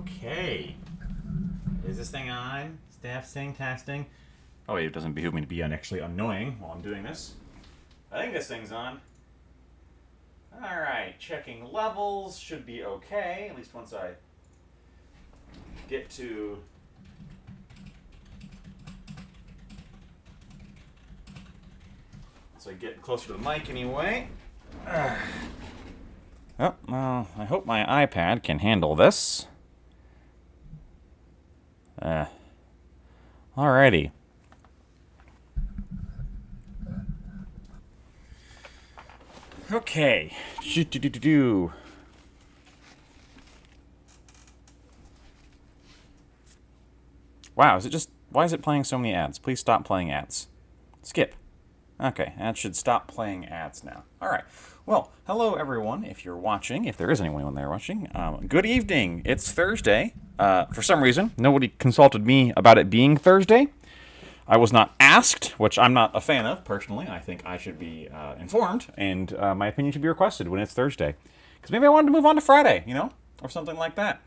Okay. Is this thing on? Staff saying testing. Oh wait, it doesn't behoove me to be actually annoying while I'm doing this. I think this thing's on. Alright, checking levels. Should be okay, at least once I get to... So I get closer to the mic anyway. Oh, well, I hope my iPad can handle this. Alrighty. Okay. Shoot-do-do-do-do. Wow, is it just... Why is it playing so many ads? Please stop playing ads. Skip. Okay, that should stop playing ads now. Alright. Well, hello everyone, if you're watching, if there is anyone there watching. Good evening. It's Thursday. For some reason, nobody consulted me about it being Thursday. I was not asked, which I'm not a fan of, personally. I think I should be informed, and my opinion should be requested when it's Thursday. Because maybe I wanted to move on to Friday, you know? Or something like that.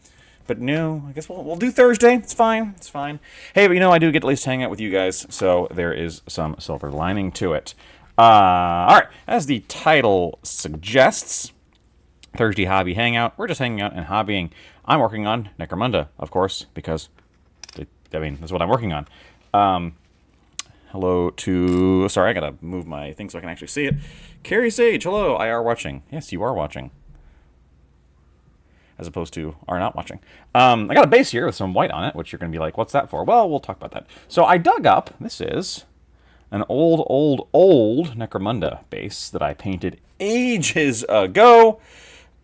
But no, I guess we'll do Thursday. It's fine. It's fine. Hey, but you know, I do get to at least hang out with you guys, so there is some silver lining to it. Alright, as the title suggests, Thursday Hobby Hangout. We're just hanging out and hobbying. I'm working on Necromunda, of course, because, that's what I'm working on. Hello to... Sorry, I gotta move my thing so I can actually see it. Carrie Sage, hello, I are watching. Yes, you are watching. As opposed to are not watching. I got a base here with some white on it, which you're going to be like, what's that for? Well, we'll talk about that. So I dug up, this is an old Necromunda base that I painted ages ago.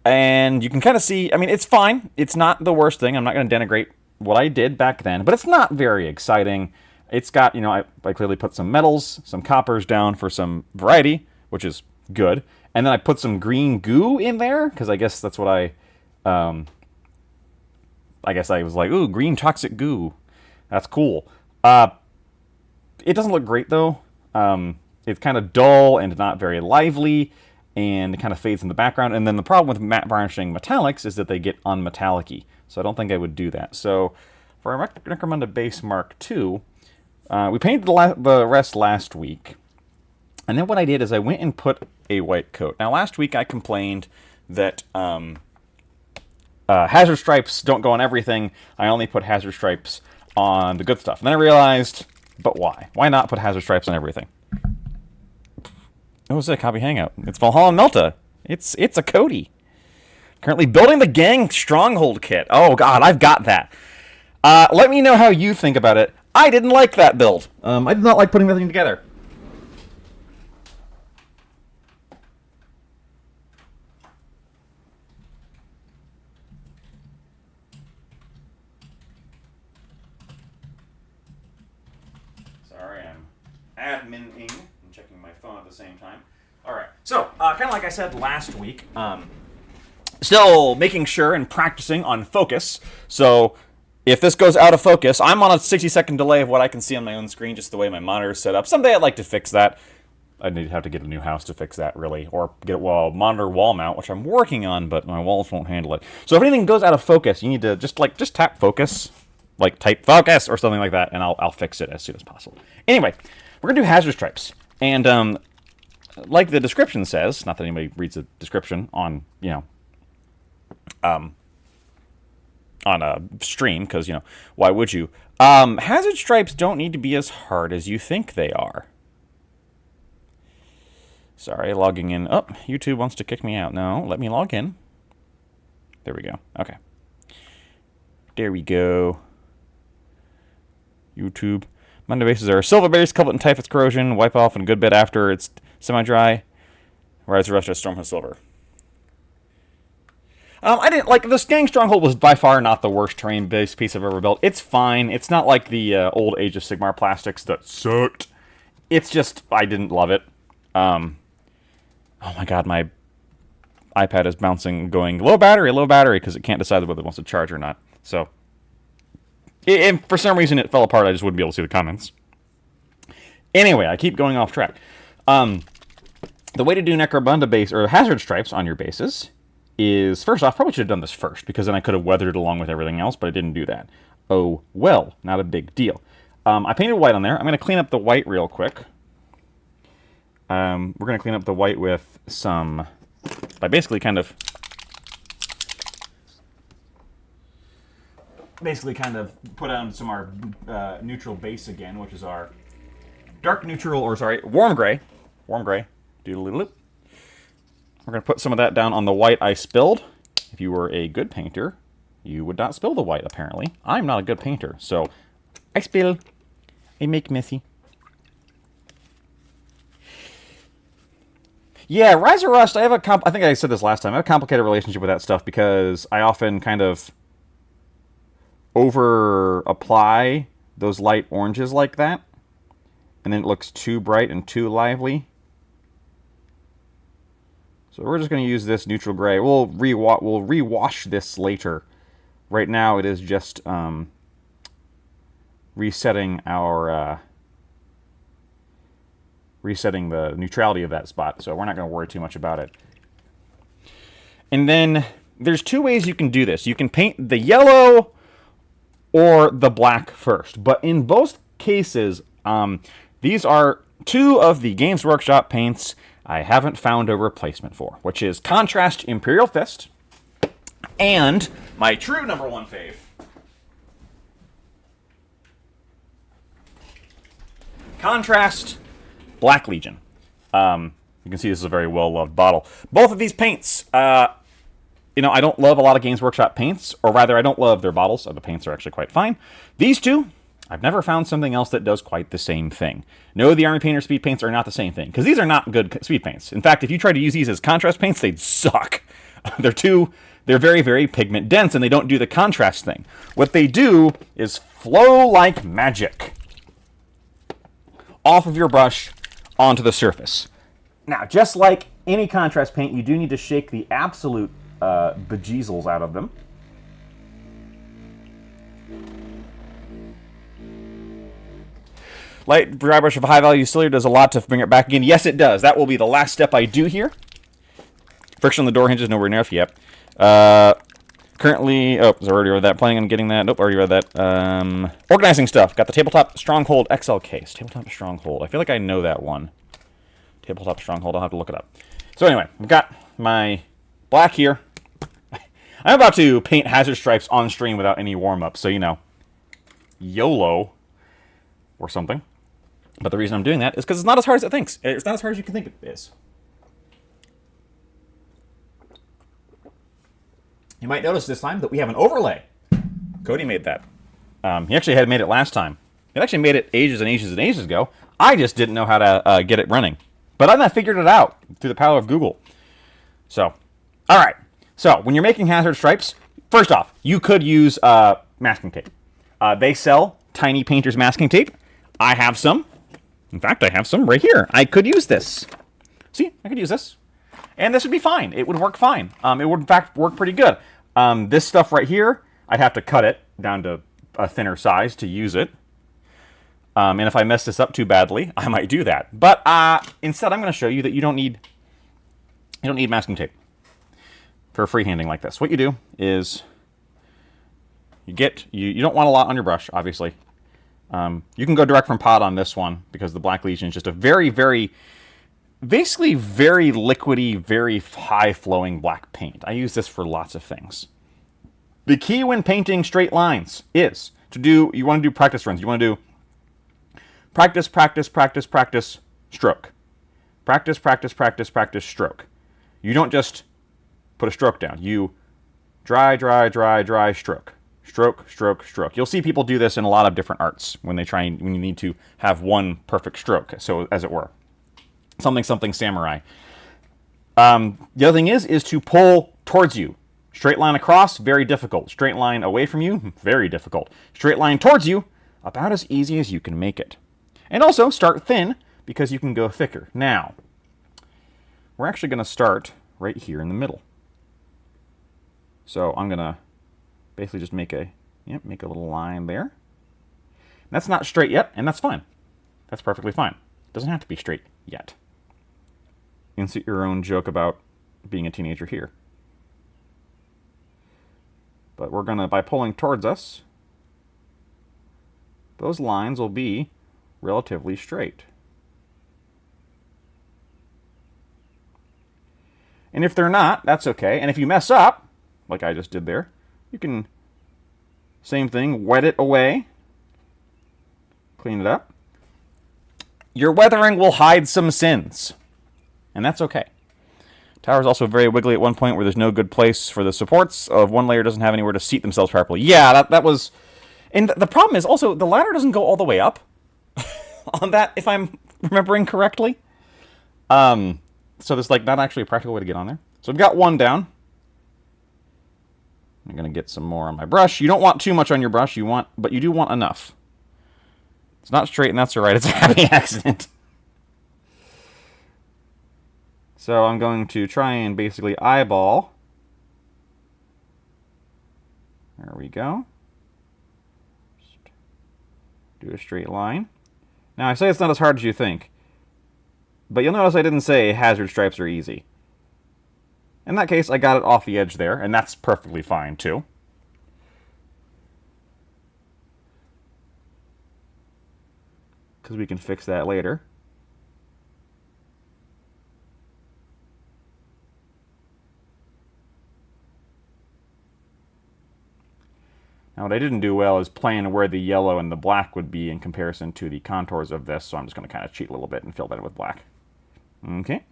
And you can kind of see, I mean, it's fine. It's not the worst thing. I'm not going to denigrate what I did back then, but it's not very exciting. It's got, you know, I clearly put some metals, some coppers down for some variety, which is good. And then I put some green goo in there, because I guess that's what I guess I was like, ooh, green toxic goo. That's cool. It doesn't look great, though. It's kind of dull and not very lively, and it kind of fades in the background. And then the problem with matte varnishing metallics is that they get unmetallic-y. So I don't think I would do that. So for our Necromunda Base Mark II, we painted the rest last week. And then what I did is I went and put a white coat. Now, last week I complained that... hazard stripes don't go on everything. I only put hazard stripes on the good stuff. And then I realized, but why? Why not put hazard stripes on everything? It was a Hobby Hangout. It's Valhalla Melta. It's a Cody. Currently building the gang stronghold kit. Oh god, I've got that. Let me know how you think about it. I didn't like that build. I did not like putting that thing together. Admin-ing and checking my phone at the same time. Alright, so, kind of like I said last week, still making sure and practicing on focus. So, if this goes out of focus, I'm on a 60-second delay of what I can see on my own screen, just the way my monitor is set up. Someday I'd like to fix that. I'd have to get a new house to fix that, really. Or get a monitor wall mount, which I'm working on, but my walls won't handle it. So if anything goes out of focus, you need to just tap focus. Like, type focus or something like that, and I'll fix it as soon as possible. Anyway, we're going to do hazard stripes. And, like the description says, not that anybody reads the description on, you know, on a stream, because, you know, why would you? Hazard stripes don't need to be as hard as you think they are. Sorry, logging in. Oh, YouTube wants to kick me out. No, let me log in. There we go. Okay. There we go. YouTube. Munda bases are silver base, covered in typhus corrosion, wipe off in a good bit after it's semi-dry. Whereas the rest of Stormhood Silver. I didn't like this gang stronghold was by far not the worst terrain-based piece I've ever built. It's fine. It's not like the old Age of Sigmar plastics that sucked. It's just I didn't love it. Oh my god, my iPad is bouncing, going low battery, because it can't decide whether it wants to charge or not. So, if for some reason it fell apart, I just wouldn't be able to see the comments. Anyway, I keep going off track. The way to do Necromunda base or hazard stripes on your bases is, first off, probably should have done this first, because then I could have weathered it along with everything else, but I didn't do that. Oh, well, not a big deal. I painted white on there. I'm going to clean up the white real quick. We're going to clean up the white with some, by basically kind of put on some of our neutral base again, which is our dark neutral, or sorry, warm gray. Warm gray. Doodle-doodle-doop. We're going to put some of that down on the white I spilled. If you were a good painter, you would not spill the white, apparently. I'm not a good painter, so I spill. I make messy. Yeah, Rise or Rust, I think I said this last time. I have a complicated relationship with that stuff because I often kind of over-apply those light oranges like that. And then it looks too bright and too lively. So we're just going to use this neutral gray. We'll rewash this later. Right now it is just resetting the neutrality of that spot. So we're not going to worry too much about it. And then there's two ways you can do this. You can paint the yellow or the black first. But in both cases, these are two of the Games Workshop paints I haven't found a replacement for, which is Contrast Imperial Fist and my true #1 fave, Contrast Black Legion. You can see this is a very well-loved bottle. Both of these paints, I don't love a lot of Games Workshop paints, or rather, I don't love their bottles. The paints are actually quite fine. These two, I've never found something else that does quite the same thing. No, the Army Painter speed paints are not the same thing, because these are not good speed paints. In fact, if you try to use these as contrast paints, they'd suck. They're very, very pigment dense, and they don't do the contrast thing. What they do is flow like magic off of your brush onto the surface. Now, just like any contrast paint, you do need to shake the absolute bejeezles out of them. Light dry brush of high value silver does a lot to bring it back again. Yes, it does. That will be the last step I do here. Friction on the door hinges, nowhere near enough. Yep. Currently, I already read that. Planning on getting that. Nope, already read that. Organizing stuff. Got the Tabletop Stronghold XL case. Tabletop Stronghold. I feel like I know that one. Tabletop Stronghold. I'll have to look it up. So anyway, I've got my black here. I'm about to paint Hazard Stripes on stream without any warm-up, so YOLO or something. But the reason I'm doing that is because it's not as hard as it thinks. It's not as hard as you can think it is. You might notice this time that we have an overlay. Cody made that. He actually had made it last time. He actually made it ages and ages and ages ago. I just didn't know how to get it running. But then I figured it out through the power of Google. So, all right. So, when you're making Hazard Stripes, first off, you could use masking tape. They sell Tiny Painter's masking tape. I have some. In fact, I have some right here. I could use this. See, I could use this. And this would be fine. It would work fine. It would, in fact, work pretty good. This stuff right here, I'd have to cut it down to a thinner size to use it. And if I mess this up too badly, I might do that. But instead, I'm going to show you that you don't need masking tape for freehanding like this. What you do is you don't want a lot on your brush, obviously. You can go direct from pot on this one because the Black Legion is just a very, very, basically very liquidy, very high-flowing black paint. I use this for lots of things. The key when painting straight lines is you want to do practice runs. You want to do practice, practice, practice, practice, stroke. Practice, practice, practice, practice, stroke. You don't just put a stroke down. You dry, dry, dry, dry, stroke. Stroke, stroke, stroke. You'll see people do this in a lot of different arts when you need to have one perfect stroke, so as it were. Something, something, samurai. The other thing is to pull towards you. Straight line across, very difficult. Straight line away from you, very difficult. Straight line towards you, about as easy as you can make it. And also, start thin, because you can go thicker. Now, we're actually going to start right here in the middle. So I'm going to basically just make a little line there. That's not straight yet, and that's fine. That's perfectly fine. It doesn't have to be straight yet. Insert your own joke about being a teenager here. But we're going to, by pulling towards us, those lines will be relatively straight. And if they're not, that's okay. And if you mess up, like I just did there, you can, same thing, wet it away, clean it up. Your weathering will hide some sins, and that's okay. Tower is also very wiggly at one point where there's no good place for the supports of one layer doesn't have anywhere to seat themselves properly. Yeah, that was... And the problem is also the ladder doesn't go all the way up on that, if I'm remembering correctly. So there's like not actually a practical way to get on there. So I've got one down. I'm going to get some more on my brush. You don't want too much on your brush, but you do want enough. It's not straight, and that's all right. It's a happy accident. So I'm going to try and basically eyeball. There we go. Just do a straight line. Now, I say it's not as hard as you think. But you'll notice I didn't say hazard stripes are easy. In that case, I got it off the edge there, and that's perfectly fine, too. Because we can fix that later. Now, what I didn't do well is plan where the yellow and the black would be in comparison to the contours of this, so I'm just going to kind of cheat a little bit and fill that in with black. Okay.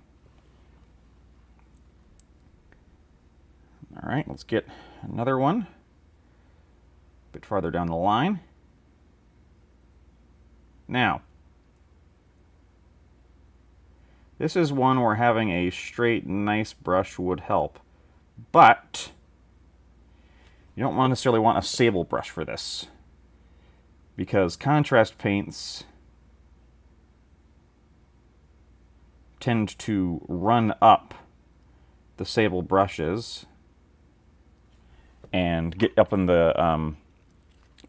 All right, let's get another one a bit farther down the line. Now, this is one where having a straight, nice brush would help, but you don't necessarily want a sable brush for this, because contrast paints tend to run up the sable brushes and get up in the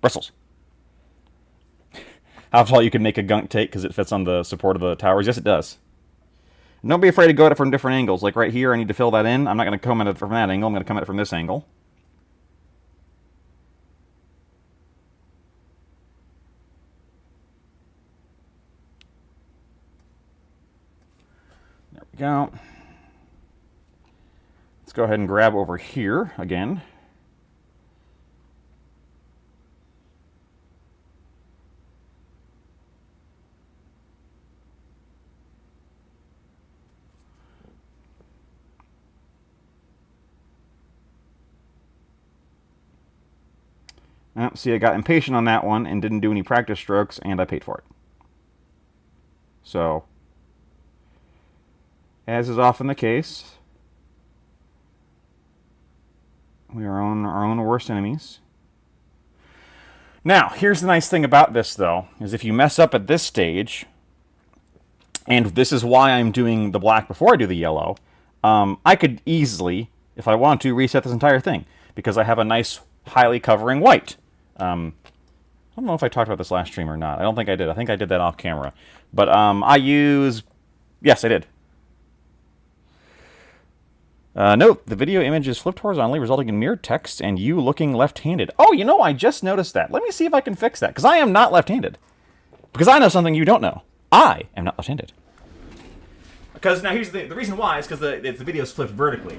bristles. After all, you can make a gunk take because it fits on the support of the towers. Yes, it does. And don't be afraid to go at it from different angles. Like right here, I need to fill that in. I'm not going to come at it from that angle. I'm going to come at it from this angle. There we go. Let's go ahead and grab over here again. See, I got impatient on that one and didn't do any practice strokes, and I paid for it. So, as is often the case, we are our own worst enemies. Now, here's the nice thing about this, though, is if you mess up at this stage, and this is why I'm doing the black before I do the yellow, I could easily, if I want to, reset this entire thing, because I have a nice, highly covering white. I don't know if I talked about this last stream or not. I don't think I did. I think I did that off camera. But I use... Yes, I did. Note, the video image is flipped horizontally, resulting in mirrored text and you looking left-handed. Oh, you know, I just noticed that. Let me see if I can fix that, because I am not left-handed. Because I know something you don't know. I am not left-handed. Because, now, here's the reason why is because the video is flipped vertically.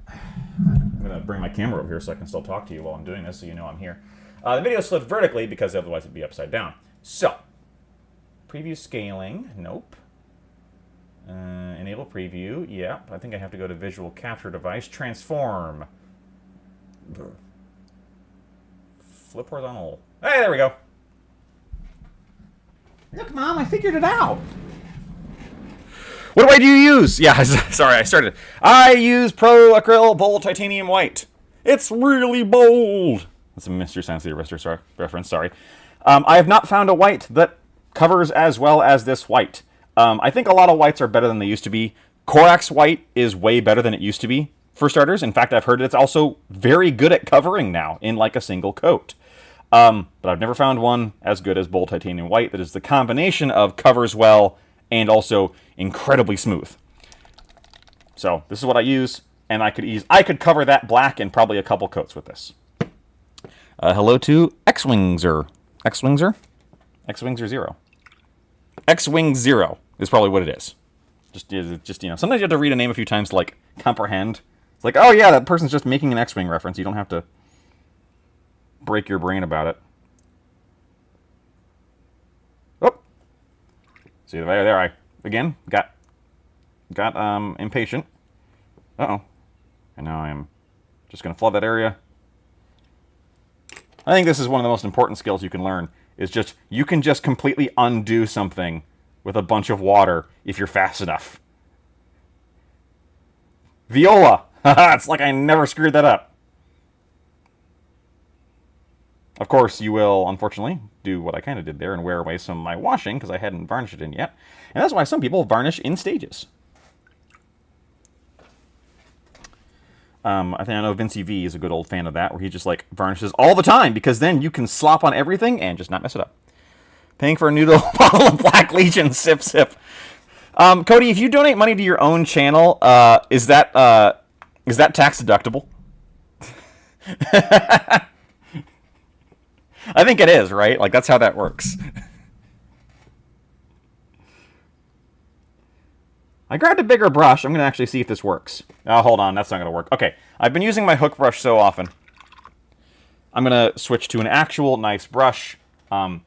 I'm going to bring my camera over here so I can still talk to you while I'm doing this so you know I'm here. The video is flipped vertically because otherwise it'd be upside down. So, preview scaling, nope. Enable preview, yeah. I think I have to go to visual capture device. Transform. Flip horizontal. Hey, there we go. Look, Mom, I figured it out. What do you use? Yeah, sorry, I started. I use Pro Acryl Bold Titanium White. It's really bold. That's a Mr. Science Theater reference, sorry. I have not found a white that covers as well as this white. I think a lot of whites are better than they used to be. Corax White is way better than it used to be, for starters. In fact, I've heard it's also very good at covering now in like a single coat. But I've never found one as good as Bold Titanium White that is the combination of covers well and also incredibly smooth. So this is what I use, and I could cover that black in probably a couple coats with this. Hello to X-Wingser. X-Wingser? X-Wingser 0. X-Wing 0 is probably what it is. Just, you know, sometimes you have to read a name a few times to, like, comprehend. It's like, oh yeah, that person's just making an X-Wing reference. You don't have to break your brain about it. Oh! See, there I, again, got impatient. Uh-oh. And now I am just going to flood that area. I think this is one of the most important skills you can learn, is just, you can just completely undo something with a bunch of water if you're fast enough. Viola! Haha, it's like I never screwed that up. Of course, you will, unfortunately, do what I kind of did there and wear away some of my washing, because I hadn't varnished it in yet. And that's why some people varnish in stages. I know Vincey V is a good old fan of that, where he just, like, varnishes all the time, because then you can slop on everything and just not mess it up. Paying for a noodle bottle of Black Legion, sip, sip. Cody, if you donate money to your own channel, is that tax deductible? I think it is, right? Like, that's how that works. I grabbed a bigger brush. I'm going to actually see if this works. Oh, hold on. That's not going to work. Okay. I've been using my hook brush so often. I'm going to switch to an actual nice brush. And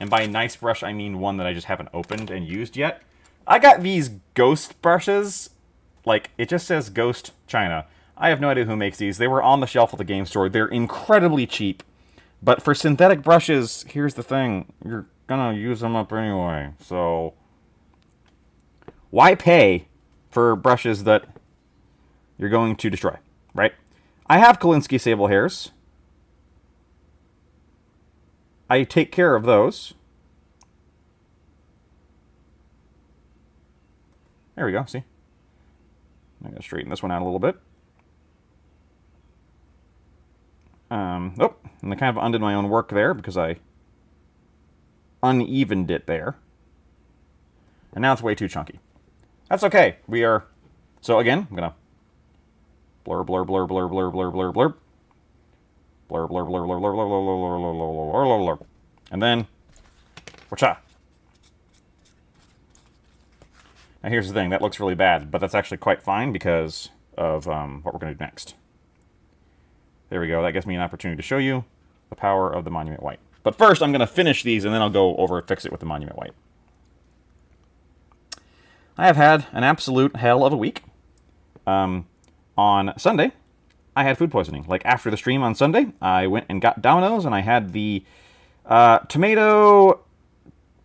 by nice brush, I mean one that I just haven't opened and used yet. I got these Ghost brushes. Like, it just says Ghost China. I have no idea who makes these. They were on the shelf at the game store. They're incredibly cheap. But for synthetic brushes, here's the thing. You're going to use them up anyway. So, why pay for brushes that you're going to destroy, right? I have Kolinsky sable hairs. I take care of those. There we go, see? I'm going to straighten this one out a little bit. Oh, and I kind of undid my own work there because I unevened it there. And now it's way too chunky. That's okay. We are... So again, I'm going to blur, blur, blur, blur, blur, blur, blur, blur. Blur, blur, blur, blur, blur, blur, blur, blur, blur, blur, blur, blur. And then, whatcha? Now here's the thing. That looks really bad, but that's actually quite fine because of what we're going to do next. There we go. That gives me an opportunity to show you the power of the Monument White. But first, I'm going to finish these, and then I'll go over and fix it with the Monument White. I have had an absolute hell of a week. On Sunday, I had food poisoning. Like, after the stream on Sunday, I went and got Domino's, and I had the tomato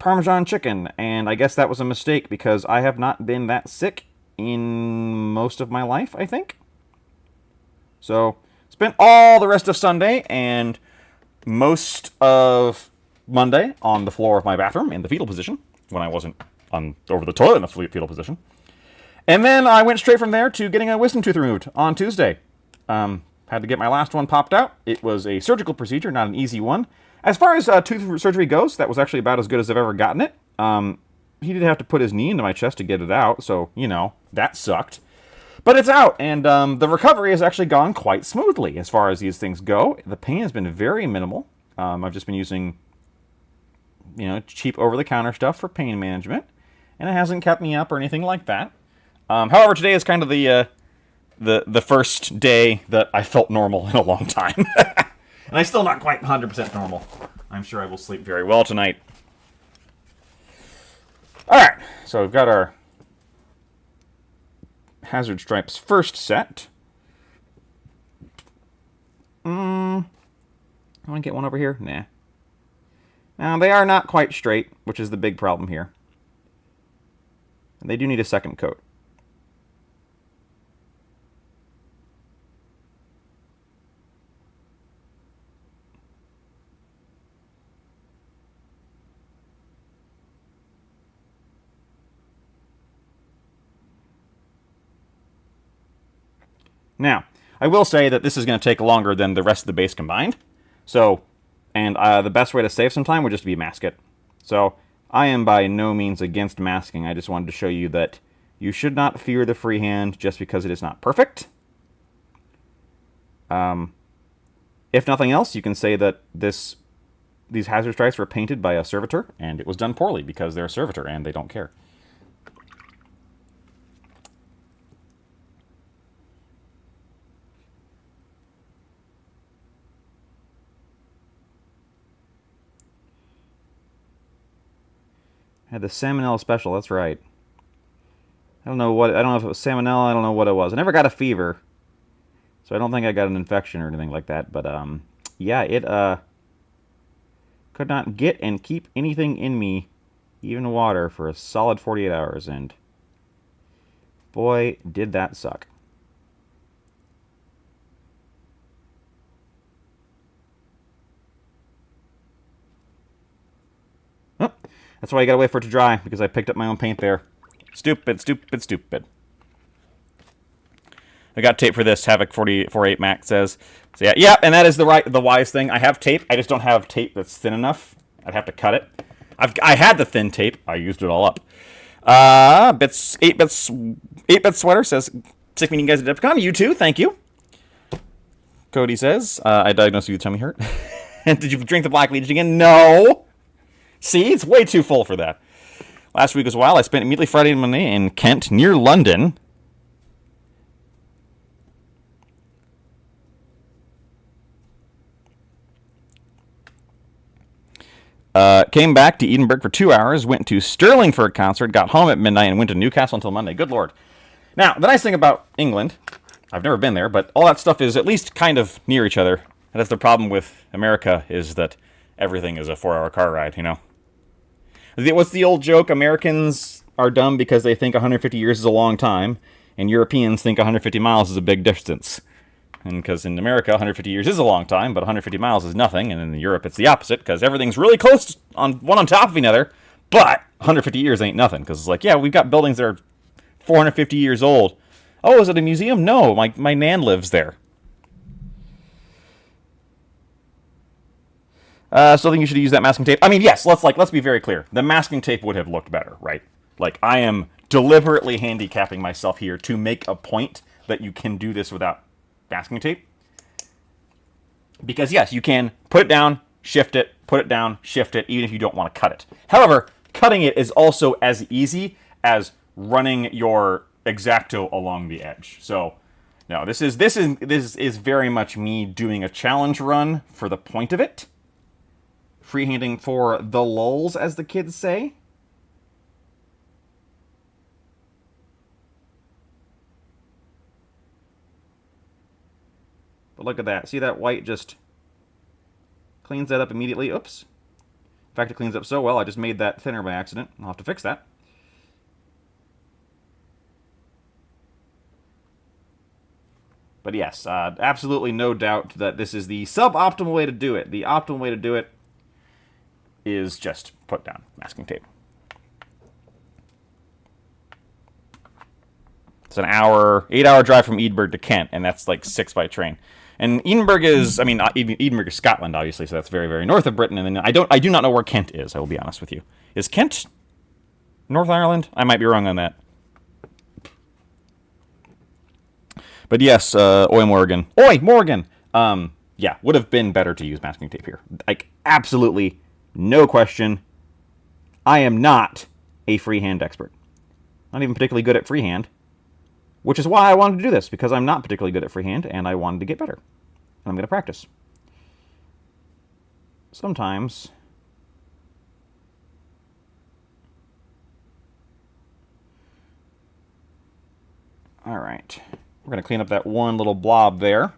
Parmesan chicken. And I guess that was a mistake, because I have not been that sick in most of my life, I think. So, spent all the rest of Sunday and most of Monday on the floor of my bathroom in the fetal position, when I wasn't over the toilet in the fetal position. And then I went straight from there to getting a wisdom tooth removed on Tuesday. Had to get my last one popped out. It was a surgical procedure, not an easy one. As far as tooth surgery goes, that was actually about as good as I've ever gotten it. He did have to put his knee into my chest to get it out, so, you know, that sucked. But it's out, and the recovery has actually gone quite smoothly as far as these things go. The pain has been very minimal. I've just been using, you know, cheap over-the-counter stuff for pain management, and it hasn't kept me up or anything like that. However, today is kind of the first day that I felt normal in a long time. And I'm still not quite 100% normal. I'm sure I will sleep very well tonight. Alright, so we've got our Hazard Stripes first set. I want to get one over here? Nah. Now, they are not quite straight, which is the big problem here. And they do need a second coat. Now, I will say that this is going to take longer than the rest of the base combined. So, and the best way to save some time would just be mask it. So, I am by no means against masking. I just wanted to show you that you should not fear the freehand just because it is not perfect. If nothing else, you can say that these hazard stripes were painted by a servitor, and it was done poorly because they're a servitor and they don't care. Had the salmonella special. That's right. I don't know if it was salmonella. I don't know what it was. I never got a fever, so I don't think I got an infection or anything like that. But yeah, it could not get and keep anything in me, even water, for a solid 48 hours, and boy, did that suck. Oh, that's why you gotta wait for it to dry, because I picked up my own paint there. Stupid, stupid, stupid. I got tape for this, Havoc 48 Mac says. So yeah, and that is the wise thing. I have tape, I just don't have tape that's thin enough. I'd have to cut it. I had the thin tape, I used it all up. 8-bit sweater says, sick meeting you guys at Depcon. You too, thank you. Cody says, I diagnosed you with tummy hurt. And did you drink the Black Legion again? No! See, it's way too full for that. Last week was wild. I spent immediately Friday and Monday in Kent, near London. Came back to Edinburgh for 2 hours, went to Stirling for a concert, got home at midnight, and went to Newcastle until Monday. Good Lord. Now, the nice thing about England, I've never been there, but all that stuff is at least kind of near each other. And that's the problem with America, is that everything is a 4-hour car ride, you know? What's the old joke? Americans are dumb because they think 150 years is a long time, and Europeans think 150 miles is a big distance. And because in America, 150 years is a long time, but 150 miles is nothing, and in Europe it's the opposite, because everything's really close one on top of another, but 150 years ain't nothing, because it's like, yeah, we've got buildings that are 450 years old. Oh, is it a museum? No, my nan lives there. Still think you should use that masking tape. I mean, yes, let's be very clear. The masking tape would have looked better, right? Like, I am deliberately handicapping myself here to make a point that you can do this without masking tape. Because, yes, you can put it down, shift it, put it down, shift it, even if you don't want to cut it. However, cutting it is also as easy as running your X-Acto along the edge. So, no, this is very much me doing a challenge run for the point of it. Freehanding for the lulz, as the kids say. But look at that. See that white just cleans that up immediately. Oops. In fact, it cleans up so well, I just made that thinner by accident. I'll have to fix that. But yes, absolutely no doubt that this is the suboptimal way to do it. The optimal way to do it is just put down masking tape. It's an 8-hour drive from Edinburgh to Kent, and that's like 6 by train. And Edinburgh is, Edinburgh is Scotland, obviously, so that's very, very north of Britain. And then I do not know where Kent is, I will be honest with you. Is Kent North Ireland? I might be wrong on that. But yes, Oi Morgan. Oi, Morgan! Yeah, would have been better to use masking tape here. Like, absolutely no question. I am not a freehand expert. Not even particularly good at freehand. Which is why I wanted to do this, because I'm not particularly good at freehand, and I wanted to get better. And I'm going to practice. Sometimes alright. We're going to clean up that one little blob there.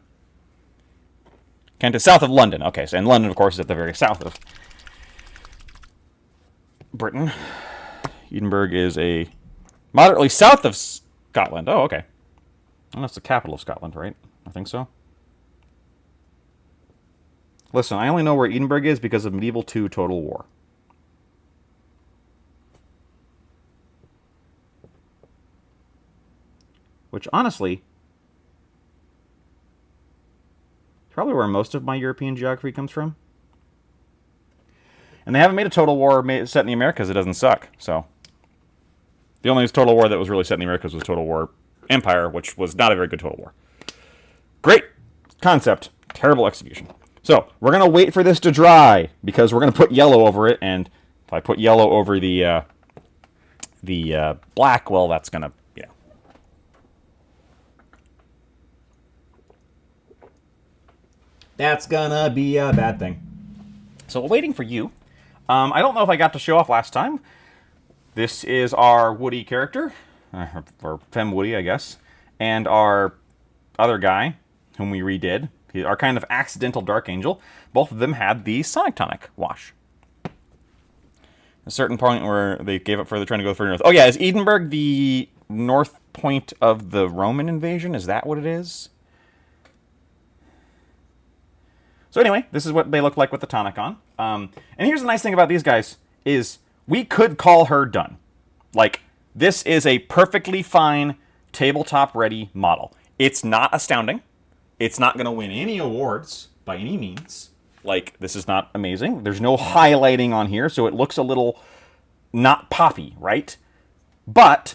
Kent is south of London. Okay, so and London, of course, is at the very south of Britain. Edinburgh is a moderately south of Scotland. Oh, okay. Well, that's the capital of Scotland, right? I think so. Listen, I only know where Edinburgh is because of Medieval 2 Total War. Which, honestly, is probably where most of my European geography comes from. And they haven't made a Total War set in the Americas. It doesn't suck, so. The only Total War that was really set in the Americas was Total War Empire, which was not a very good Total War. Great concept, terrible execution. So we're going to wait for this to dry because we're going to put yellow over it. And if I put yellow over the black, well, that's going to, yeah. That's going to be a bad thing. So we're waiting for you. I don't know if I got to show off last time. This is our Woody character, or Femme Woody, I guess, and our other guy, whom we redid, our kind of accidental Dark Angel. Both of them had the Sonic Tonic wash. A certain point where they gave up further, trying to go further north. Oh yeah, is Edinburgh the north point of the Roman invasion? Is that what it is? So anyway, this is what they look like with the tonic on. And here's the nice thing about these guys, is we could call her done. Like, this is a perfectly fine tabletop-ready model. It's not astounding. It's not going to win any awards by any means. Like, this is not amazing. There's no highlighting on here, so it looks a little not poppy, right? But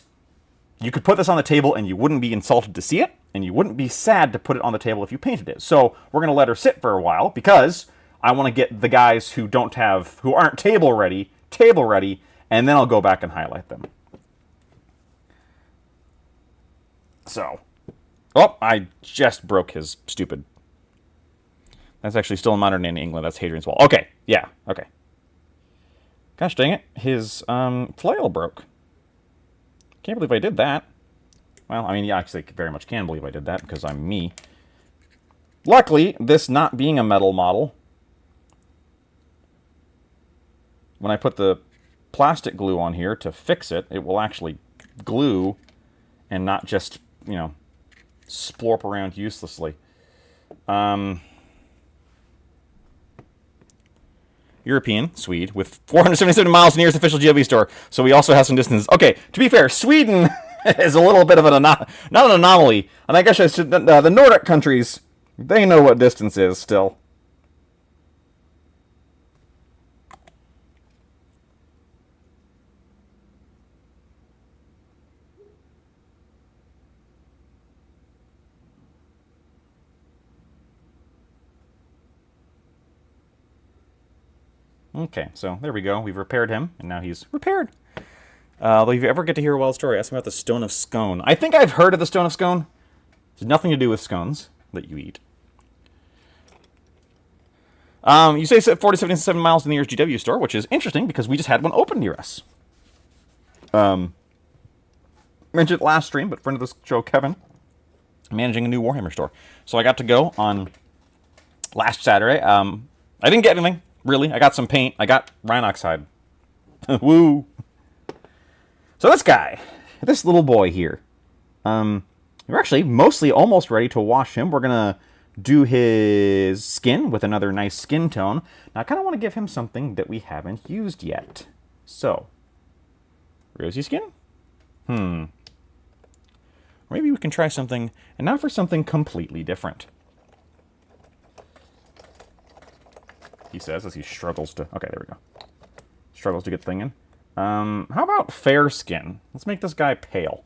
you could put this on the table and you wouldn't be insulted to see it, and you wouldn't be sad to put it on the table if you painted it. So we're going to let her sit for a while because I want to get the guys who aren't table ready, and then I'll go back and highlight them. So, oh, I just broke his stupid. That's actually still in modern day England. That's Hadrian's Wall. Okay, yeah, okay. Gosh dang it, his flail broke. Can't believe I did that. Well, I mean, yeah, actually, I very much can believe I did that because I'm me. Luckily, this not being a metal model, when I put the plastic glue on here to fix it, it will actually glue and not just, you know, splorp around uselessly. European, Swede, with 477 miles nearest official GLV store, so we also have some distance. Okay, to be fair, Sweden is a little bit of not an anomaly, and I guess I should, the Nordic countries, they know what distance is still. Okay, so there we go. We've repaired him, and now he's repaired. Though if you ever get to hear a wild story, ask me about the Stone of Scone. I think I've heard of the Stone of Scone. It has nothing to do with scones that you eat. You say 47 miles to the nearest GW store, which is interesting because we just had one open near us. Mentioned it last stream, but friend of the show, Kevin, managing a new Warhammer store. So I got to go on last Saturday. I didn't get anything, really. I got some paint. I got Rhinox hide. Woo! So this guy, this little boy here, we're actually mostly almost ready to wash him. We're going to do his skin with another nice skin tone. Now, I kind of want to give him something that we haven't used yet. So, rosy skin? Maybe we can try something, and now for something completely different. He says as he struggles to... Okay, there we go. Struggles to get the thing in. How about fair skin? Let's make this guy pale.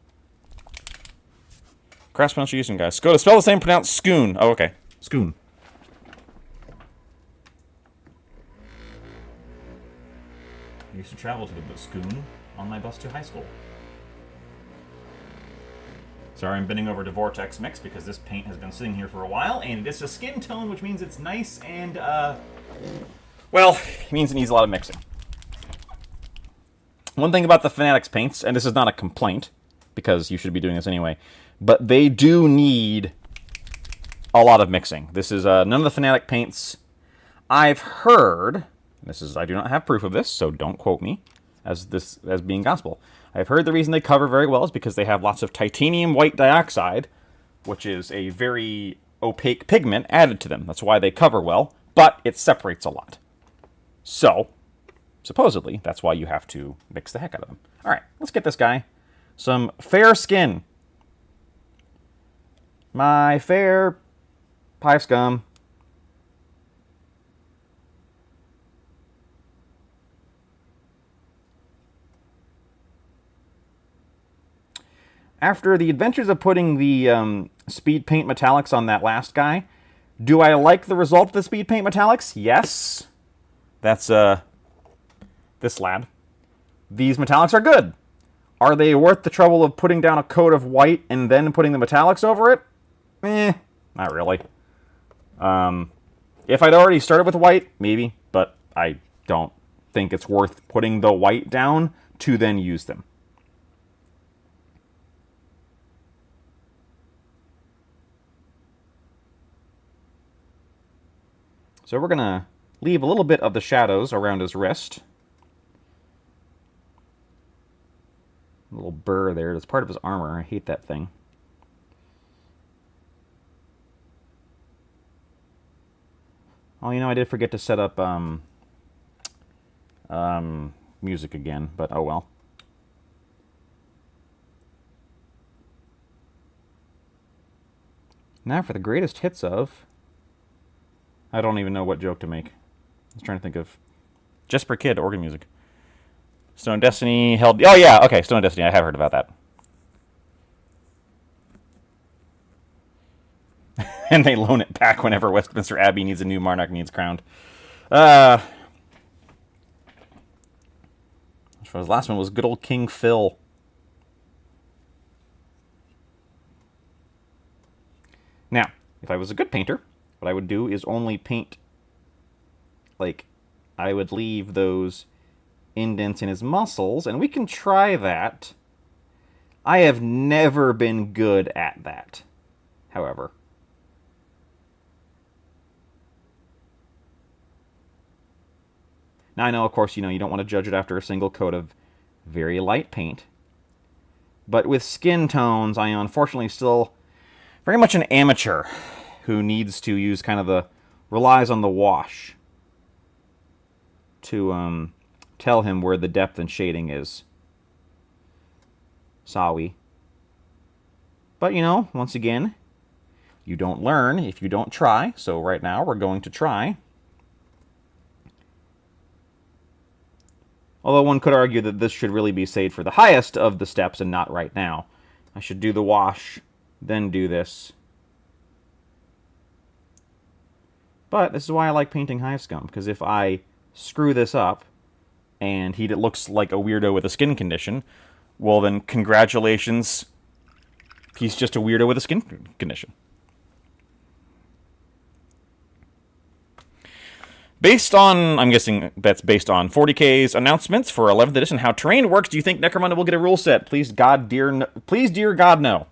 Cross pronunciation, guys. Go to spell the same, pronounce Scoon. Oh, okay. Scoon. I used to travel to the Scoon on my bus to high school. Sorry, I'm bending over to Vortex Mix because this paint has been sitting here for a while, and it's a skin tone, which means it's nice and, well, it means it needs a lot of mixing. One thing about the Fanatics paints, and this is not a complaint, because you should be doing this anyway, but they do need a lot of mixing. This is none of the Fanatic paints I've heard. I do not have proof of this, so don't quote me as being gospel. I've heard the reason they cover very well is because they have lots of titanium white dioxide, which is a very opaque pigment added to them. That's why they cover well, but it separates a lot. So, supposedly, that's why you have to mix the heck out of them. All right, let's get this guy some fair skin. My fair Hive Scum. After the adventures of putting the speed paint metallics on that last guy, Do I like the result of the speed paint metallics? Yes. That's this lad. These metallics are good. Are they worth the trouble of putting down a coat of white and then putting the metallics over it? Not really. If I'd already started with white, maybe, but I don't think it's worth putting the white down to then use them. So we're going to leave a little bit of the shadows around his wrist. A little burr there. That's part of his armor. I hate that thing. Oh, you know, I did forget to set up music again, but oh well. Now for the greatest hits of... I don't even know what joke to make. I was trying to think of... Jesper Kid, organ music. Stone Destiny held... Oh, yeah, okay, Stone Destiny. I have heard about that. And they loan it back whenever Westminster Abbey needs a new monarch needs crowned. So his last one was good old King Phil. Now, if I was a good painter, what I would do is only paint, like, I would leave those indents in his muscles, and we can try that. I have never been good at that, however. Now, I know, of course, you don't want to judge it after a single coat of very light paint. But with skin tones, I am unfortunately still very much an amateur who needs to use kind of the... relies on the wash to tell him where the depth and shading is. Sorry. But, once again, you don't learn if you don't try. So right now, we're going to try. Although one could argue that this should really be saved for the highest of the steps and not right now. I should do the wash, then do this. But this is why I like painting Hive Scum, because if I screw this up and he looks like a weirdo with a skin condition, well then congratulations, he's just a weirdo with a skin condition. Based on, I'm guessing that's based on 40K's announcements for 11th edition, how terrain works, do you think Necromunda will get a rule set? Please, God, dear God, no.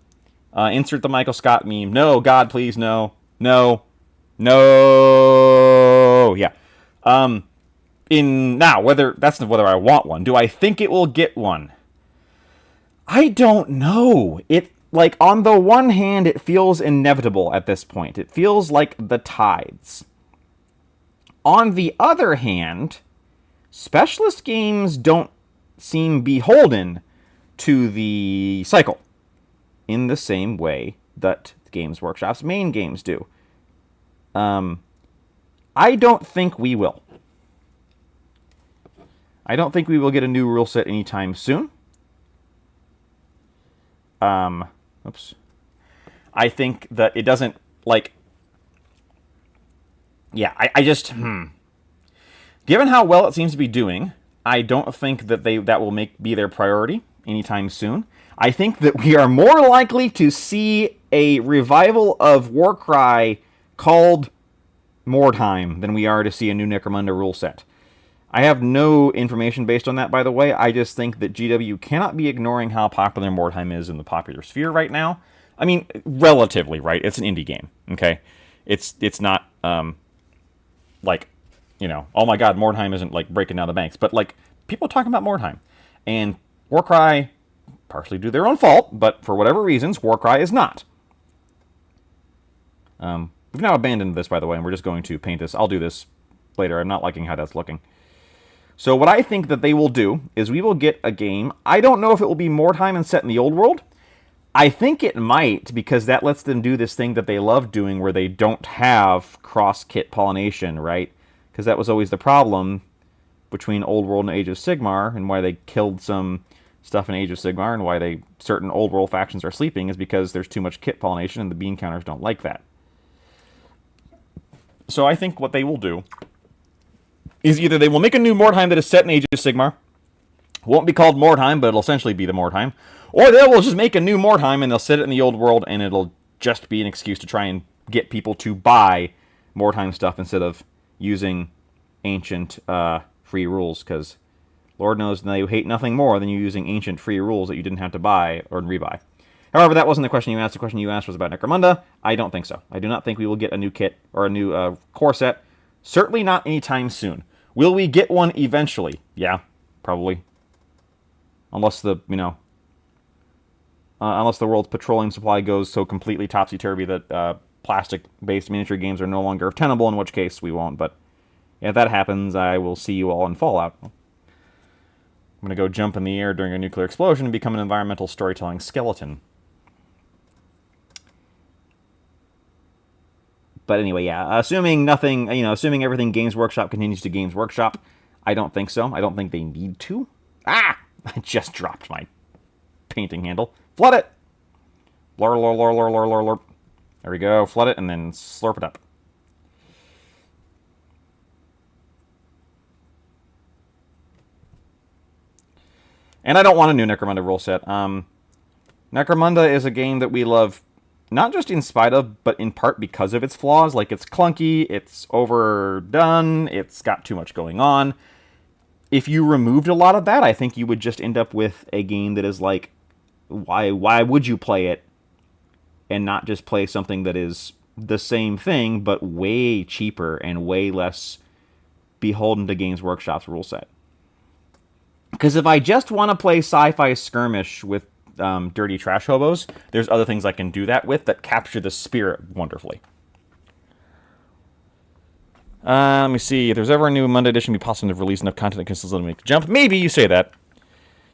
Insert the Michael Scott meme. No, God, please, no. No. No. Yeah. Whether I want one. Do I think it will get one? I don't know. On the one hand, it feels inevitable at this point. It feels like the tides. On the other hand, specialist games don't seem beholden to the cycle in the same way that Games Workshop's main games do. I don't think we will. I don't think we will get a new rule set anytime soon. Oops. I think that it doesn't, yeah, I just, Given how well it seems to be doing, I don't think that that will be their priority anytime soon. I think that we are more likely to see a revival of Warcry called Mordheim than we are to see a new Necromunda rule set. I have no information based on that, by the way. I just think that GW cannot be ignoring how popular Mordheim is in the popular sphere right now. I mean, relatively, right? It's an indie game, okay? It's not, oh my god, Mordheim isn't, breaking down the banks. But, people are talking about Mordheim. And Warcry, partially due to their own fault, but for whatever reasons, Warcry is not. We've now abandoned this, by the way, and we're just going to paint this. I'll do this later. I'm not liking how that's looking. So what I think that they will do is we will get a game. I don't know if it will be Mordheim and set in the old world. I think it might, because that lets them do this thing that they love doing where they don't have cross-kit pollination, right? Because that was always the problem between Old World and Age of Sigmar, and why they killed some stuff in Age of Sigmar, and why certain Old World factions are sleeping, is because there's too much kit pollination, and the bean counters don't like that. So I think what they will do is either they will make a new Mordheim that is set in Age of Sigmar, won't be called Mordheim, but it'll essentially be the Mordheim, or they will just make a new Mordheim and they'll set it in the old world and it'll just be an excuse to try and get people to buy Mordheim stuff instead of using ancient free rules, because Lord knows they hate nothing more than you using ancient free rules that you didn't have to buy or rebuy. However, that wasn't the question you asked. The question you asked was about Necromunda. I don't think so. I do not think we will get a new kit or a new core set. Certainly not anytime soon. Will we get one eventually? Yeah, probably. Unless the, unless the world's petroleum supply goes so completely topsy-turvy that plastic-based miniature games are no longer tenable, in which case we won't. But if that happens, I will see you all in Fallout. I'm going to go jump in the air during a nuclear explosion and become an environmental storytelling skeleton. But anyway, yeah, assuming nothing, assuming everything Games Workshop continues to Games Workshop, I don't think so. I don't think they need to. Ah! I just dropped my painting handle. Flood it! Lor, lor, lor, lor, lor, lor, lor. There we go. Flood it and then slurp it up. And I don't want a new Necromunda rule set. Necromunda is a game that we love, not just in spite of, but in part because of its flaws. Like, it's clunky, it's overdone, it's got too much going on. If you removed a lot of that, I think you would just end up with a game that is like, why would you play it and not just play something that is the same thing, but way cheaper and way less beholden to Games Workshop's rule set? Because if I just want to play sci-fi skirmish with dirty trash hobos, there's other things I can do that with that capture the spirit wonderfully. Let me see. If there's ever a new Monday edition, be possible to release enough content that consistently make a jump. Maybe you say that.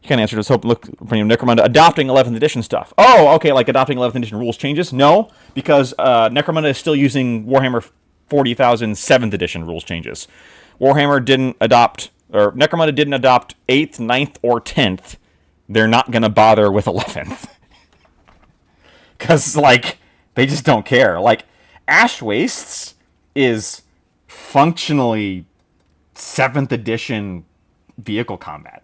You can't answer this. Look for Necromunda adopting 11th edition stuff. Oh, okay, like adopting 11th edition rules changes? No, because Necromunda is still using Warhammer 40,000 7th edition rules changes. Warhammer didn't adopt, or Necromunda didn't adopt 8th, 9th, or 10th. They're not going to bother with 11th. Because, like, they just don't care. Like, Ash Wastes is functionally 7th edition vehicle combat.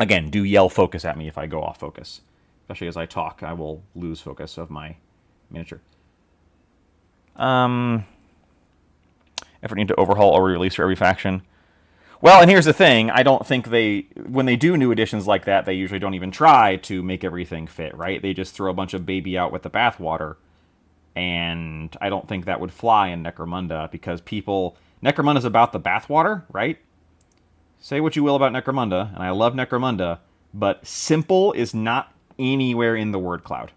Again, do yell focus at me if I go off focus. Especially as I talk, I will lose focus of my miniature. Effort need to overhaul or re-release for every faction. Well, and here's the thing. I don't think when they do new editions like that, they usually don't even try to make everything fit, right? They just throw a bunch of baby out with the bathwater. And I don't think that would fly in Necromunda because Necromunda's about the bathwater, right? Say what you will about Necromunda, and I love Necromunda, but simple is not anywhere in the word cloud.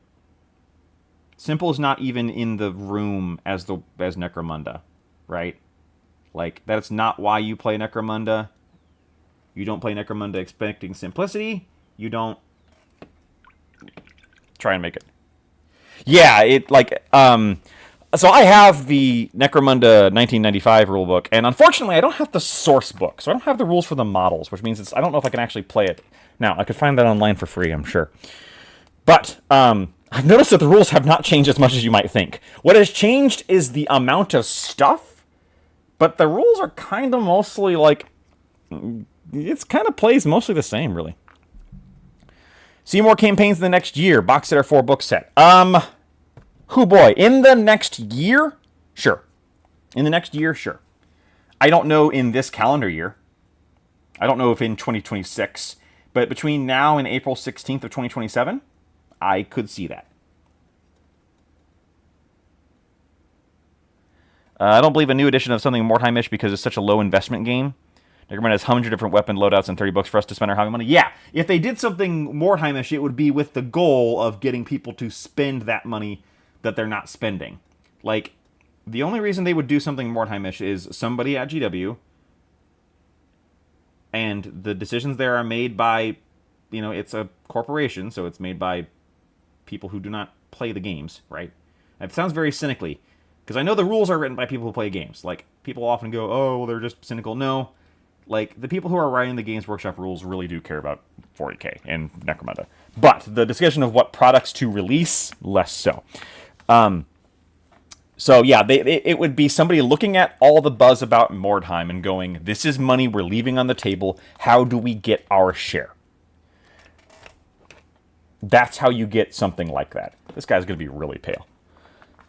Simple is not even in the room as Necromunda, right? Like, that's not why you play Necromunda. You don't play Necromunda expecting simplicity. You don't try and make it. Yeah, so I have the Necromunda 1995 rulebook, and unfortunately I don't have the source book, so I don't have the rules for the models, which means I don't know if I can actually play it. Now, I could find that online for free, I'm sure. But I've noticed that the rules have not changed as much as you might think. What has changed is the amount of stuff, but the rules are kind of mostly like... It kind of plays mostly the same, really. See more campaigns in the next year. Box set or 4-book set. Hoo boy. In the next year? Sure. In the next year? Sure. I don't know in this calendar year. I don't know if in 2026. But between now and April 16th of 2027, I could see that. I don't believe a new edition of something Mordheimish because it's such a low investment game. Necromunda has hundreds of different weapon loadouts and 30 books for us to spend our money. Yeah, if they did something Mordheimish, it would be with the goal of getting people to spend that money that they're not spending. Like, the only reason they would do something Mordheimish is somebody at GW, and the decisions there are made by, it's a corporation, so it's made by people who do not play the games, right? It sounds very cynically, because I know the rules are written by people who play games. Like, people often go, oh, well, they're just cynical. No. Like, the people who are writing the Games Workshop rules really do care about 40k and Necromunda. But the discussion of what products to release, less so. So yeah, it would be somebody looking at all the buzz about Mordheim and going, "This is money we're leaving on the table. How do we get our share?" That's how you get something like that. This guy's going to be really pale.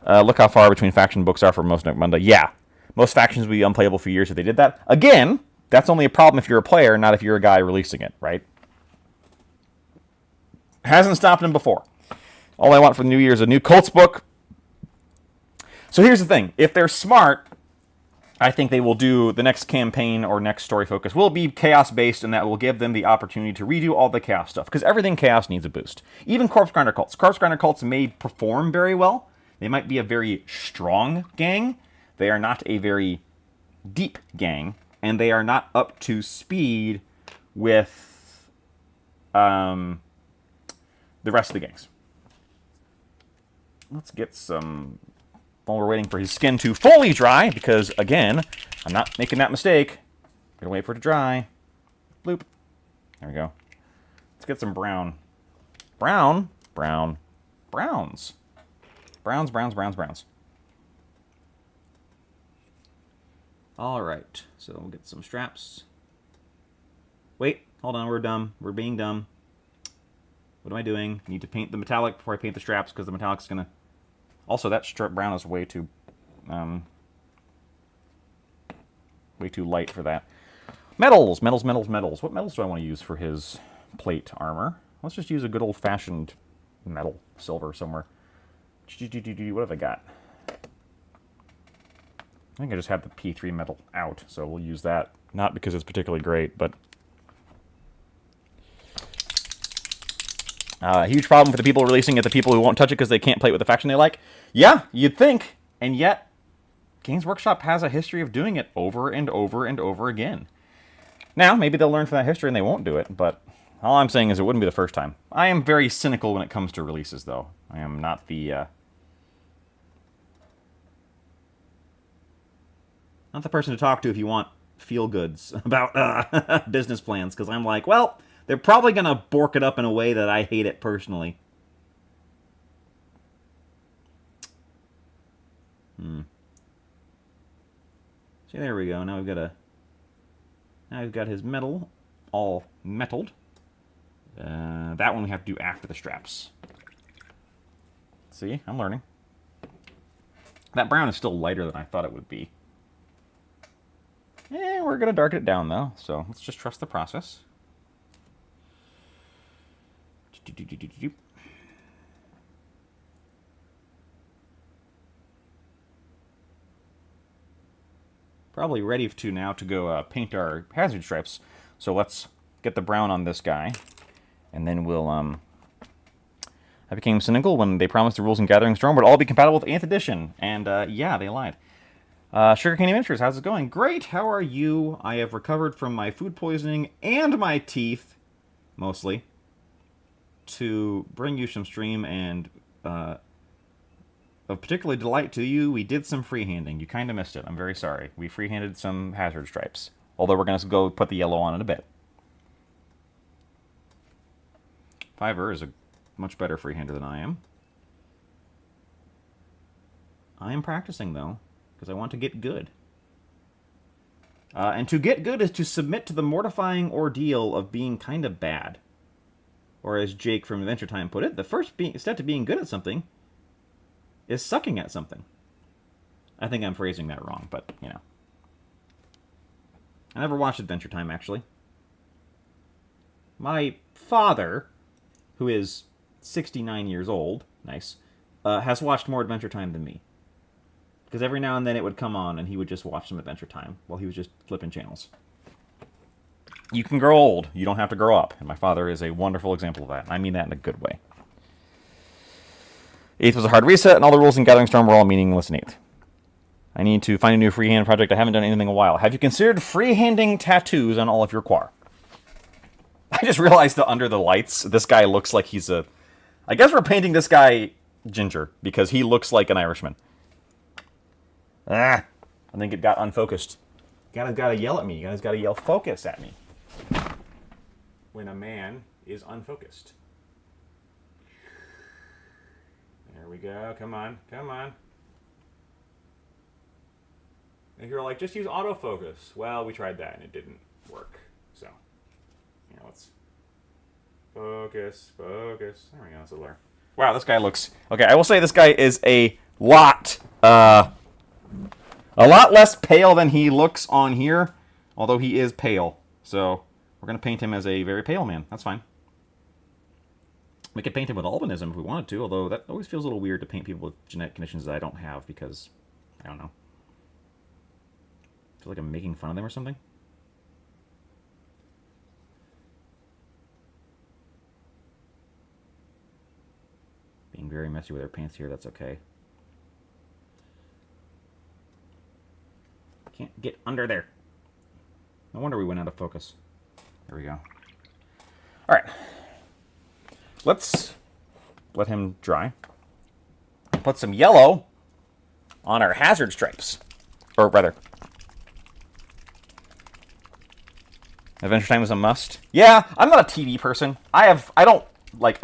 Look how far between faction books are for most Nook Monday. Yeah, most factions would be unplayable for years if they did that. Again, that's only a problem if you're a player, not if you're a guy releasing it, right? Hasn't stopped him before. All I want for the new year is a new Colts book. So here's the thing. If they're smart, I think they will do the next campaign or next story focus will be chaos-based, and that will give them the opportunity to redo all the chaos stuff, because everything chaos needs a boost. Even Corpse Grinder cults. Corpse Grinder cults may perform very well. They might be a very strong gang. They are not a very deep gang, and they are not up to speed with the rest of the gangs. Let's get some... While we're waiting for his skin to fully dry, because, again, I'm not making that mistake. I'm going to wait for it to dry. Bloop. There we go. Let's get some brown. Browns. Browns. All right. So we'll get some straps. Wait. Hold on. We're dumb. We're being dumb. What am I doing? I need to paint the metallic before I paint the straps, because the metallic's going to... Also, that strip brown is way too light for that. Metals. What metals do I want to use for his plate armor? Let's just use a good old-fashioned metal, silver somewhere. What have I got? I think I just have the P3 metal out, so we'll use that. Not because it's particularly great, but... huge problem for the people releasing it, the people who won't touch it because they can't play it with the faction they like. Yeah, you'd think, and yet Games Workshop has a history of doing it over and over and over again. Now, maybe they'll learn from that history and they won't do it, but all I'm saying is it wouldn't be the first time. I am very cynical when it comes to releases, though. I am not the person to talk to if you want feel-goods about business plans, because I'm like, well... They're probably going to bork it up in a way that I hate it personally. See, there we go. Now we've got his metal all metalled. That one we have to do after the straps. See, I'm learning. That brown is still lighter than I thought it would be. We're going to darken it down, though, so let's just trust the process. Probably ready to now to go paint our hazard stripes. So let's get the brown on this guy, and then we'll I became cynical when they promised the rules in Gathering Storm would all be compatible with 8th edition, and yeah, they lied. Sugarcane Adventures, how's it going? Great, how are you? I have recovered from my food poisoning and my teeth, mostly, to bring you some stream, and of particular delight to you, we did some freehanding. You kind of missed it. I'm very sorry. We freehanded some hazard stripes, although we're going to go put the yellow on in a bit. Fiverr is a much better freehander than I am. I am practicing, though, because I want to get good. And to get good is to submit to the mortifying ordeal of being kind of bad. Or as Jake from Adventure Time put it, the first step to being good at something is sucking at something. I think I'm phrasing that wrong, but, you know. I never watched Adventure Time, actually. My father, who is 69 years old, nice, has watched more Adventure Time than me. Because every now and then it would come on and he would just watch some Adventure Time while he was just flipping channels. You can grow old. You don't have to grow up. And my father is a wonderful example of that. And I mean that in a good way. 8th was a hard reset, and all the rules in Gathering Storm were all meaningless in 8th. I need to find a new freehand project. I haven't done anything in a while. Have you considered freehanding tattoos on all of your quar? I just realized that under the lights, this guy looks like he's a... I guess we're painting this guy ginger, because he looks like an Irishman. I think it got unfocused. You guys gotta yell at me. You guys gotta yell focus at me when a man is unfocused. There we go. Come on. Come on. And you're like, just use autofocus. Well, we tried that and it didn't work. So, let's focus. There we go. That's a blur. Wow, this guy looks... Okay, I will say this guy is a lot less pale than he looks on here, although he is pale. So we're going to paint him as a very pale man. That's fine. We could paint him with albinism if we wanted to, although that always feels a little weird to paint people with genetic conditions that I don't have because, I don't know. I feel like I'm making fun of them or something. Being very messy with our paints here, that's okay. Can't get under there. No wonder we went out of focus. There we go. All right. Let's let him dry. Put some yellow on our hazard stripes. Or rather, Adventure Time is a must. Yeah, I'm not a TV person. I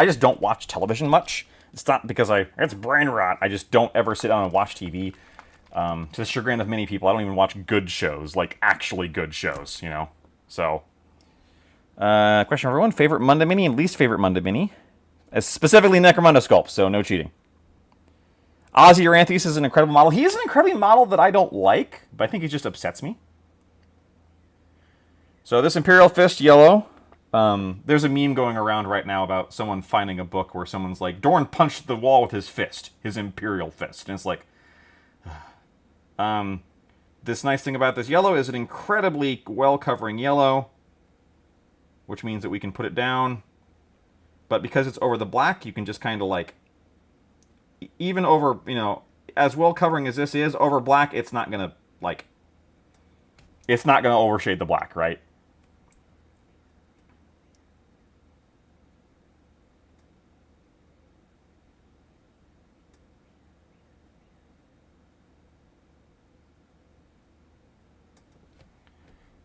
just don't watch television much. It's not because it's brain rot. I just don't ever sit down and watch TV. To the chagrin of many people, I don't even watch good shows, like actually good shows, So, question number 1, favorite Munda Mini and least favorite Munda Mini. Specifically Necromunda sculpt, so no cheating. Ozzy Uranthes is an incredible model. He is an incredible model that I don't like, but I think he just upsets me. So this Imperial Fist yellow, there's a meme going around right now about someone finding a book where someone's like, Dorn punched the wall with his fist, his Imperial Fist. And it's like... This nice thing about this yellow is an incredibly well-covering yellow, which means that we can put it down. But because it's over the black, you can just kind of like, even over, as well-covering as this is, over black, it's not going to, it's not going to overshade the black, right?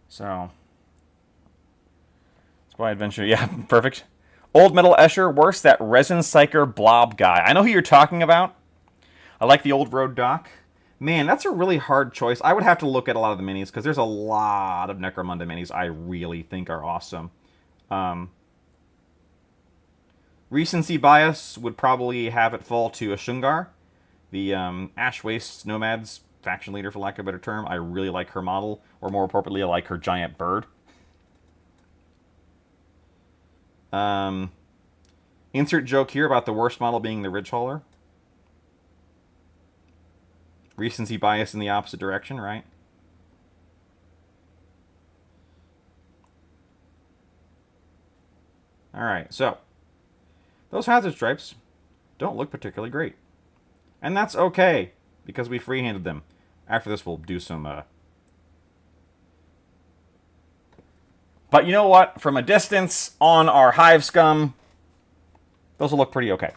So, Spy Adventure, yeah, perfect. Old Metal Escher, worse, that Resin Psyker blob guy. I know who you're talking about. I like the Old Road Doc. Man, that's a really hard choice. I would have to look at a lot of the minis, because there's a lot of Necromunda minis I really think are awesome. Recency bias would probably have it fall to Ashungar, the Ash Waste Nomads faction leader, for lack of a better term. I really like her model, or more appropriately, I like her giant bird. Insert joke here about the worst model being the Ridge Hauler. Recency bias in the opposite direction, right? Alright, so those hazard stripes don't look particularly great. And that's okay, because we freehanded them. After this, we'll do some... But you know what? From a distance on our Hive Scum, those will look pretty okay.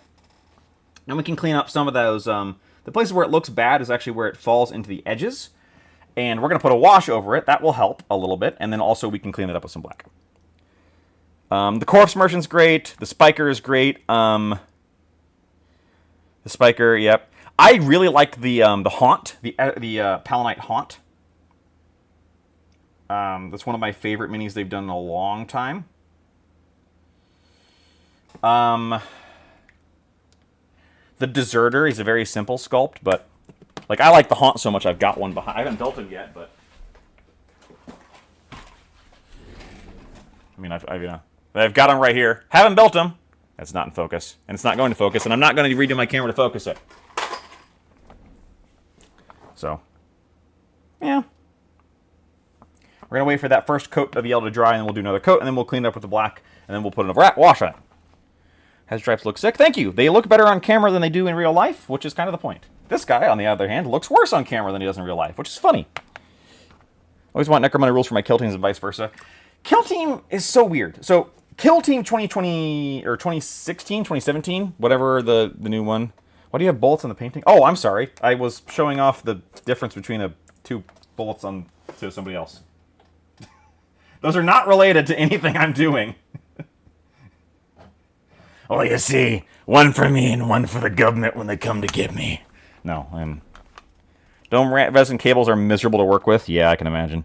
And we can clean up some of those... the places where it looks bad is actually where it falls into the edges. And we're going to put a wash over it. That will help a little bit. And then also we can clean it up with some black. The Corpse Merchant's great. The Spiker is great. The Spiker, yep. I really like the Haunt, the Palanite Haunt. That's one of my favorite minis they've done in a long time. The Deserter is a very simple sculpt, but like I like the Haunt so much I've got one behind. I haven't built him yet, but I mean I've got him right here. Haven't built him. That's not in focus, and it's not going to focus, and I'm not going to redo my camera to focus it. So, yeah. We're going to wait for that first coat of yellow to dry, and then we'll do another coat, and then we'll clean it up with the black, and then we'll put a wash on it. Has stripes look sick? Thank you. They look better on camera than they do in real life, which is kind of the point. This guy, on the other hand, looks worse on camera than he does in real life, which is funny. Always want Necromunda rules for my kill teams and vice versa. Kill team is so weird. So, Kill Team 2020, or 2016, 2017, whatever the new one. Why do you have bullets on the painting? Oh, I'm sorry. I was showing off the difference between two bullets to somebody else. Those are not related to anything I'm doing. Oh, you see, one for me and one for the government when they come to get me. No, Dome resin cables are miserable to work with. Yeah, I can imagine.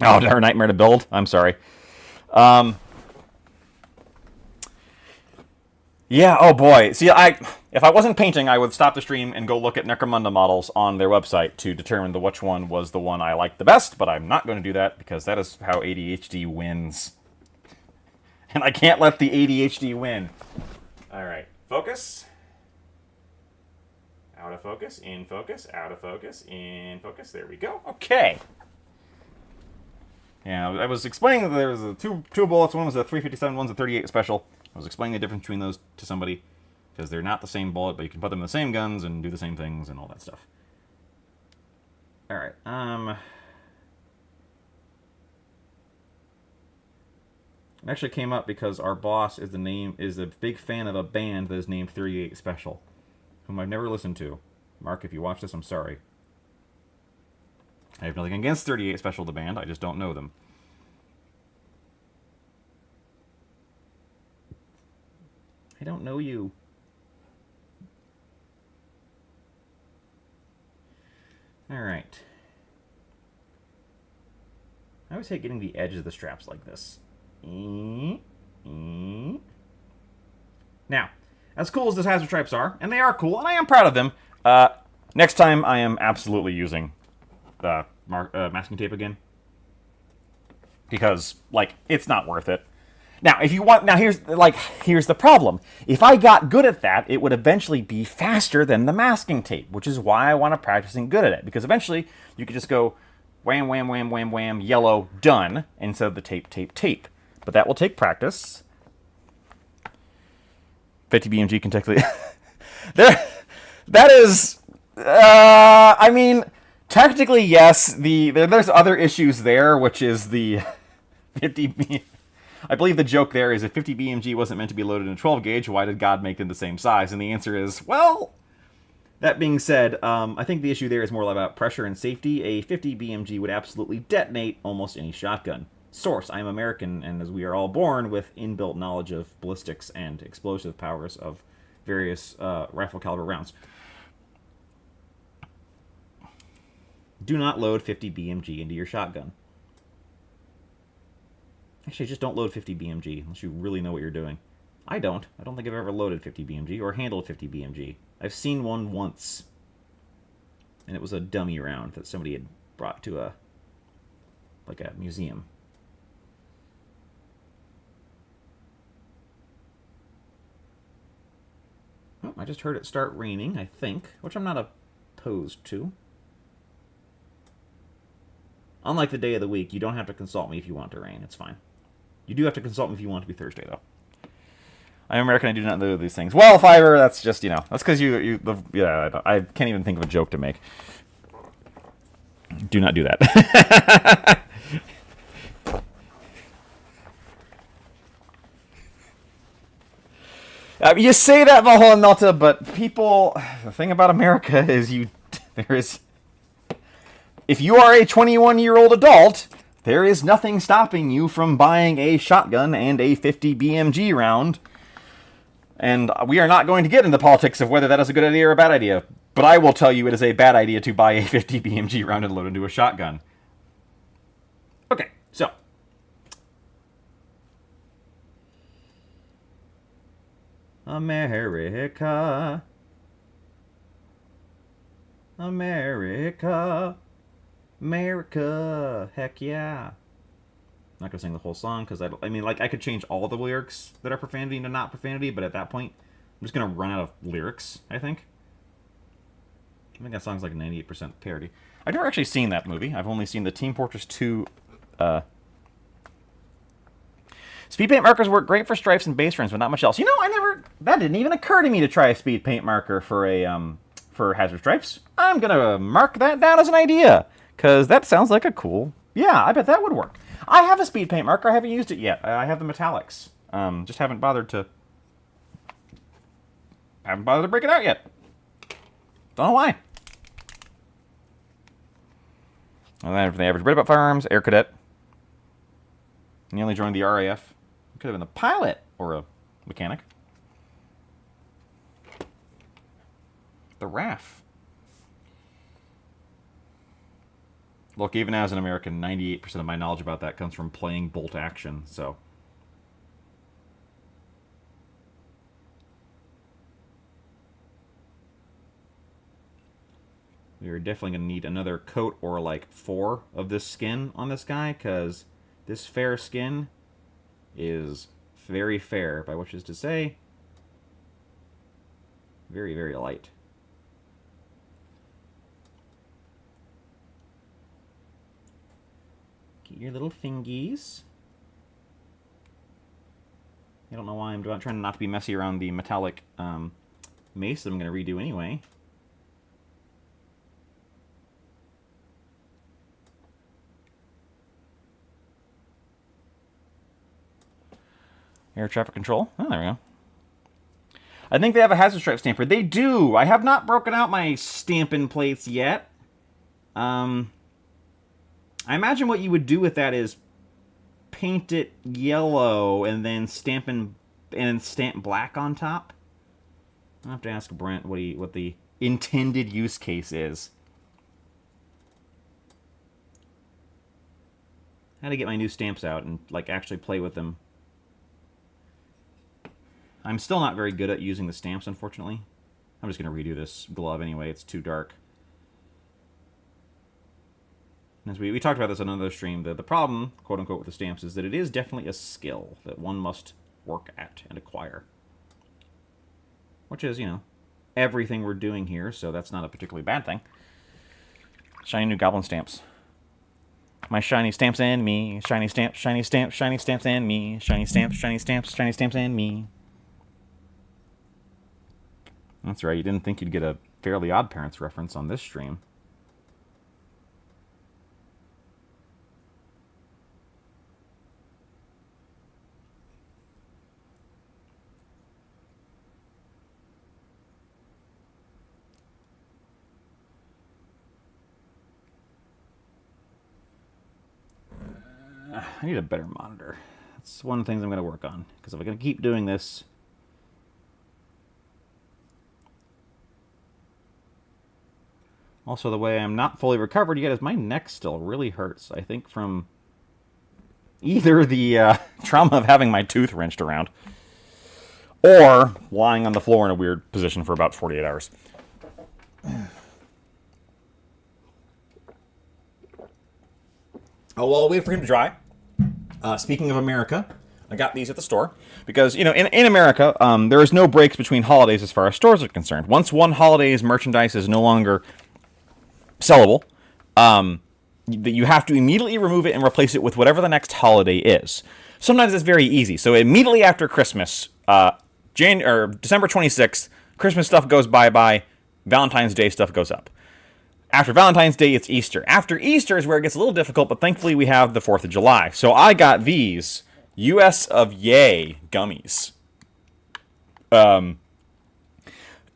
Oh, they're a nightmare to build. I'm sorry. Yeah, oh boy. See, if I wasn't painting, I would stop the stream and go look at Necromunda models on their website to determine which one was the one I liked the best, but I'm not going to do that because that is how ADHD wins. And I can't let the ADHD win. All right, focus. Out of focus, in focus, out of focus, in focus. There we go. Okay. Yeah, I was explaining that there was two bullets. One was a 357, one's a 38 special. I was explaining the difference between those to somebody because they're not the same bullet, but you can put them in the same guns and do the same things and all that stuff. All right. It actually came up because our boss is a big fan of a band that is named 38 Special, whom I've never listened to. Mark, if you watch this, I'm sorry. I have nothing against 38 Special, the band. I just don't know them. I don't know you. All right. I always hate getting the edge of the straps like this. Now, as cool as these hazard stripes are, and they are cool, and I am proud of them, next time I am absolutely using masking tape again. Because, like, it's not worth it. Now, if you want, here's the problem. If I got good at that, it would eventually be faster than the masking tape, which is why I want to practicing good at it. Because eventually, you could just go wham, wham, wham, wham, wham, yellow, done, instead of the tape, tape, tape. But that will take practice. 50 BMG can technically... that is... I mean, technically, yes. There's other issues there, which is the 50... I believe the joke there is if 50 BMG wasn't meant to be loaded in a 12 gauge, why did God make them the same size? And the answer is, well, that being said, I think the issue there is more about pressure and safety. A 50 BMG would absolutely detonate almost any shotgun. Source, I am American, and as we are all born with inbuilt knowledge of ballistics and explosive powers of various rifle caliber rounds. Do not load 50 BMG into your shotgun. Actually, just don't load 50 BMG unless you really know what you're doing. I don't. I don't think I've ever loaded 50 BMG or handled 50 BMG. I've seen one once, and it was a dummy round that somebody had brought to a museum. Oh, I just heard it start raining, I think, which I'm not opposed to. Unlike the day of the week, you don't have to consult me if you want to rain. It's fine. You do have to consult me if you want it to be Thursday, though. I'm American. I do not know these things. Well, Fiverr, that's just, that's because I can't even think of a joke to make. Do not do that. You say that, Valhalla, but people, the thing about America is if you are a 21-year-old adult, there is nothing stopping you from buying a shotgun and a 50 BMG round. And we are not going to get into politics of whether that is a good idea or a bad idea. But I will tell you it is a bad idea to buy a 50 BMG round and load into a shotgun. Okay, so. America. America. America, heck yeah. I'm not gonna sing the whole song because I could change all the lyrics that are profanity into not profanity, but at that point, I'm just gonna run out of lyrics. I think that song's like 98% parody. I've never actually seen that movie. I've only seen the Team Fortress 2. Speed paint markers work great for stripes and base frames, but not much else. That didn't even occur to me to try a speed paint marker for hazard stripes. I'm gonna mark that down as an idea. Because that sounds like a cool... Yeah, I bet that would work. I have a speed paint marker. I haven't used it yet. I have the metallics. Just haven't bothered to break it out yet. Don't know why. And then for the average Brit about firearms, Air Cadet. And you only joined the RAF. You could have been a pilot or a mechanic. The RAF. Look, even as an American, 98% of my knowledge about that comes from playing Bolt Action, so... We're definitely going to need another coat or like 4 of this skin on this guy, because this fair skin is very fair, by which is to say, very, very light. Get your little fingies. I don't know why I'm trying not to be messy around the metallic mace that I'm going to redo anyway. Air traffic control. Oh, there we go. I think they have a hazard stripe stamper. They do. I have not broken out my stampin' plates yet. I imagine what you would do with that is paint it yellow and then stamp black on top. I'll have to ask Brent what the intended use case is. How to get my new stamps out and like actually play with them. I'm still not very good at using the stamps, unfortunately. I'm just going to redo this glove anyway. It's too dark. As we talked about this on another stream, the problem, quote-unquote, with the stamps is that it is definitely a skill that one must work at and acquire. Which is, you know, everything we're doing here, so that's not a particularly bad thing. Shiny new goblin stamps. My shiny stamps and me. Shiny stamps, shiny stamps, shiny stamps and me. Shiny stamps, shiny stamps, shiny stamps and me. That's right, you didn't think you'd get a Fairly Odd Parents reference on this stream. I need a better monitor. That's one of the things I'm going to work on. Because if I'm going to keep doing this... Also, the way I'm not fully recovered yet is my neck still really hurts. I think from either the trauma of having my tooth wrenched around or lying on the floor in a weird position for about 48 hours. Oh, well, I'll wait for him to dry. Speaking of America, I got these at the store. Because, you know, in America, there is no breaks between holidays as far as stores are concerned. Once one holiday's merchandise is no longer sellable, you have to immediately remove it and replace it with whatever the next holiday is. Sometimes it's very easy. So immediately after Christmas, December 26th, Christmas stuff goes bye-bye, Valentine's Day stuff goes up. After Valentine's Day, it's Easter. After Easter is where it gets a little difficult, but thankfully we have the 4th of July. So I got these US of Yay gummies. If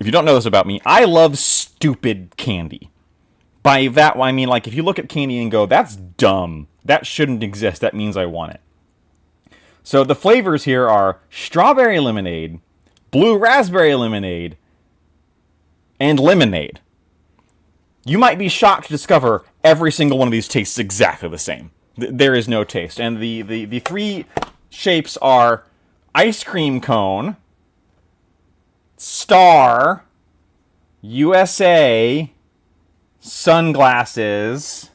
you don't know this about me, I love stupid candy. By that, I mean, like, if you look at candy and go, that's dumb, that shouldn't exist, that means I want it. So the flavors here are strawberry lemonade, blue raspberry lemonade, and lemonade. You might be shocked to discover every single one of these tastes exactly the same. There is no taste. And the 3 shapes are ice cream cone, star, USA, sunglasses,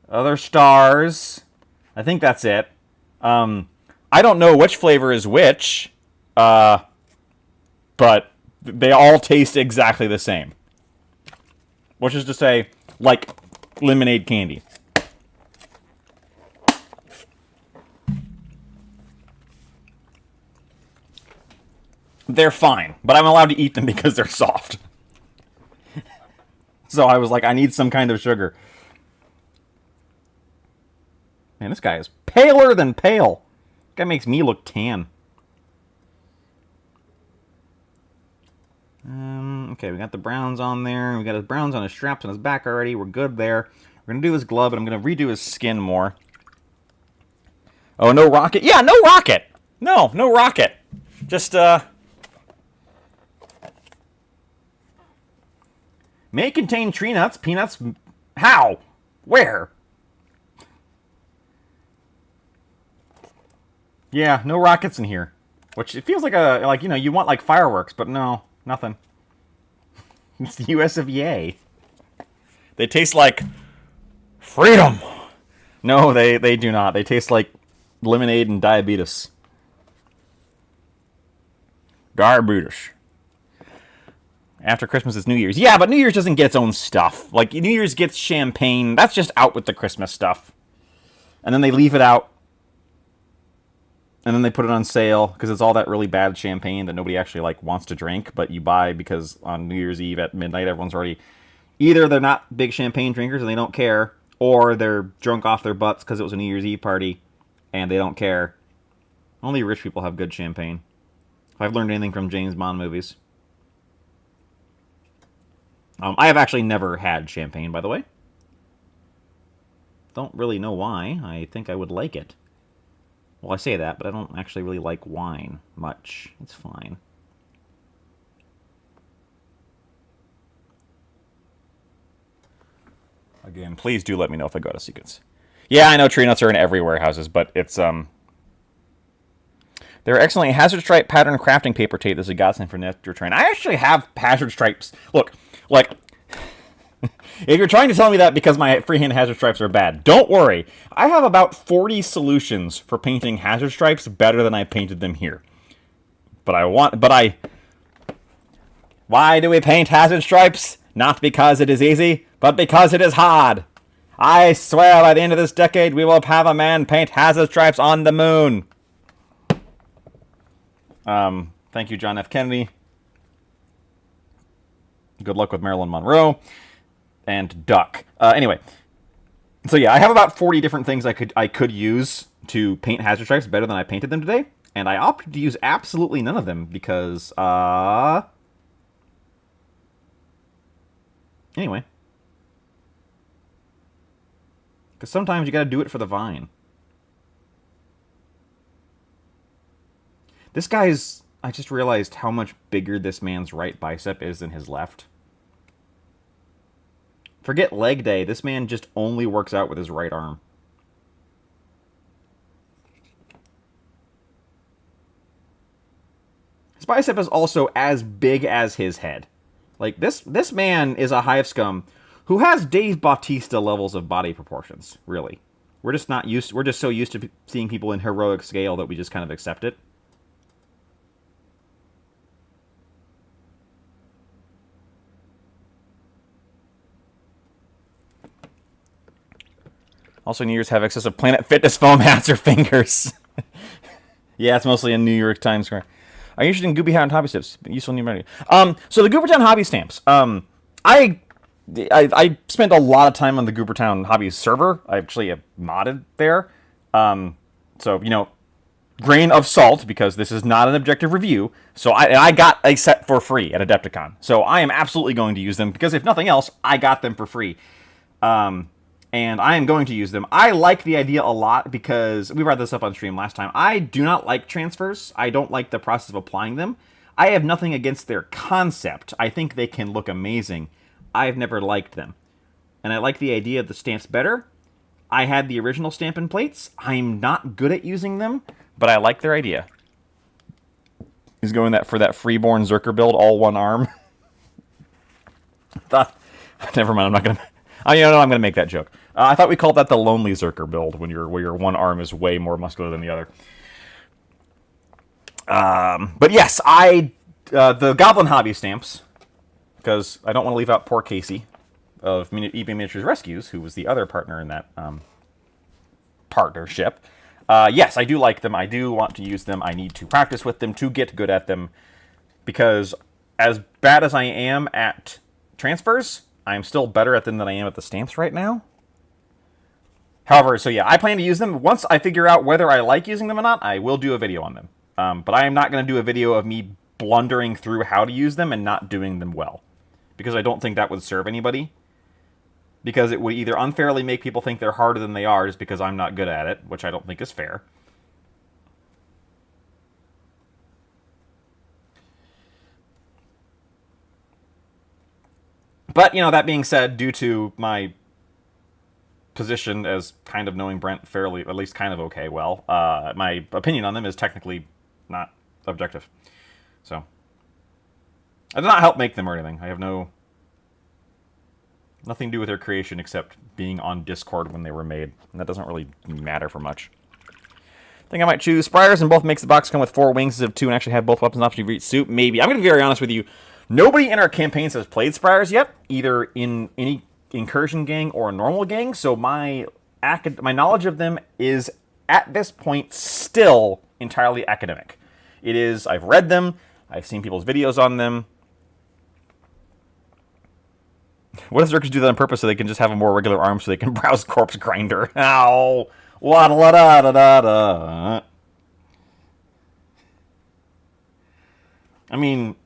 other stars. I think that's it. I don't know which flavor is which, but they all taste exactly the same. Which is to say, like lemonade candy. They're fine, but I'm allowed to eat them because they're soft. So I was like, I need some kind of sugar. Man, this guy is paler than pale. This guy makes me look tan. Okay, we got the browns on there. We got his browns on his straps on his back already. We're good there. We're going to do his glove, and I'm going to redo his skin more. Oh, no rocket? Yeah, no rocket! No rocket. Just, may contain tree nuts, peanuts. How? Where? Yeah, no rockets in here. Which it feels like you want like fireworks, but no, nothing. It's the US of yay. They taste like freedom. No, they do not. They taste like lemonade and diabetes. Diabetes. After Christmas is New Year's. Yeah, but New Year's doesn't get its own stuff. Like, New Year's gets champagne. That's just out with the Christmas stuff. And then they leave it out. And then they put it on sale because it's all that really bad champagne that nobody actually, like, wants to drink. But you buy because on New Year's Eve at midnight, everyone's already... Either they're not big champagne drinkers and they don't care, or they're drunk off their butts because it was a New Year's Eve party and they don't care. Only rich people have good champagne. If I've learned anything from James Bond movies. I have actually never had champagne, by the way. Don't really know why. I think I would like it. Well, I say that, but I don't actually really like wine much. It's fine. Again, please do let me know if I go to sequence. Yeah, I know tree nuts are in every warehouses, but it's They're excellent hazard stripe pattern crafting paper tape. This is a godsend for Nectar Train. I actually have hazard stripes. Look, like, if you're trying to tell me that because my freehand hazard stripes are bad, don't worry. I have about 40 solutions for painting hazard stripes better than I painted them here. Why do we paint hazard stripes? Not because it is easy, but because it is hard. I swear by the end of this decade, we will have a man paint hazard stripes on the moon. Thank you, John F. Kennedy. Good luck with Marilyn Monroe. And Duck. Anyway. So yeah, I have about 40 different things I could use to paint hazard stripes better than I painted them today. And I opted to use absolutely none of them because, anyway. Because sometimes you gotta do it for the vine. This guy's... I just realized how much bigger this man's right bicep is than his left. Forget leg day. This man just only works out with his right arm. His bicep is also as big as his head. Like, this man is a Hive Scum who has Dave Bautista levels of body proportions, really. We're just so used to seeing people in heroic scale that we just kind of accept it. Also, New Year's have excessive Planet Fitness foam hats or fingers. Yeah, it's mostly in New York Times Square. Are you interested in Goopy Hat and Hobby Stamps? Useful new memory. So the Goobertown Hobby Stamps. I spent a lot of time on the Goobertown Hobby server. I actually have modded there. So, you know, grain of salt, because this is not an objective review. So I got a set for free at Adepticon. So I am absolutely going to use them, because if nothing else, I got them for free. And I am going to use them. I like the idea a lot because we brought this up on stream last time. I do not like transfers. I don't like the process of applying them. I have nothing against their concept. I think they can look amazing. I've never liked them. And I like the idea of the stamps better. I had the original Stampin' Plates. I'm not good at using them, but I like their idea. He's going for that freeborn Zerker build, all one arm. Never mind, I'm not going to... I'm going to make that joke. I thought we called that the Lonely Zerker build, where your one arm is way more muscular than the other. But yes, the Goblin Hobby Stamps, because I don't want to leave out poor Casey of eBay Miniatures Rescues, who was the other partner in that partnership. Yes, I do like them. I do want to use them. I need to practice with them to get good at them, because as bad as I am at transfers, I'm still better at them than I am at the stamps right now. However, so yeah, I plan to use them. Once I figure out whether I like using them or not, I will do a video on them. But I am not going to do a video of me blundering through how to use them and not doing them well, because I don't think that would serve anybody. Because it would either unfairly make people think they're harder than they are just because I'm not good at it, which I don't think is fair. But, you know, that being said, due to my position as kind of knowing Brent fairly, at least kind of okay well. My opinion on them is technically not objective. So, I did not help make them or anything. I have nothing to do with their creation except being on Discord when they were made. And that doesn't really matter for much. I think I might choose Spires, and both makes the box come with 4 wings instead of 2 and actually have both weapons options for each suit. Maybe. I'm going to be very honest with you. Nobody in our campaigns has played Spires yet, either in any incursion gang or a normal gang, so my knowledge of them is, at this point, still entirely academic. It is, I've read them, I've seen people's videos on them. What if Zerkers do that on purpose so they can just have a more regular arm so they can browse Corpse Grinder? Ow! Wa-da-da-da-da-da. I mean,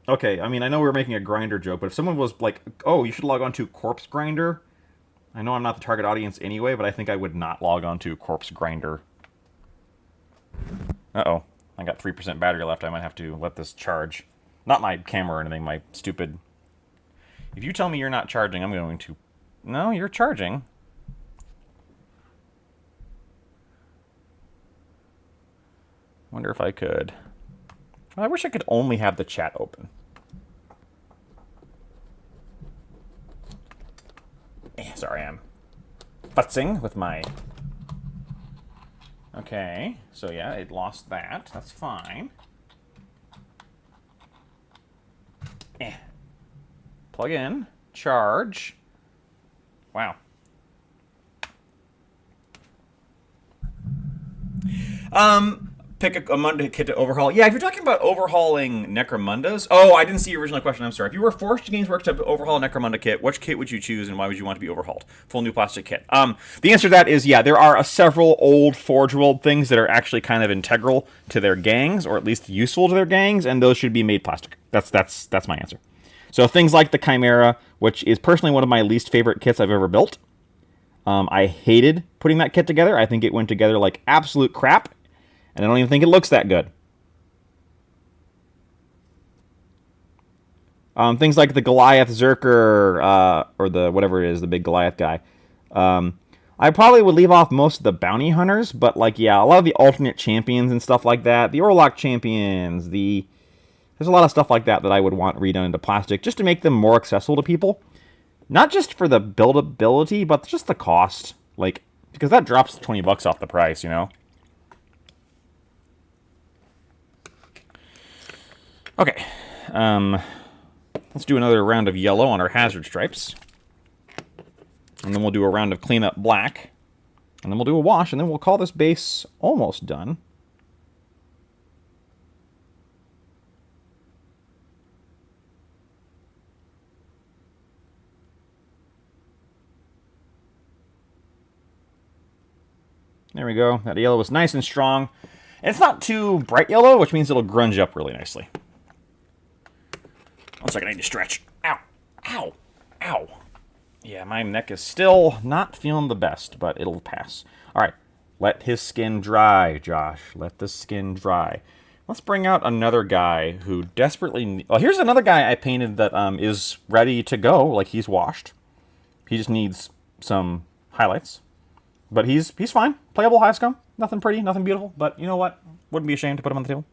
okay, I know we were making a grinder joke, but if someone was like, oh, you should log on to Corpse Grinder, I know I'm not the target audience anyway, but I think I would not log on to Corpse Grinder. Uh-oh. I got 3% battery left. I might have to let this charge. Not my camera or anything, my stupid... If you tell me you're not charging, I'm going to... No, you're charging. Wonder if I could... I wish I could only have the chat open. Sorry, I'm futzing with my... Okay, so yeah, it lost that. That's fine. Plug in. Charge. Wow. Pick a Munda kit to overhaul. Yeah, if you're talking about overhauling Necromundas... Oh, I didn't see your original question. I'm sorry. If you were forced to Games Workshop to overhaul a Necromunda kit, which kit would you choose and why would you want to be overhauled? Full new plastic kit. The answer to that is, yeah, there are several old Forge World things that are actually kind of integral to their gangs, or at least useful to their gangs, and those should be made plastic. That's my answer. So things like the Chimera, which is personally one of my least favorite kits I've ever built. I hated putting that kit together. I think it went together like absolute crap. And I don't even think it looks that good. Things like the Goliath Zerker, or the whatever it is, the big Goliath guy. I probably would leave off most of the bounty hunters, but like, yeah, a lot of the alternate champions and stuff like that. The Orlok champions, there's a lot of stuff like that that I would want redone into plastic, just to make them more accessible to people. Not just for the buildability, but just the cost. Like, because that drops 20 bucks off the price, you know? Okay, let's do another round of yellow on our hazard stripes. And then we'll do a round of cleanup black. And then we'll do a wash, and then we'll call this base almost done. There we go. That yellow was nice and strong. And it's not too bright yellow, which means it'll grunge up really nicely. 1 second, I need to stretch. Ow. Ow. Ow. Yeah, my neck is still not feeling the best, but it'll pass. All right. Let his skin dry, Josh. Let the skin dry. Let's bring out another guy who desperately... Well, here's another guy I painted that is ready to go. Like, he's washed. He just needs some highlights. But he's fine. Playable Hive Scum. Nothing pretty, nothing beautiful. But you know what? Wouldn't be ashamed to put him on the table.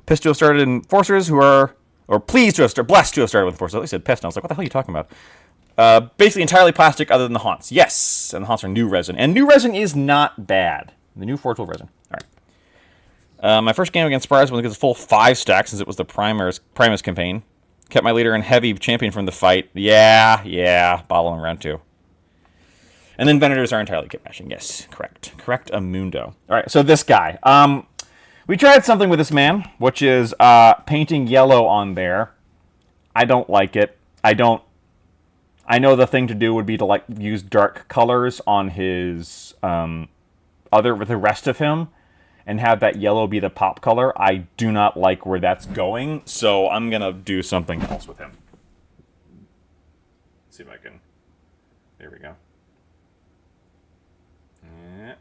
Pissed to have started in Enforcers who are... Or pleased to have started... Blessed to have started with Enforcers. At least said pissed. And I was like, what the hell are you talking about? Basically entirely plastic other than the haunts. Yes! And the haunts are new resin. And new resin is not bad. The new Forge World resin. Alright. My first game against Spires was a full 5 stacks since it was the Primus campaign. Kept my leader and heavy champion from the fight. Yeah. Bottle in round 2. And then Venators are entirely kit mashing. Yes, correct. Correct Amundo. Alright, so this guy. We tried something with this man, which is painting yellow on there. I don't like it. I know the thing to do would be to like use dark colors on his the rest of him and have that yellow be the pop color. I do not like where that's going, so I'm gonna do something else with him. Let's see if I can. There we go.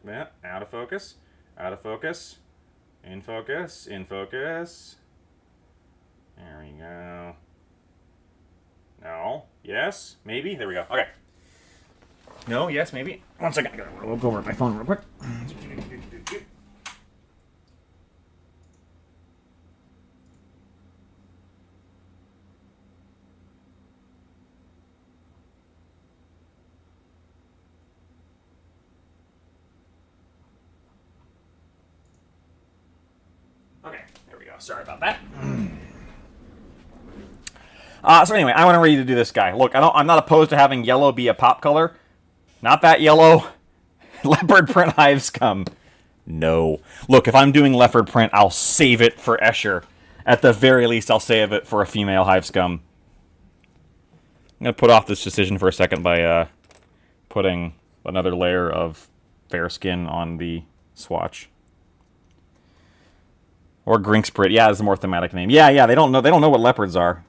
Yeah, out of focus. Out of focus. In focus. In focus. There we go. No. Yes. Maybe. There we go. Okay. No, yes, maybe. One second. I'll go over my phone real quick. Okay, there we go. Sorry about that. So anyway, I want to ready to do this guy. Look, I'm not opposed to having yellow be a pop color. Not that yellow. Leopard print Hive Scum. No. Look, if I'm doing leopard print, I'll save it for Escher. At the very least, I'll save it for a female Hive Scum. I'm going to put off this decision for a second by putting another layer of fair skin on the swatch. Or Grinksprit. Yeah, it's a more thematic name. Yeah, they don't know what leopards are.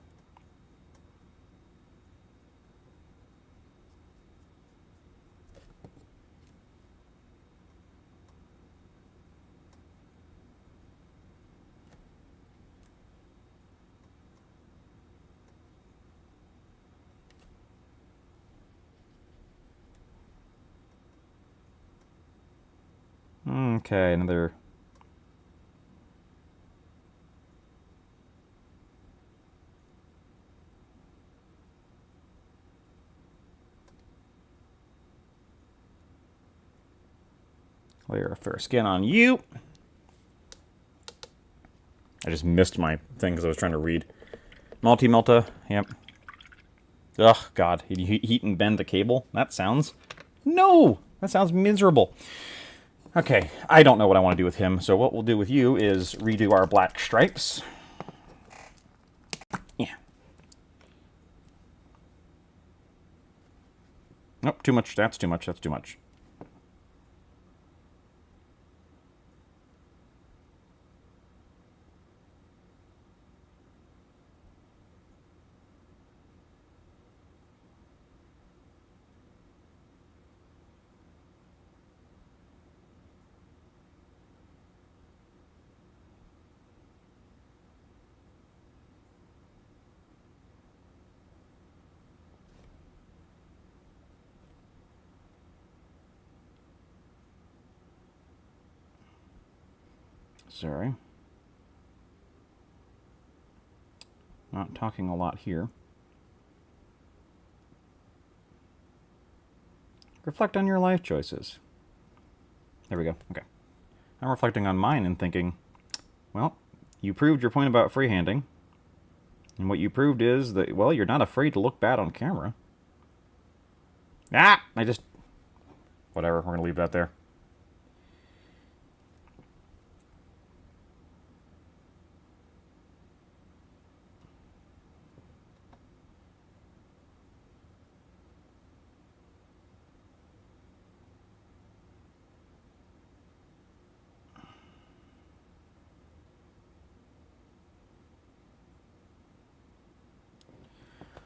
Okay, another... layer of fair skin on you. I just missed my thing because I was trying to read. Multi-melta, yep. Ugh, God. Heat and bend the cable? That sounds... No! That sounds miserable. Okay, I don't know what I want to do with him, so what we'll do with you is redo our black stripes. Yeah. Nope, too much. That's too much. That's too much. Sorry. Not talking a lot here. Reflect on your life choices. There we go. Okay. I'm reflecting on mine and thinking, well, you proved your point about freehanding. And what you proved is that, well, you're not afraid to look bad on camera. Ah! Whatever, we're going to leave that there.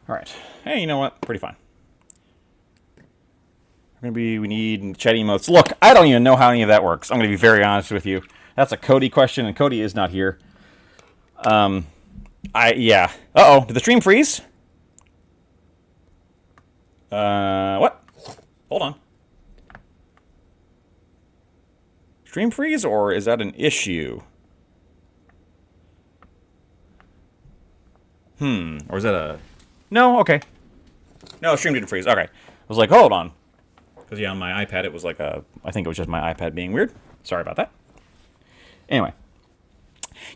All right. Hey, you know what? Pretty fine. We need chat emotes. Look, I don't even know how any of that works. I'm going to be very honest with you. That's a Cody question, and Cody is not here. Yeah. Uh-oh, did the stream freeze? What? Hold on. Stream freeze, or is that an issue? Or is that a... No, okay. No, stream didn't freeze. Okay. I was like, hold on. Because, yeah, on my iPad, it was like a... I think it was just my iPad being weird. Sorry about that. Anyway.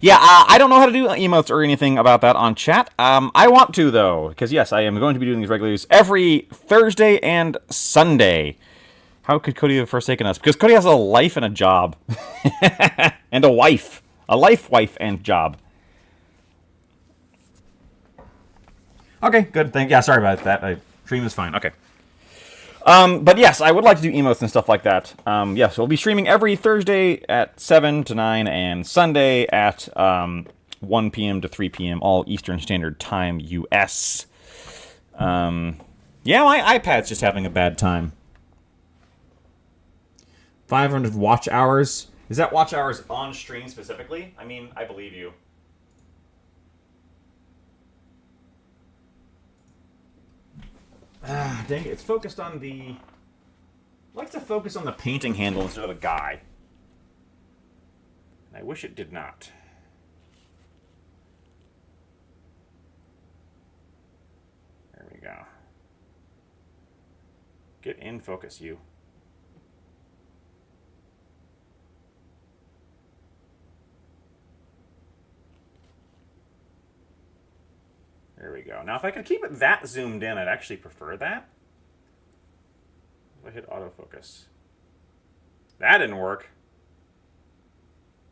Yeah, I don't know how to do emotes or anything about that on chat. I want to, though. Because, yes, I am going to be doing these regularly every Thursday and Sunday. How could Cody have forsaken us? Because Cody has a life and a job. And a wife. A wife, and job. Okay, good. Yeah, sorry about that. Stream is fine. Okay. But yes, I would like to do emotes and stuff like that. Yes, we'll be streaming every Thursday at 7 to 9 and Sunday at 1 p.m. to 3 p.m. all Eastern Standard Time, U.S. Yeah, my iPad's just having a bad time. 500 watch hours? Is that watch hours on stream specifically? I mean, I believe you. Dang it, it's focused on the likes to focus on the painting handle instead of the guy. I wish it did not. There we go. Get in focus, you. There we go. Now, if I could keep it that zoomed in, I'd actually prefer that. If I hit autofocus. That didn't work.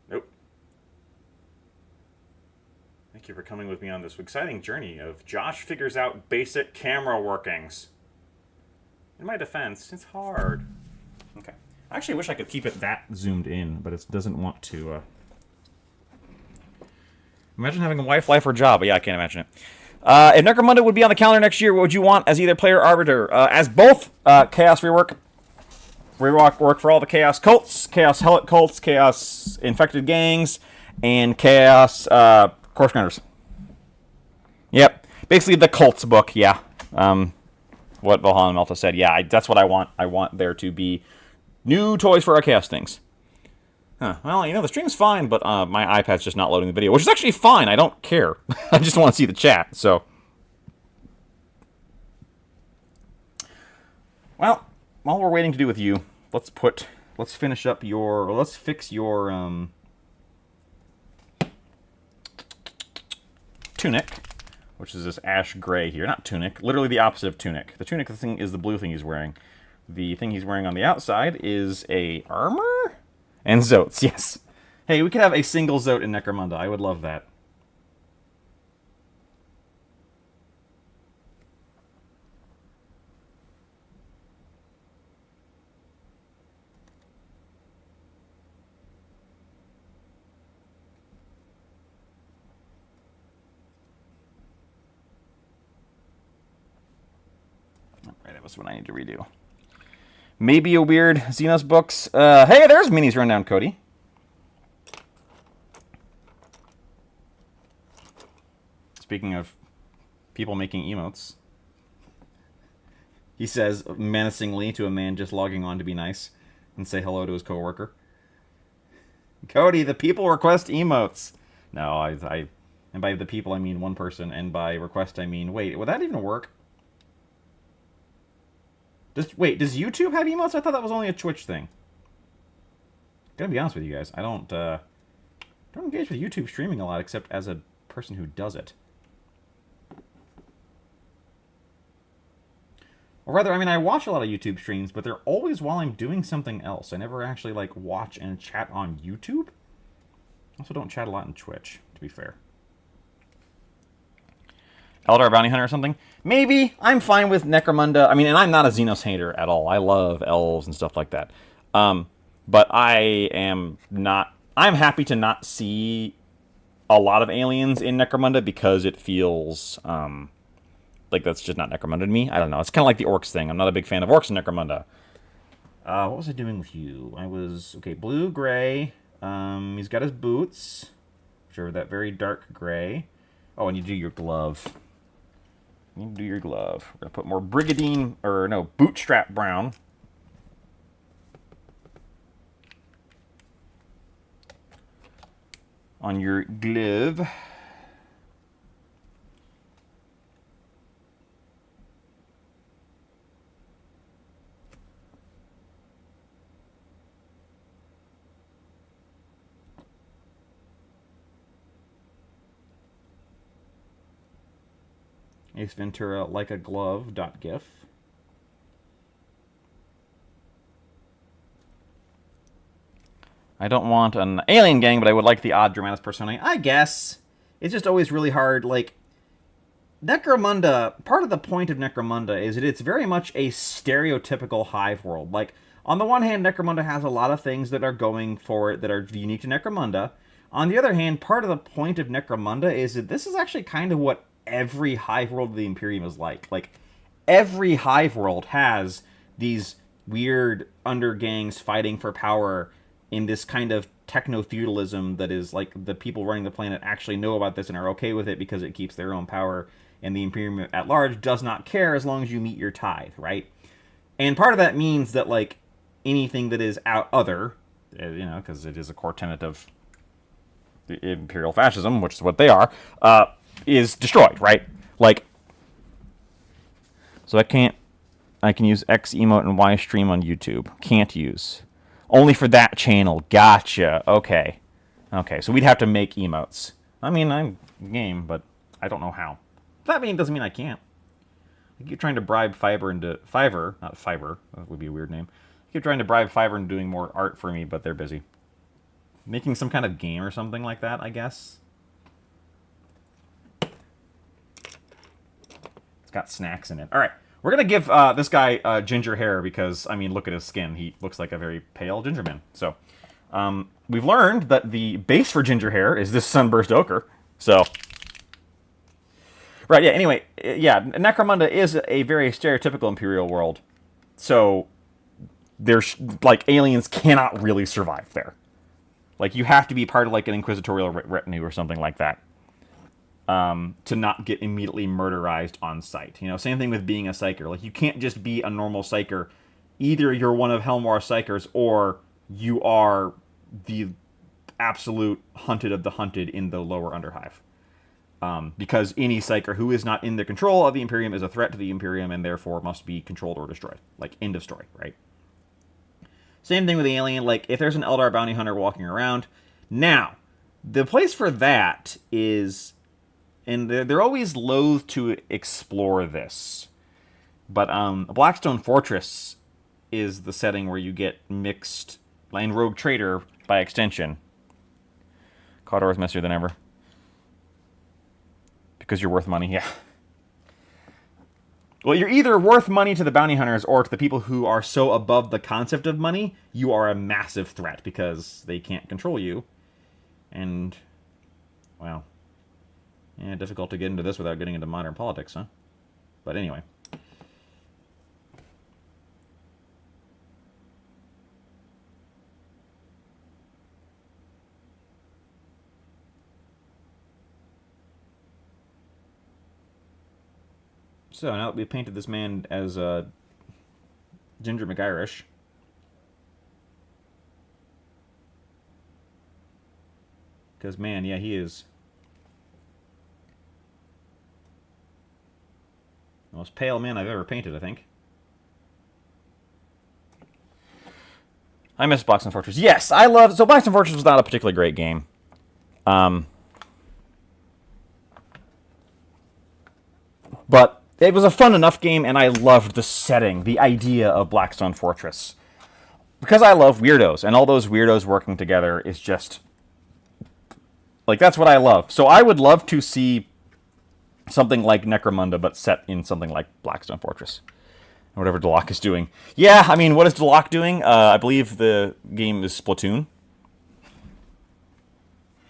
Nope. Thank you for coming with me on this exciting journey of Josh figures out basic camera workings. In my defense, it's hard. Okay. I actually wish I could keep it that zoomed in, but it doesn't want to. Imagine having a wife, life, or job. But yeah, I can't imagine it. If Necromunda would be on the calendar next year, what would you want as either player or arbiter? As both Chaos Rework for all the Chaos cults, Chaos Helot cults, Chaos Infected gangs, and Chaos Corpse Grinders. Yep. Basically the cults book, yeah. What Valhalla and Melta said. Yeah, that's what I want. I want there to be new toys for our Chaos things. Huh. Well, you know, the stream's fine, but my iPad's just not loading the video, which is actually fine. I don't care. I just want to see the chat, so. Well, while we're waiting to do with you, let's finish up let's fix your, tunic, which is this ash gray here. Not tunic, literally the opposite of tunic. The tunic thing is the blue thing he's wearing. The thing he's wearing on the outside is a armor? And Zotes, yes. Hey, we could have a single Zote in Necromunda. I would love that. Alright, that was what I need to redo. Maybe a weird Xenos books. Hey, there's Minis Rundown, Cody. Speaking of people making emotes, he says menacingly to a man just logging on to be nice and say hello to his coworker. Cody, the people request emotes. No, and by the people I mean one person, and by request I mean, wait, would that even work? Does YouTube have emotes? I thought that was only a Twitch thing. Gonna be honest with you guys, I don't engage with YouTube streaming a lot, except as a person who does it. Or rather, I mean, I watch a lot of YouTube streams, but they're always while I'm doing something else. I never actually, like, watch and chat on YouTube. I also don't chat a lot on Twitch, to be fair. Eldar Bounty Hunter or something? Maybe. I'm fine with Necromunda. I mean, and I'm not a Xenos hater at all. I love elves and stuff like that. But I am not... I'm happy to not see a lot of aliens in Necromunda because it feels... like that's just not Necromunda to me. I don't know. It's kind of like the orcs thing. I'm not a big fan of orcs in Necromunda. What was I doing with you? I was... Okay, blue, gray. He's got his boots, which are that very dark gray. Oh, and you do your glove. You do your glove. We're going to put more brigadine, or no, bootstrap brown. On your glove. Ace Ventura like a glove.gif. I don't want an alien gang, but I would like the odd Dramatis Personae. I guess. It's just always really hard. Like, Necromunda, part of the point of Necromunda is that it's very much a stereotypical Hive world. Like, on the one hand, Necromunda has a lot of things that are going for it that are unique to Necromunda. On the other hand, part of the point of Necromunda is that this is actually kind of what every Hive world of the Imperium is like. Like, every Hive world has these weird undergangs fighting for power in this kind of techno-feudalism that is like the people running the planet actually know about this and are okay with it because it keeps their own power, and the Imperium at large does not care as long as you meet your tithe, right? And part of that means that, like, anything that is other, you know, because it is a core tenet of the imperial fascism, which is what they are, is destroyed, right? Like, so I can use X emote and Y stream on YouTube. Can't use. Only for that channel. Gotcha. Okay. Okay, so we'd have to make emotes. I mean, I'm game, but I don't know how. That doesn't mean I can't. I keep trying to bribe Fiverr, not Fiverr, that would be a weird name. I keep trying to bribe Fiverr into doing more art for me, but they're busy. Making some kind of game or something like that, I guess. It's got snacks in it. All right, we're going to give this guy ginger hair because, I mean, look at his skin. He looks like a very pale ginger man. So, we've learned that the base for ginger hair is this sunburst ochre. So, right, yeah, anyway, yeah, Necromunda is a very stereotypical Imperial world. So, there's, like, aliens cannot really survive there. Like, you have to be part of, like, an inquisitorial retinue or something like that to not get immediately murderized on sight. You know, same thing with being a psyker. Like, you can't just be a normal psyker. Either you're one of Helmwar's psykers, or you are the absolute hunted of the hunted in the lower Underhive. Because any psyker who is not in the control of the Imperium is a threat to the Imperium, and therefore must be controlled or destroyed. Like, end of story, right? Same thing with the alien. Like, if there's an Eldar bounty hunter walking around. Now, the place for that is... And they're always loath to explore this. But Blackstone Fortress is the setting where you get mixed... And Rogue Trader, by extension. Cawdor is messier than ever. Because you're worth money, yeah. Well, you're either worth money to the bounty hunters or to the people who are so above the concept of money, you are a massive threat because they can't control you. And, well, yeah, difficult to get into this without getting into modern politics, huh? But anyway. So, now that we've painted this man as Ginger McIrish, because, man, yeah, he is the most pale man I've ever painted, I think. I miss Blackstone Fortress. Yes, I love... So, Blackstone Fortress was not a particularly great game. But... It was a fun enough game, and I loved the setting, the idea of Blackstone Fortress. Because I love weirdos, and all those weirdos working together is just... Like, that's what I love. So I would love to see something like Necromunda, but set in something like Blackstone Fortress. Whatever Delok is doing. Yeah, I mean, what is Delok doing? I believe the game is Splatoon.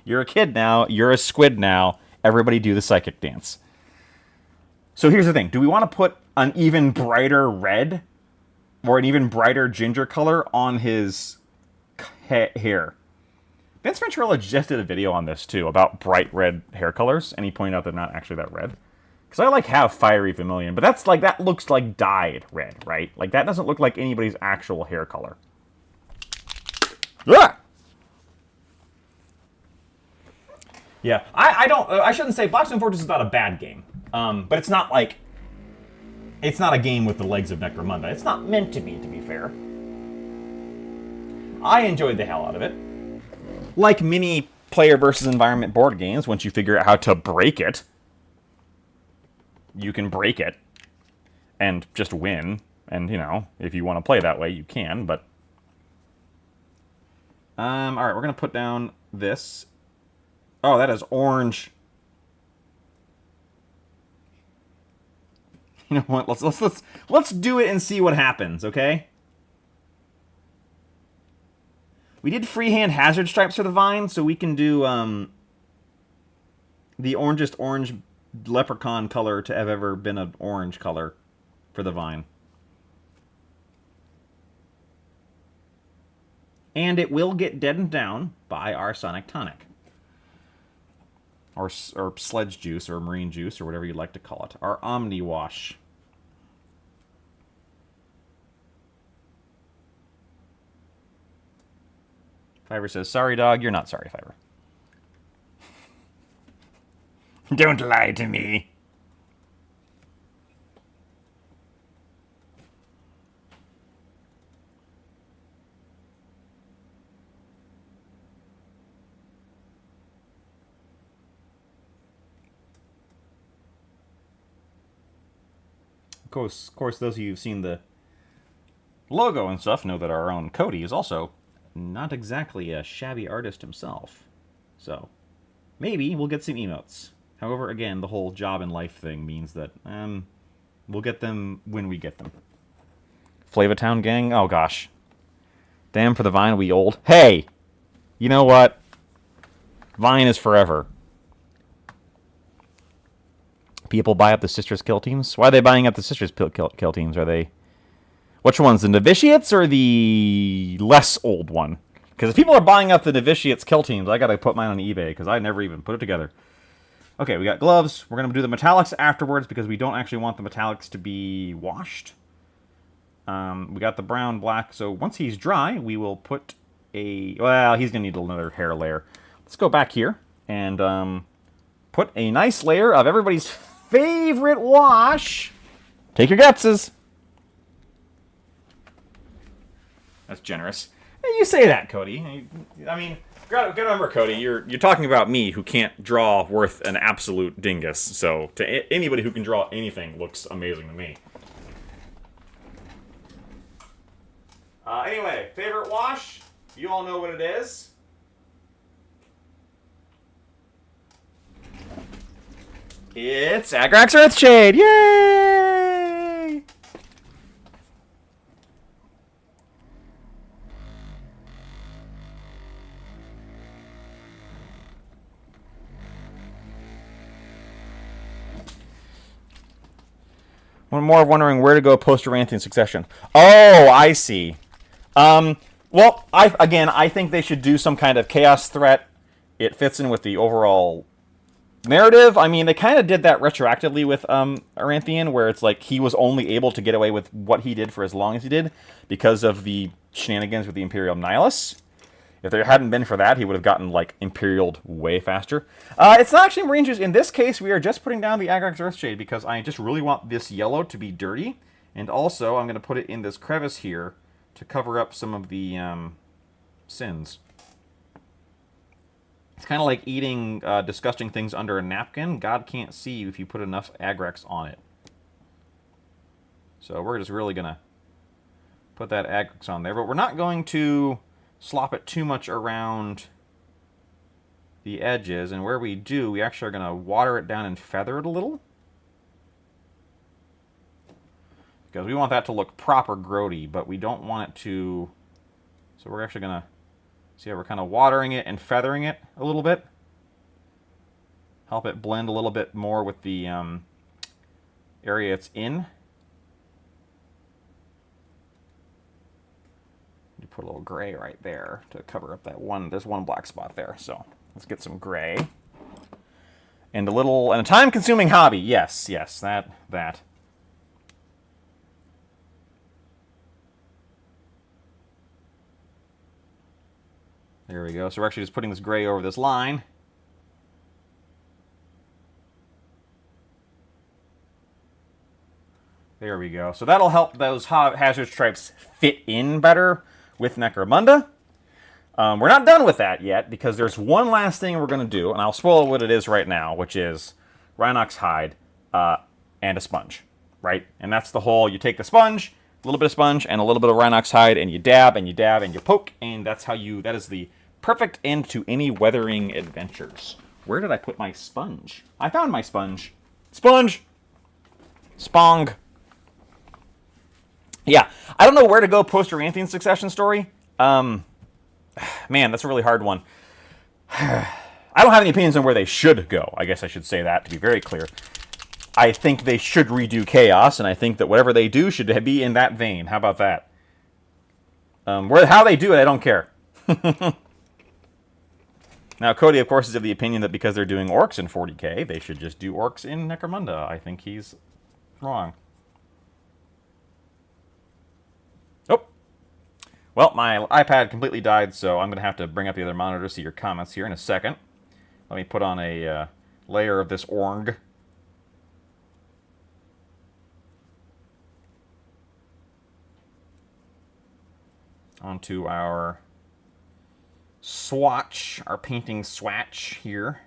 You're a kid now, you're a squid now, everybody do the psychic dance. So here's the thing. Do we want to put an even brighter red or an even brighter ginger color on his hair? Vince Venturella just did a video on this, too, about bright red hair colors, and he pointed out they're not actually that red. Because I, like, have fiery vermilion, but that's, like, that looks like dyed red, right? Like, that doesn't look like anybody's actual hair color. Ah! Yeah, I shouldn't say Blackstone Fortress is not a bad game. But it's not like... It's not a game with the legs of Necromunda. It's not meant to be fair. I enjoyed the hell out of it. Like many player versus environment board games, once you figure out how to break it, you can break it and just win. And, you know, if you want to play that way, you can, but... Alright, we're going to put down this. Oh, that is orange... You know what? Let's do it and see what happens, okay? We did freehand hazard stripes for the vine, so we can do the orangest orange leprechaun color to have ever been an orange color for the vine. And it will get deadened down by our Sonic Tonic. Or sledge juice, or marine juice, or whatever you'd like to call it. Our Omni Wash. Fiverr says, sorry, dog. You're not sorry, Fiverr. Don't lie to me. Of course, those of you who've seen the logo and stuff know that our own Cody is also not exactly a shabby artist himself. So, maybe we'll get some emotes. However, again, the whole job and life thing means that we'll get them when we get them. Flavatown gang? Oh, gosh. Damn for the Vine, we old. Hey! You know what? Vine is forever. People buy up the Sisters kill teams? Why are they buying up the Sisters kill teams? Are they... Which one's, the Novitiates or the less old one? Because if people are buying up the Novitiates kill teams, I gotta put mine on eBay, because I never even put it together. Okay, we got gloves. We're gonna do the metallics afterwards, because we don't actually want the metallics to be washed. We got the brown, black, so once he's dry, we will put a... Well, he's gonna need another hair layer. Let's go back here, and put a nice layer of everybody's favorite wash. Take your gutses. That's generous. Hey, you say that, Cody. I mean, get over, Cody. You're talking about me, who can't draw worth an absolute dingus. So to anybody who can draw anything, looks amazing to me. Anyway, favorite wash? You all know what it is. It's Agrax Earthshade! Yay! One more wondering where to go post-Aranthian succession. Oh, I see. Well, I think they should do some kind of chaos threat. It fits in with the overall narrative. I mean, they kind of did that retroactively with Aranthian, where it's like he was only able to get away with what he did for as long as he did because of the shenanigans with the Imperial Nihilus. If there hadn't been for that, he would have gotten, like, Imperialed way faster. It's not actually Marine Juice. In this case, we are just putting down the Agrax Earthshade because I just really want this yellow to be dirty. And also, I'm going to put it in this crevice here to cover up some of the sins. It's kind of like eating disgusting things under a napkin. God can't see you if you put enough Agrax on it. So we're just really going to put that Agrax on there. But we're not going to slop it too much around the edges. And where we do, we actually are going to water it down and feather it a little. Because we want that to look proper grody, but we don't want it to... So we're actually going to... See how we're kind of watering it and feathering it a little bit? Help it blend a little bit more with the area it's in. You put a little gray right there to cover up that one. There's one black spot there, so let's get some gray. And a time-consuming hobby. Yes, that. There we go. So we're actually just putting this gray over this line. There we go. So that'll help those hazard stripes fit in better with Necromunda. We're not done with that yet, because there's one last thing we're going to do, and I'll spoil what it is right now, which is Rhinox hide and a sponge, right? And that's the whole, you take the sponge, a little bit of sponge, and a little bit of Rhinox hide, and you dab, and you dab, and you poke, and that is the perfect end to any weathering adventures. Where did I put my sponge? I found my sponge. Sponge! Spong. Yeah, I don't know where to go post-Aranthian succession story. Man, that's a really hard one. I don't have any opinions on where they should go. I guess I should say that, to be very clear. I think they should redo Chaos, and I think that whatever they do should be in that vein. How about that? How they do it, I don't care. Now, Cody, of course, is of the opinion that because they're doing orcs in 40k, they should just do orcs in Necromunda. I think he's wrong. Oh. Well, my iPad completely died, so I'm going to have to bring up the other monitor to see your comments here in a second. Let me put on a layer of this org. Onto our swatch, our painting swatch here.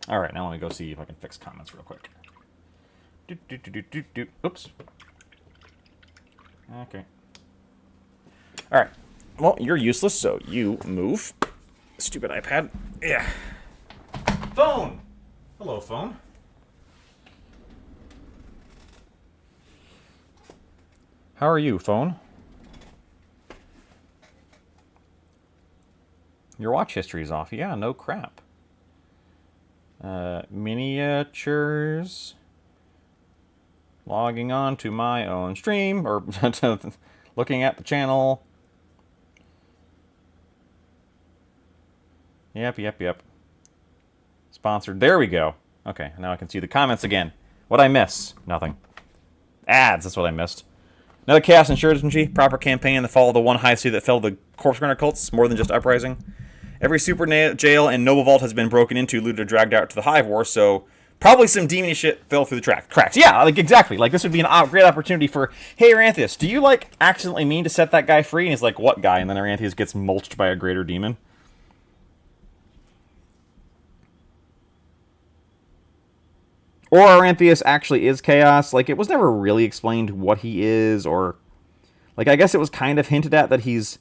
All right, now let me go see if I can fix comments real quick. Oops. Okay. All right. Well, you're useless, so you move. Stupid iPad. Yeah. Phone! Hello, phone. How are you, phone? Your watch history's off. Yeah, no crap. Miniatures. Logging on to my own stream, or looking at the channel. Yep. Sponsored. There we go. Okay, now I can see the comments again. What'd I miss? Nothing. Ads, that's what I missed. Another chaos insurgency, proper campaign in the fall of the one high sea that fell the corpse grinder cults, more than just uprising. Every super jail and noble vault has been broken into, looted, or dragged out to the Hive War, so probably some demony shit fell through the cracks. Yeah, like exactly. Like this would be a great opportunity for, hey, Aranthius, do you like accidentally mean to set that guy free? And he's like, what guy? And then Aranthius gets mulched by a greater demon. Or Aranthius actually is chaos. Like it was never really explained what he is, or like I guess it was kind of hinted at that he's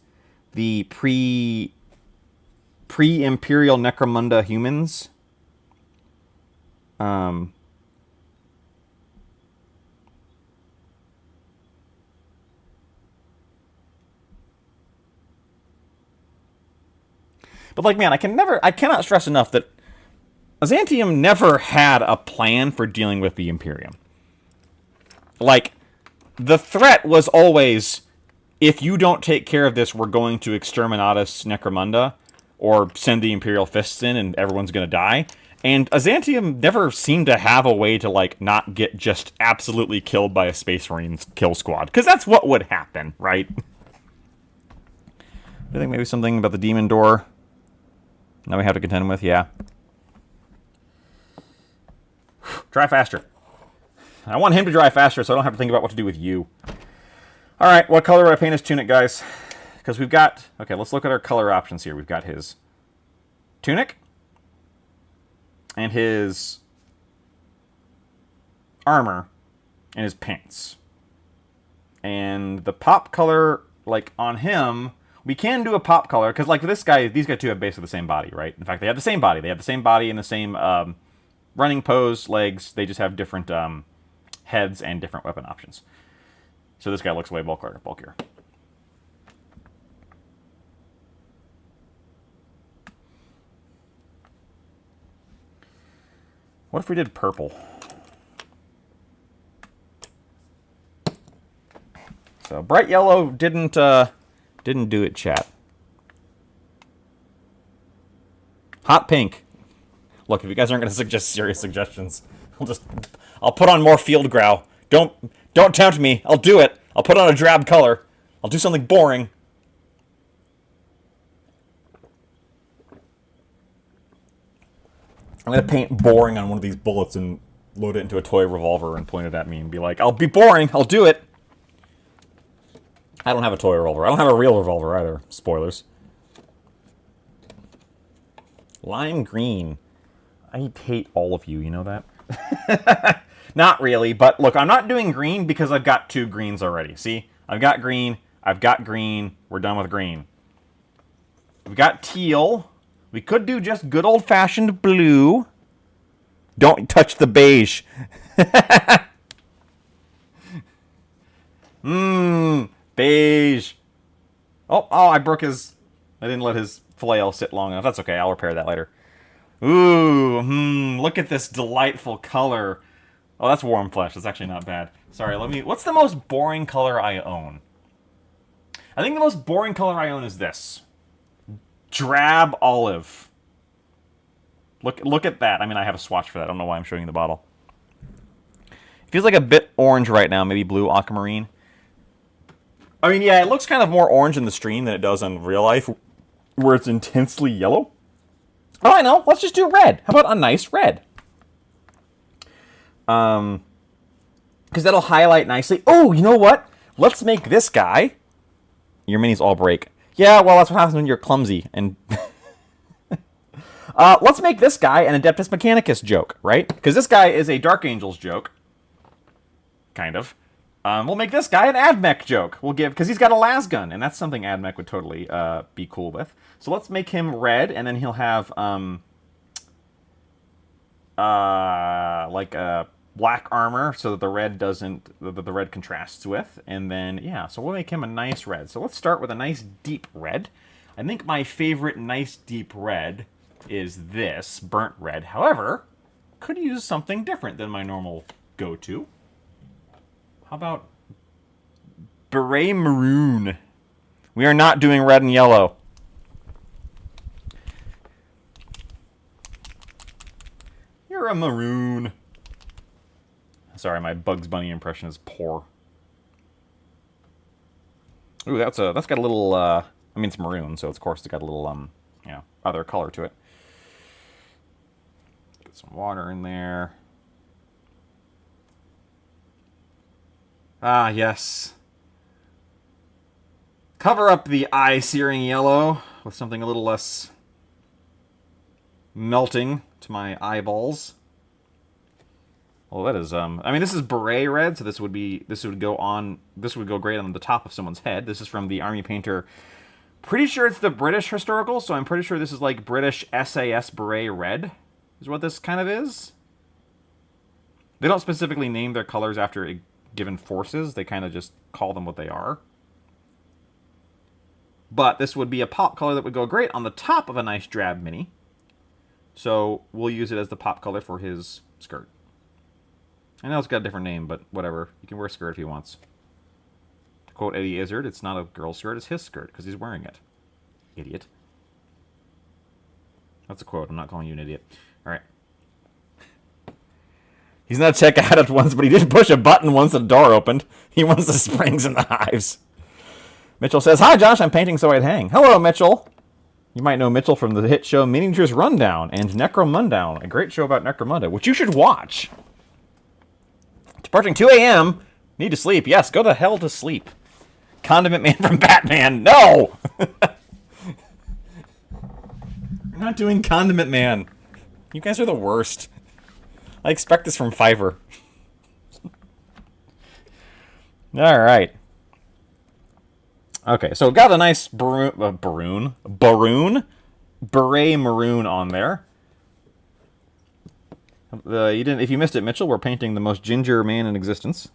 the pre-imperial Necromunda humans. But like, man, I cannot stress enough that Azantium never had a plan for dealing with the Imperium. Like, the threat was always, if you don't take care of this, we're going to exterminatus Necromunda, or send the Imperial Fists in and everyone's going to die. And Azantium never seemed to have a way to, like, not get just absolutely killed by a Space Marines kill squad. Because that's what would happen, right? I think maybe something about the Demon Door. Now we have to contend with, yeah. Drive faster. I want him to drive faster so I don't have to think about what to do with you. Alright, what color would I paint his tunic, guys? Because we've got... Okay, let's look at our color options here. We've got his tunic. And his armor. And his pants. And the pop color, like, on him... We can do a pop color, because, like, this guy... These guys two have basically the same body, right? In fact, they have the same body. They have the same body and the same... running pose, legs, they just have different heads and different weapon options. So this guy looks way bulkier. What if we did purple? So bright yellow didn't do it, chat. Hot pink. Look, if you guys aren't going to suggest serious suggestions, I'll put on more field growl. Don't tempt me. I'll do it. I'll put on a drab color. I'll do something boring. I'm going to paint boring on one of these bullets and load it into a toy revolver and point it at me and be like, I'll be boring. I'll do it. I don't have a toy revolver. I don't have a real revolver either. Spoilers. Lime green. I hate all of you, you know that? Not really, but look, I'm not doing green because I've got two greens already. See? I've got green, we're done with green. We've got teal. We could do just good old-fashioned blue. Don't touch the beige. Beige. Oh, I broke his... I didn't let his flail sit long enough. That's okay, I'll repair that later. Ooh, look at this delightful color. Oh, that's warm flesh. That's actually not bad. Sorry, let me... What's the most boring color I own? I think the most boring color I own is this. Drab olive. Look at that. I mean, I have a swatch for that. I don't know why I'm showing you the bottle. It feels like a bit orange right now. Maybe blue aquamarine. I mean, yeah, it looks kind of more orange in the stream than it does in real life, where it's intensely yellow. Oh, I know. Let's just do red. How about a nice red? Because that'll highlight nicely. Oh, you know what? Let's make this guy... Your minis all break. Yeah, well, that's what happens when you're clumsy. And let's make this guy an Adeptus Mechanicus joke, right? Because this guy is a Dark Angels joke. Kind of. We'll make this guy an AdMech joke. We'll give... Because he's got a lasgun, and that's something AdMech would totally be cool with. So let's make him red, and then he'll have... like a... black armor so that the red doesn't, the red contrasts with, and then, yeah, so we'll make him a nice red. So let's start with a nice deep red. I think my favorite nice deep red is this, burnt red. However, could use something different than my normal go-to. How about beret maroon? We are not doing red and yellow. You're a maroon. Sorry, my Bugs Bunny impression is poor. Ooh, that's got a little. I mean, it's maroon, so of course it's got a little other color to it. Get some water in there. Ah, yes. Cover up the eye-searing yellow with something a little less melting to my eyeballs. Well, that is, I mean, this is beret red, so this would go great on the top of someone's head. This is from the Army Painter. Pretty sure it's the British historical, so I'm pretty sure this is like British SAS beret red, is what this kind of is. They don't specifically name their colors after given forces. They kind of just call them what they are. But this would be a pop color that would go great on the top of a nice drab mini. So we'll use it as the pop color for his skirt. I know it's got a different name, but whatever. You can wear a skirt if he wants. To quote Eddie Izzard, it's not a girl's skirt, it's his skirt, because he's wearing it. Idiot. That's a quote. I'm not calling you an idiot. Alright. He's not a tech adept once, but he did push a button once the door opened. He wants the springs and the hives. Mitchell says, "Hi, Josh. I'm painting so I'd hang." Hello, Mitchell. You might know Mitchell from the hit show Miniatures Rundown and Necromundown, a great show about Necromunda, which you should watch. It's approaching 2 a.m. Need to sleep. Yes, go to hell to sleep. Condiment Man from Batman. No! We're not doing Condiment Man. You guys are the worst. I expect this from Fiverr. Alright. Okay, so got a nice beret maroon on there. If you missed it, Mitchell, we're painting the most ginger man in existence.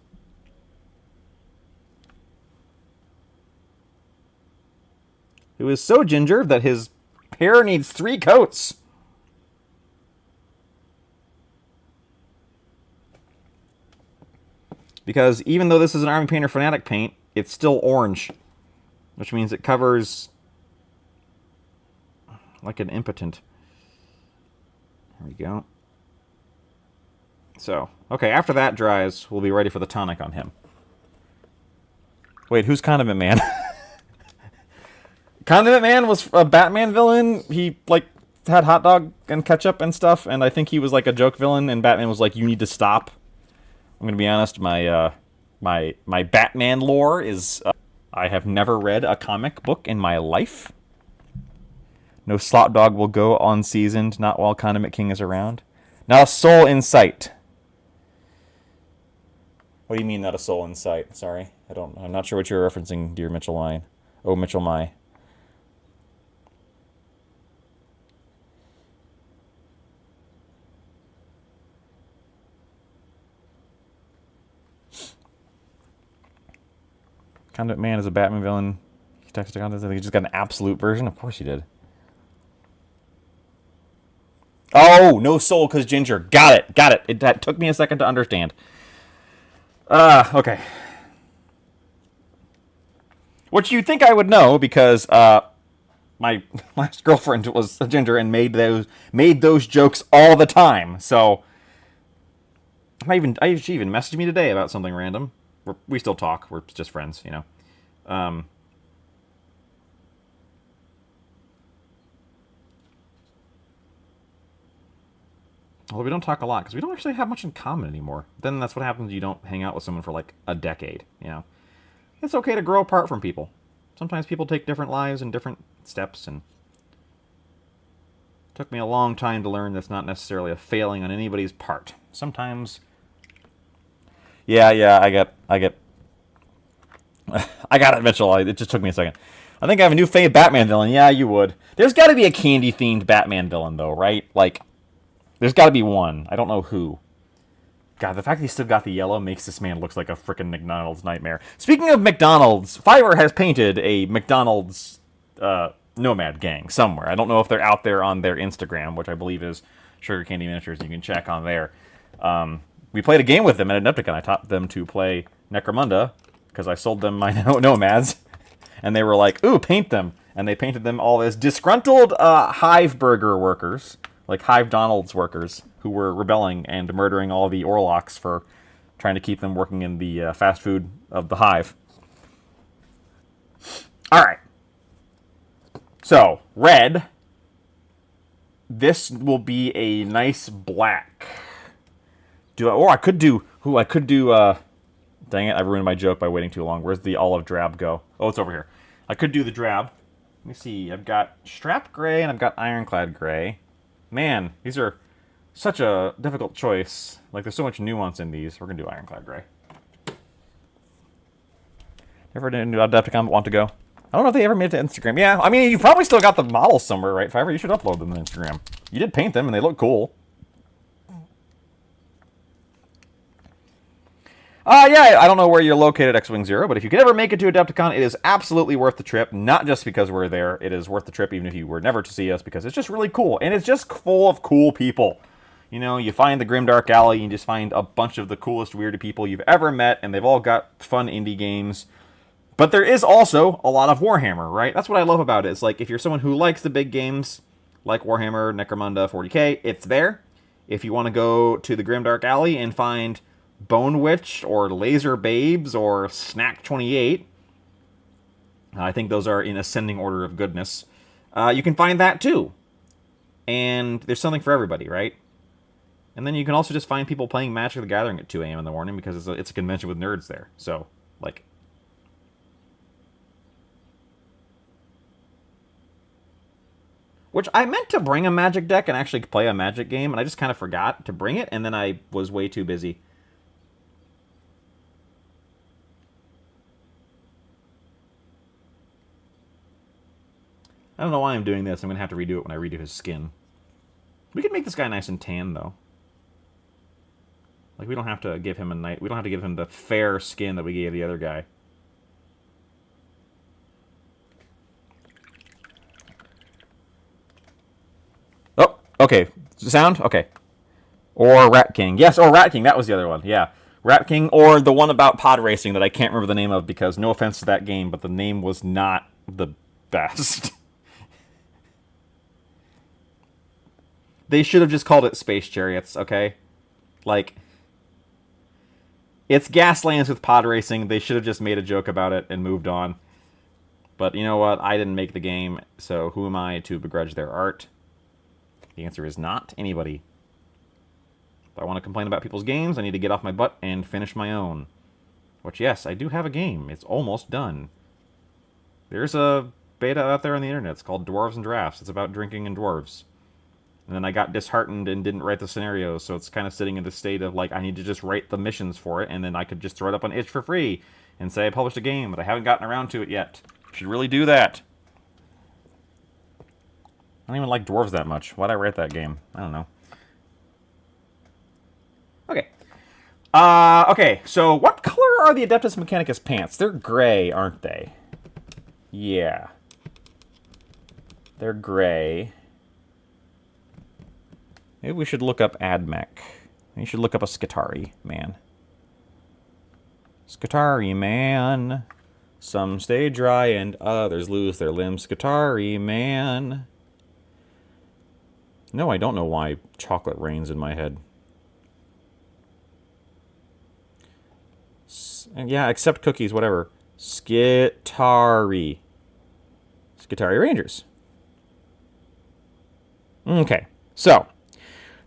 Who is so ginger that his hair needs 3 coats. Because even though this is an Army Painter Fanatic paint, it's still orange. Which means it covers like an impotent. There we go. So, okay, after that dries, we'll be ready for the tonic on him. Wait, who's Condiment Man? Condiment Man was a Batman villain. He, like, had hot dog and ketchup and stuff, and I think he was, like, a joke villain, and Batman was like, you need to stop. I'm gonna be honest, my Batman lore is... I have never read a comic book in my life. No slop dog will go unseasoned, not while Condiment King is around. Not a soul in sight. What do you mean, not a soul in sight? Sorry, I'm not sure what you're referencing, dear Mitchell Mine. Oh, Mitchell Mai. Condiment Man is a Batman villain. He texted Condiment. He just got an absolute version. Of course he did. Oh, no soul because ginger. Got it. That took me a second to understand. Okay. Which you'd think I would know because my last girlfriend was a ginger and made those jokes all the time. So she even messaged me today about something random. We still talk. We're just friends, you know. Although we don't talk a lot because we don't actually have much in common anymore. Then that's what happens when you don't hang out with someone for like a decade, you know. It's okay to grow apart from people. Sometimes people take different lives and different steps, and it took me a long time to learn that's not necessarily a failing on anybody's part. Sometimes, yeah, I get, I got it, Mitchell. It just took me a second. I think I have a new favorite Batman villain. Yeah, you would. There's got to be a candy-themed Batman villain, though, right? Like, there's got to be one. I don't know who. God, the fact that he still got the yellow makes this man look like a frickin' McDonald's nightmare. Speaking of McDonald's, Fiverr has painted a McDonald's Nomad gang somewhere. I don't know if they're out there on their Instagram, which I believe is Sugar Candy Miniatures. You can check on there. We played a game with them at Adepticon. I taught them to play Necromunda because I sold them my Nomads. And they were like, ooh, paint them. And they painted them all as disgruntled Hive Burger workers, like Hive Donald's workers, who were rebelling and murdering all the Orlocks for trying to keep them working in the fast food of the Hive. All right. So, red. This will be a nice black. I could do... Dang it, I ruined my joke by waiting too long. Where's the olive drab go? Oh, it's over here. I could do the drab. Let me see. I've got strap gray and I've got ironclad gray. Man, these are such a difficult choice. Like, there's so much nuance in these. We're going to do ironclad gray. Ever did Adepticon want to go? I don't know if they ever made it to Instagram. Yeah, I mean, you probably still got the models somewhere, right, Fiverr? You should upload them to Instagram. You did paint them, and they look cool. Yeah, I don't know where you're located, X-Wing Zero, but if you could ever make it to Adepticon, it is absolutely worth the trip. Not just because we're there. It is worth the trip even if you were never to see us, because it's just really cool. And it's just full of cool people. You know, you find the Grimdark Alley, and you just find a bunch of the coolest, weird people you've ever met, and they've all got fun indie games. But there is also a lot of Warhammer, right? That's what I love about it. It's like, if you're someone who likes the big games, like Warhammer, Necromunda, 40k, it's there. If you want to go to the Grimdark Alley and find Bone Witch or Laser Babes or Snack 28, I think those are in ascending order of goodness, you can find that too. And there's something for everybody, right? And then you can also just find people playing Magic the Gathering at 2 a.m. in the morning because it's a convention with nerds there. So, like... Which I meant to bring a Magic deck and actually play a Magic game, and I just kind of forgot to bring it, and then I was way too busy. I don't know why I'm doing this. I'm going to have to redo it when I redo his skin. We can make this guy nice and tan, though. Like, we don't have to give him we don't have to give him the fair skin that we gave the other guy. Oh, okay. Sound? Okay. Or Rat King. Yes, or Rat King. That was the other one. Yeah. Rat King, or the one about pod racing that I can't remember the name of because, no offense to that game, but the name was not the best. They should have just called it Space Chariots, okay? Like, it's Gaslands with pod racing. They should have just made a joke about it and moved on. But you know what? I didn't make the game, so who am I to begrudge their art? The answer is not anybody. If I want to complain about people's games, I need to get off my butt and finish my own. Which, yes, I do have a game. It's almost done. There's a beta out there on the internet. It's called Dwarves and Drafts. It's about drinking and dwarves. And then I got disheartened and didn't write the scenarios, so it's kind of sitting in the state of, like, I need to just write the missions for it, and then I could just throw it up on itch for free and say I published a game, but I haven't gotten around to it yet. Should really do that. I don't even like dwarves that much. Why'd I write that game? I don't know. Okay. Okay, so what color are the Adeptus Mechanicus pants? They're gray, aren't they? Yeah. They're gray. Maybe we should look up AdMech. You should look up a Skitari, man. Scutari man. Some stay dry and others lose their limbs. Scutari man. No, I don't know why chocolate rains in my head. Yeah, except cookies, whatever. Skitari. Skitari Rangers. Okay, so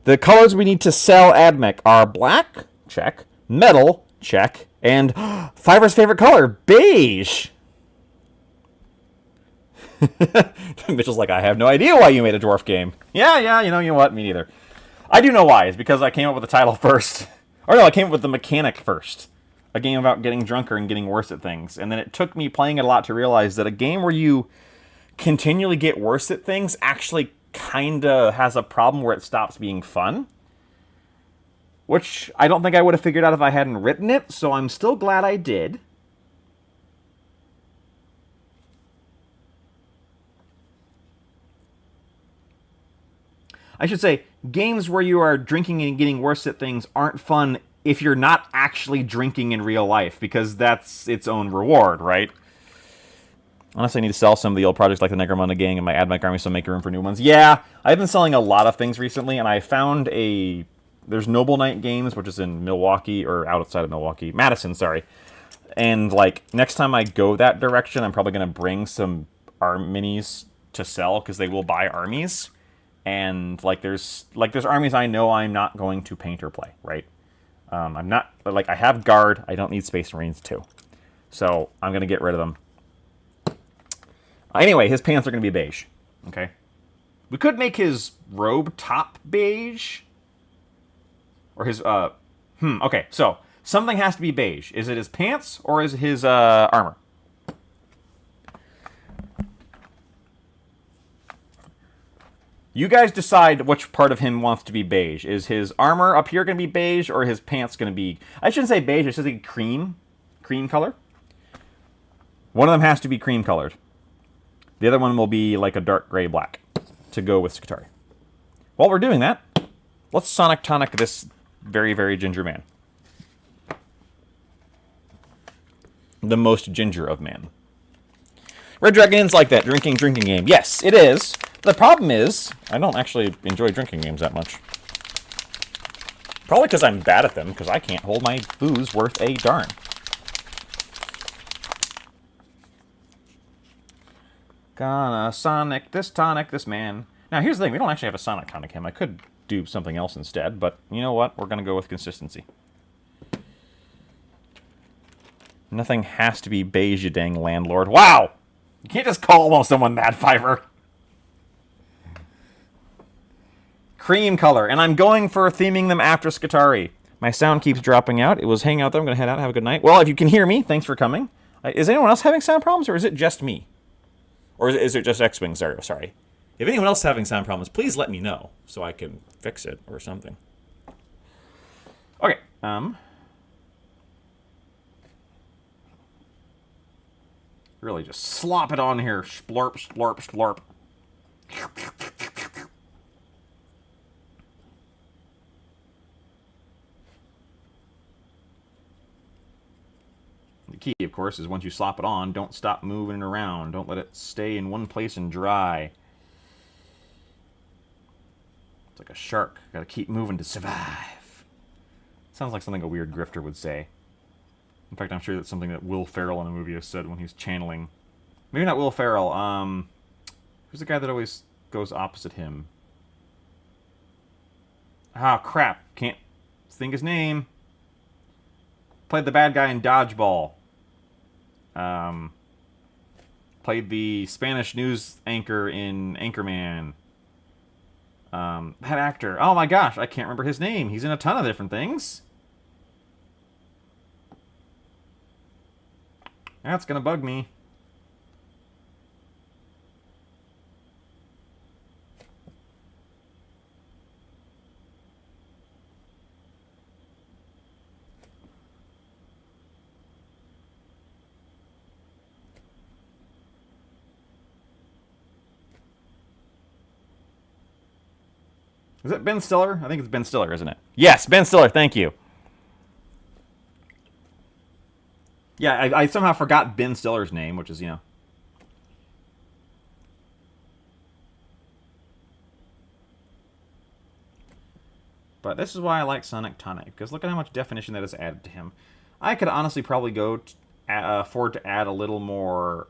the colors we need to sell AdMech are black, check, metal, check, and Fiverr's favorite color, beige. Mitchell's like, I have no idea why you made a dwarf game. Yeah, you know what? Me neither. I do know why. It's because I came up with the title first. Or no, I came up with the mechanic first. A game about getting drunker and getting worse at things. And then it took me playing it a lot to realize that a game where you continually get worse at things actually kinda has a problem where it stops being fun. Which I don't think I would have figured out if I hadn't written it, so I'm still glad I did. I should say, games where you are drinking and getting worse at things aren't fun if you're not actually drinking in real life, because that's its own reward, right? Honestly, I need to sell some of the old projects like the Necromunda Gang and my AdMech Army so make room for new ones. Yeah, I've been selling a lot of things recently, and I found there's Noble Knight Games, which is in Milwaukee, or outside of Milwaukee. Madison, sorry. And, like, next time I go that direction, I'm probably going to bring some minis to sell, because they will buy armies. And, there's armies I know I'm not going to paint or play, right? I'm not, I have Guard. I don't need Space Marines, too. So, I'm going to get rid of them. Anyway, his pants are going to be beige. Okay? We could make his robe top beige. Or his, okay, so, something has to be beige. Is it his pants, or is it his, armor? You guys decide which part of him wants to be beige. Is his armor up here going to be beige, or his pants going to be... I shouldn't say beige, it should say cream. Cream color. One of them has to be cream colored. The other one will be like a dark gray black to go with Skitari. While we're doing that, let's Sonic Tonic this very, very ginger man. The most ginger of man. Red Dragon's like that drinking game. Yes, it is. The problem is, I don't actually enjoy drinking games that much. Probably because I'm bad at them, because I can't hold my booze worth a darn. Gonna Sonic this tonic this man. Now here's the thing, we don't actually have a Sonic Tonic him. I could do something else instead, but you know what? We're gonna go with consistency. Nothing has to be beige, you dang landlord. Wow! You can't just call someone Mad Fiverr. Cream color, and I'm going for theming them after Skitari. My sound keeps dropping out. It was Hangout, though. I'm going to head out. Have a good night. Well, if you can hear me, thanks for coming. Is anyone else having sound problems, or is it just me? Or is it just X-Wing? Sorry. If anyone else is having sound problems, please let me know so I can fix it or something. Okay. Really just slop it on here. Splurp, splurp, splurp. The key, of course, is once you slop it on, don't stop moving it around. Don't let it stay in one place and dry. It's like a shark. Gotta keep moving to survive. Sounds like something a weird grifter would say. In fact, I'm sure that's something that Will Ferrell in a movie has said when he's channeling... Maybe not Will Ferrell. Who's the guy that always goes opposite him? Ah, crap. Can't think his name. Played the bad guy in Dodgeball. Played the Spanish news anchor in Anchorman. That actor. Oh my gosh, I can't remember his name. He's in a ton of different things. That's gonna bug me. Is it Ben Stiller? I think it's Ben Stiller, isn't it? Yes, Ben Stiller, thank you. Yeah, I somehow forgot Ben Stiller's name, which is, you know. But this is why I like Sonic Tonic, because look at how much definition that is added to him. I could honestly probably afford to add a little more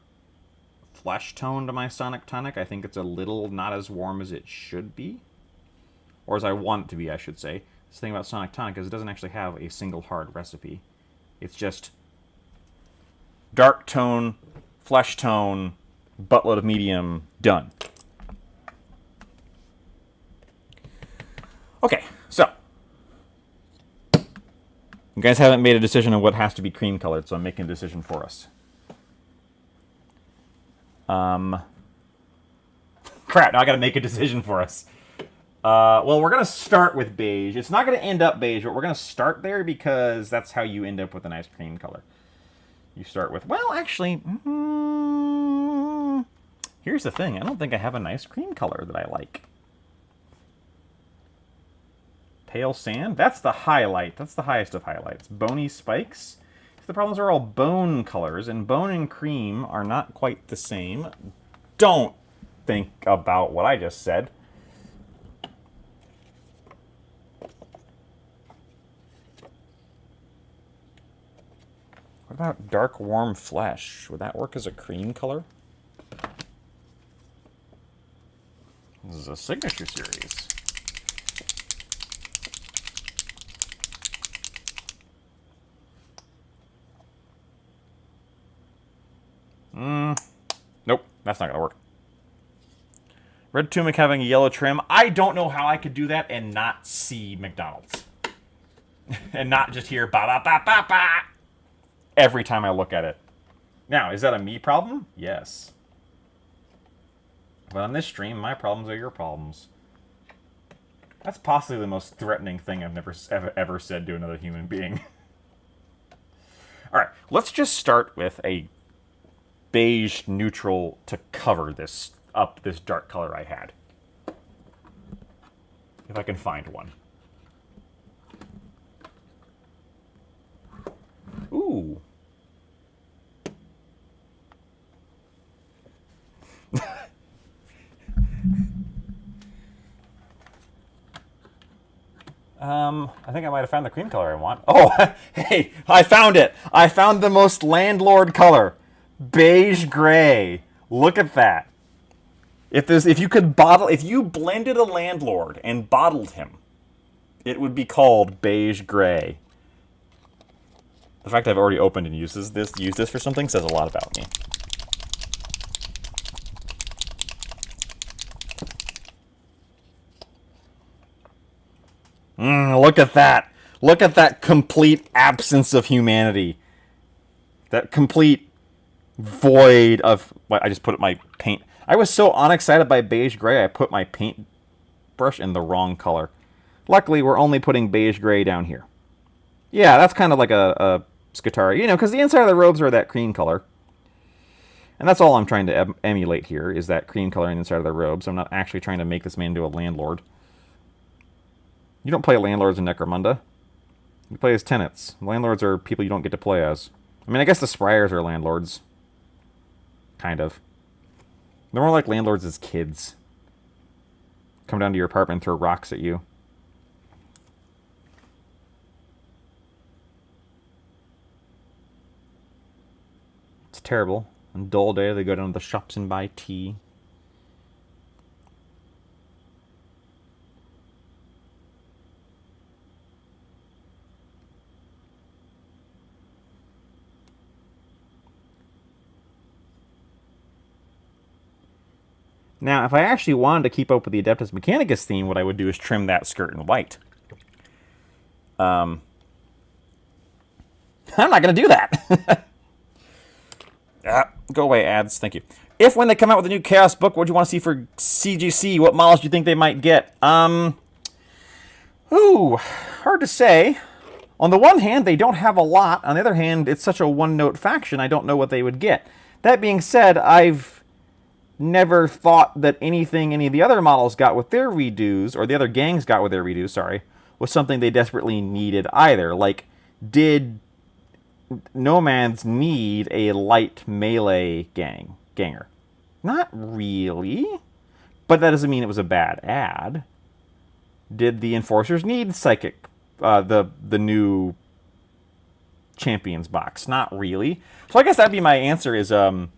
flesh tone to my Sonic Tonic. I think it's a little not as warm as it should be. Or as I want it to be, I should say. This thing about Sonic Tonic is it doesn't actually have a single hard recipe. It's just dark tone, flesh tone, buttload of medium, done. Okay, so. You guys haven't made a decision on what has to be cream colored, so I'm making a decision for us. Crap, now I gotta make a decision for us. Well, we're going to start with beige. It's not going to end up beige, but we're going to start there because that's how you end up with a nice cream color. You start with, well, actually, here's the thing. I don't think I have a nice cream color that I like. Pale sand? That's the highlight. That's the highest of highlights. Bony spikes? The problems are all bone colors, and bone and cream are not quite the same. Don't think about what I just said. What about dark warm flesh? Would that work as a cream color? This is a signature series. Nope, that's not gonna work. Red tunic having a yellow trim. I don't know how I could do that and not see McDonald's. And not just hear ba ba ba ba ba every time I look at it. Now, is that a me problem? Yes. But on this stream, my problems are your problems. That's possibly the most threatening thing I've ever said to another human being. Alright, let's just start with a beige neutral to cover this dark color I had. If I can find one. Ooh. I think I might have found the cream color I want. Oh, hey, I found it. I found the most landlord color. Beige gray. Look at that. If you blended a landlord and bottled him, it would be called beige gray. The fact I've already opened and used this for something says a lot about me. Look at that. Look at that complete absence of humanity. That complete void of... I just put my paint... I was so unexcited by beige gray, I put my paint brush in the wrong color. Luckily, we're only putting beige gray down here. Yeah, that's kind of like a Scutari. You know, because the inside of the robes are that cream color. And that's all I'm trying to emulate here, is that cream color on the inside of the robes. I'm not actually trying to make this man into a landlord. You don't play landlords in Necromunda. You play as tenants. Landlords are people you don't get to play as. I mean, I guess the Spryers are landlords. Kind of. They're more like landlords as kids. Come down to your apartment and throw rocks at you. It's terrible. On dull day, they go down to the shops and buy tea. Now, if I actually wanted to keep up with the Adeptus Mechanicus theme, what I would do is trim that skirt in white. I'm not going to do that. Go away, ads. Thank you. If when they come out with a new Chaos book, what do you want to see for CGC? What models do you think they might get? Hard to say. On the one hand, they don't have a lot. On the other hand, it's such a one-note faction, I don't know what they would get. That being said, I've never thought that anything any of the other models got with their redos, or the other gangs got with their redos, sorry, was something they desperately needed either. Like, did nomads need a light melee ganger. Not really, but that doesn't mean it was a bad ad. Did the enforcers need psychic? The new champions box? Not really. So I guess that'd be my answer. Is a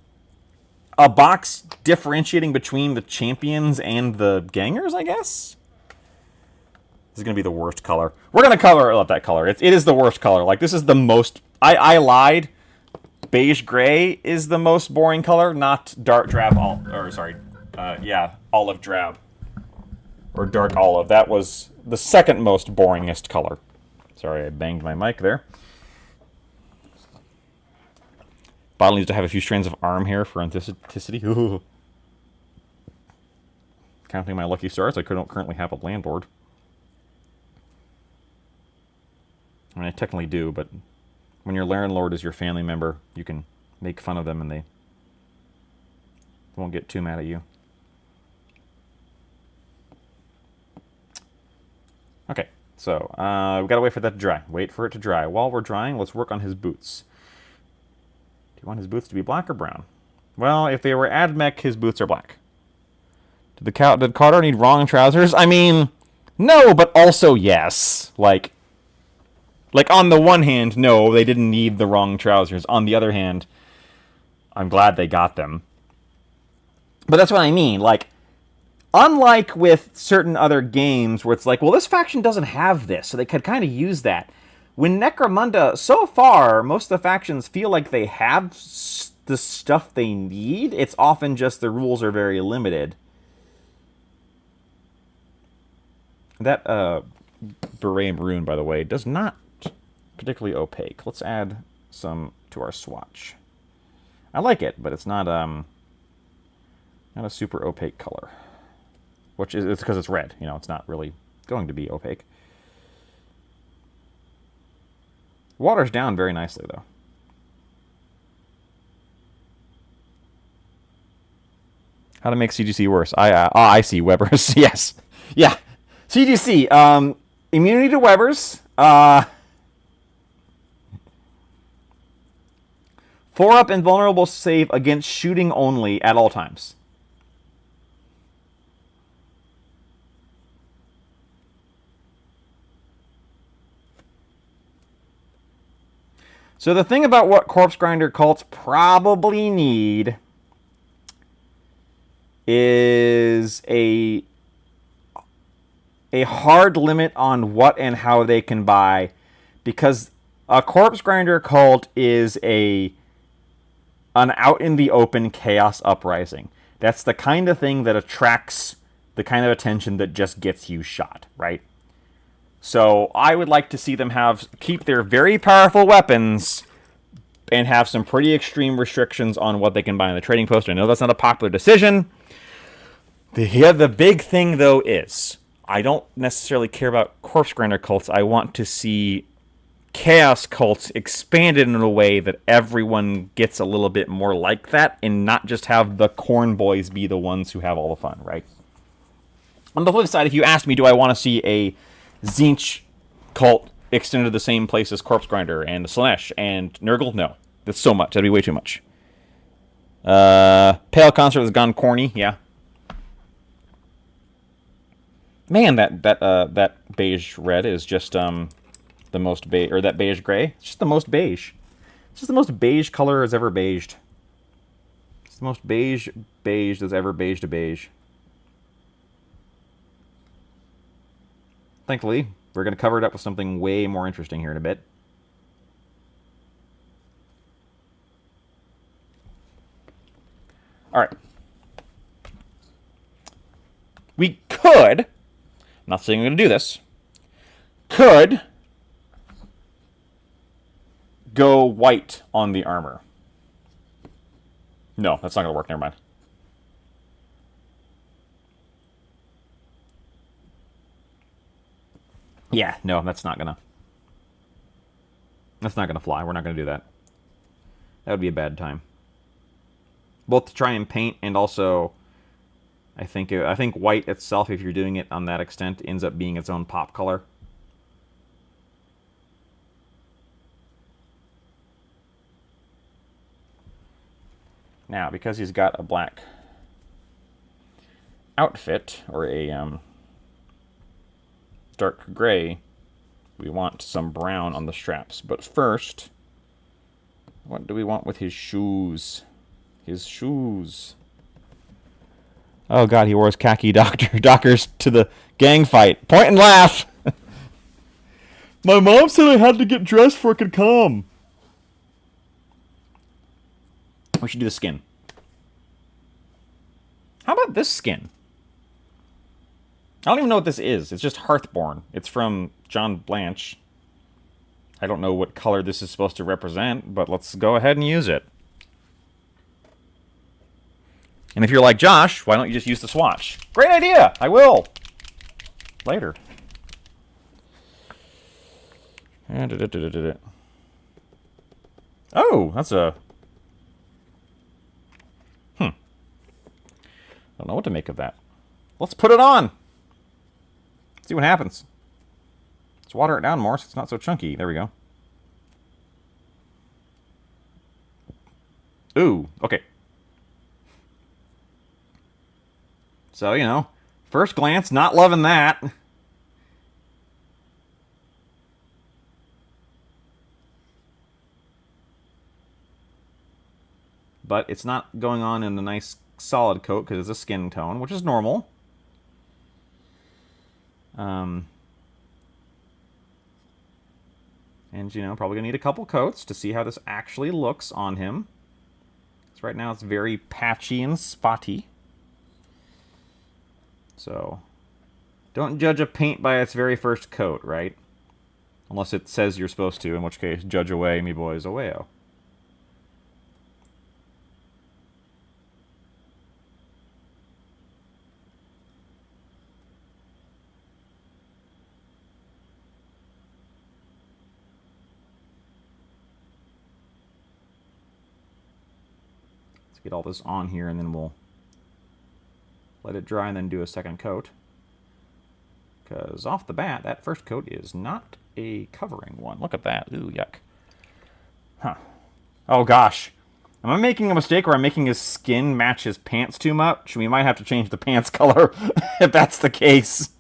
box differentiating between the champions and the gangers, I guess. This is going to be the worst color. We're going to color up that color. It is the worst color. Like, this is the most... I lied. Beige gray is the most boring color, not dark drab... olive drab. Or dark olive. That was the second most boringest color. Sorry, I banged my mic there. Bottle needs to have a few strands of arm hair for authenticity. Ooh. Counting my lucky stars, I don't currently have a landlord. I mean, I technically do, but when your landlord is your family member, you can make fun of them and they won't get too mad at you. Okay, so we've got to wait for that to dry. Wait for it to dry. While we're drying, let's work on his boots. Do you want his boots to be black or brown? Well, if they were AdMech, his boots are black. Did Carter need wrong trousers? I mean, no, but also yes. Like, on the one hand, no, they didn't need the wrong trousers. On the other hand, I'm glad they got them. But that's what I mean. Like, unlike with certain other games where it's like, well, this faction doesn't have this, so they could kind of use that. When Necromunda, so far, most of the factions feel like they have the stuff they need. It's often just the rules are very limited. That Beret Maroon, by the way, does not particularly opaque. Let's add some to our swatch. I like it, but it's not a super opaque color. Which is, it's because it's red. You know, it's not really going to be opaque. Waters down very nicely, though. How to make CGC worse? I see Weber's. Yes, yeah. CGC. Immunity to Weber's. 4-up invulnerable save against shooting only at all times. So the thing about what Corpse Grinder cults probably need is a hard limit on what and how they can buy, because a Corpse Grinder cult is an out in the open chaos uprising. That's the kind of thing that attracts the kind of attention that just gets you shot, right? So I would like to see them keep their very powerful weapons and have some pretty extreme restrictions on what they can buy in the trading post. I know that's not a popular decision. The big thing, though, is I don't necessarily care about Corpse Grinder cults. I want to see Chaos cults expanded in a way that everyone gets a little bit more like that and not just have the corn boys be the ones who have all the fun, right? On the flip side, if you ask me, do I want to see a Tzeentch cult extended to the same place as Corpse Grinder and Slaanesh and Nurgle? No. That's so much. That'd be way too much. Pale Concert has gone corny, yeah. Man, that beige red is just the most beige, or that beige gray. It's just the most beige. It's just the most beige color has ever beiged. It's the most beige that's ever beiged a beige. Thankfully, we're going to cover it up with something way more interesting here in a bit. All right. We could, I'm not saying I'm going to do this, could go white on the armor. No, that's not going to work. Never mind. Yeah, no, that's not gonna fly. We're not gonna do that. That would be a bad time. Both to try and paint and also, I think white itself, if you're doing it on that extent, ends up being its own pop color. Now, because he's got a black outfit, or a dark gray, we want some brown on the straps. But first, what do we want with his shoes? His shoes. Oh god, he wore his khaki dockers to the gang fight. Point and laugh! My mom said I had to get dressed before I could come. We should do the skin. How about this skin? I don't even know what this is. It's just Hearthborn. It's from John Blanche. I don't know what color this is supposed to represent, but let's go ahead and use it. And if you're like Josh, why don't you just use the swatch? Great idea! I will! Later. Oh, that's a... I don't know what to make of that. Let's put it on! See what happens. Let's water it down more so it's not so chunky. There we go. Ooh, okay. So, you know, first glance, not loving that. But it's not going on in a nice solid coat because it's a skin tone, which is normal. And, you know, probably going to need a couple coats to see how this actually looks on him. So right now it's very patchy and spotty. So, don't judge a paint by its very first coat, right? Unless it says you're supposed to, in which case, judge away, me boys, away-o. Let's get all this on here, and then we'll let it dry and then do a second coat. Because off the bat, that first coat is not a covering one. Look at that. Ooh, yuck. Huh. Oh, gosh. Am I making a mistake where I'm making his skin match his pants too much? We might have to change the pants color if that's the case.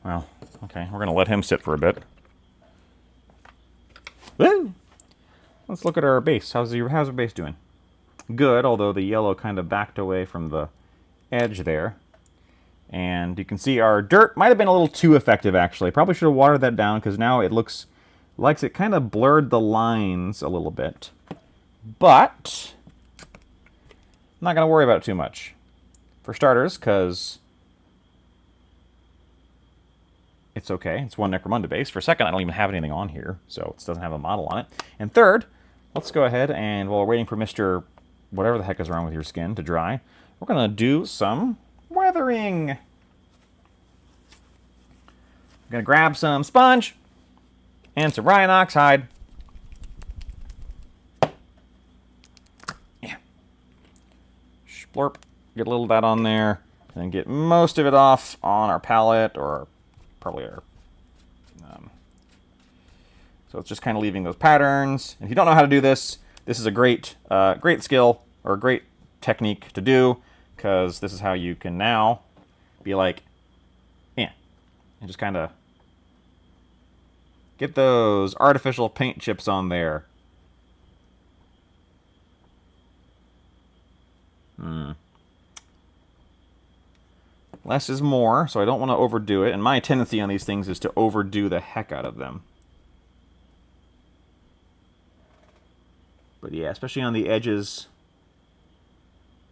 Well, okay, we're going to let him sit for a bit. Woo! Let's look at our base. How's our base doing? Good, although the yellow kind of backed away from the edge there. And you can see our dirt might have been a little too effective, actually. Probably should have watered that down, because now it looks like it kind of blurred the lines a little bit. But I'm not going to worry about it too much. For starters, because it's okay. It's one Necromunda base. For a second, I don't even have anything on here, so it doesn't have a model on it. And third, let's go ahead and, while we're waiting for Mr. whatever the heck is wrong with your skin to dry, we're going to do some weathering. I'm going to grab some sponge and some Rhinox hide. Yeah. Splorp. Get a little of that on there, and then get most of it off on our palette, or probably our... so it's just kind of leaving those patterns. And if you don't know how to do this, this is a great skill, or a great technique to do, because this is how you can now be like, yeah, and just kind of get those artificial paint chips on there. Less is more, so I don't want to overdo it. And my tendency on these things is to overdo the heck out of them. But yeah, especially on the edges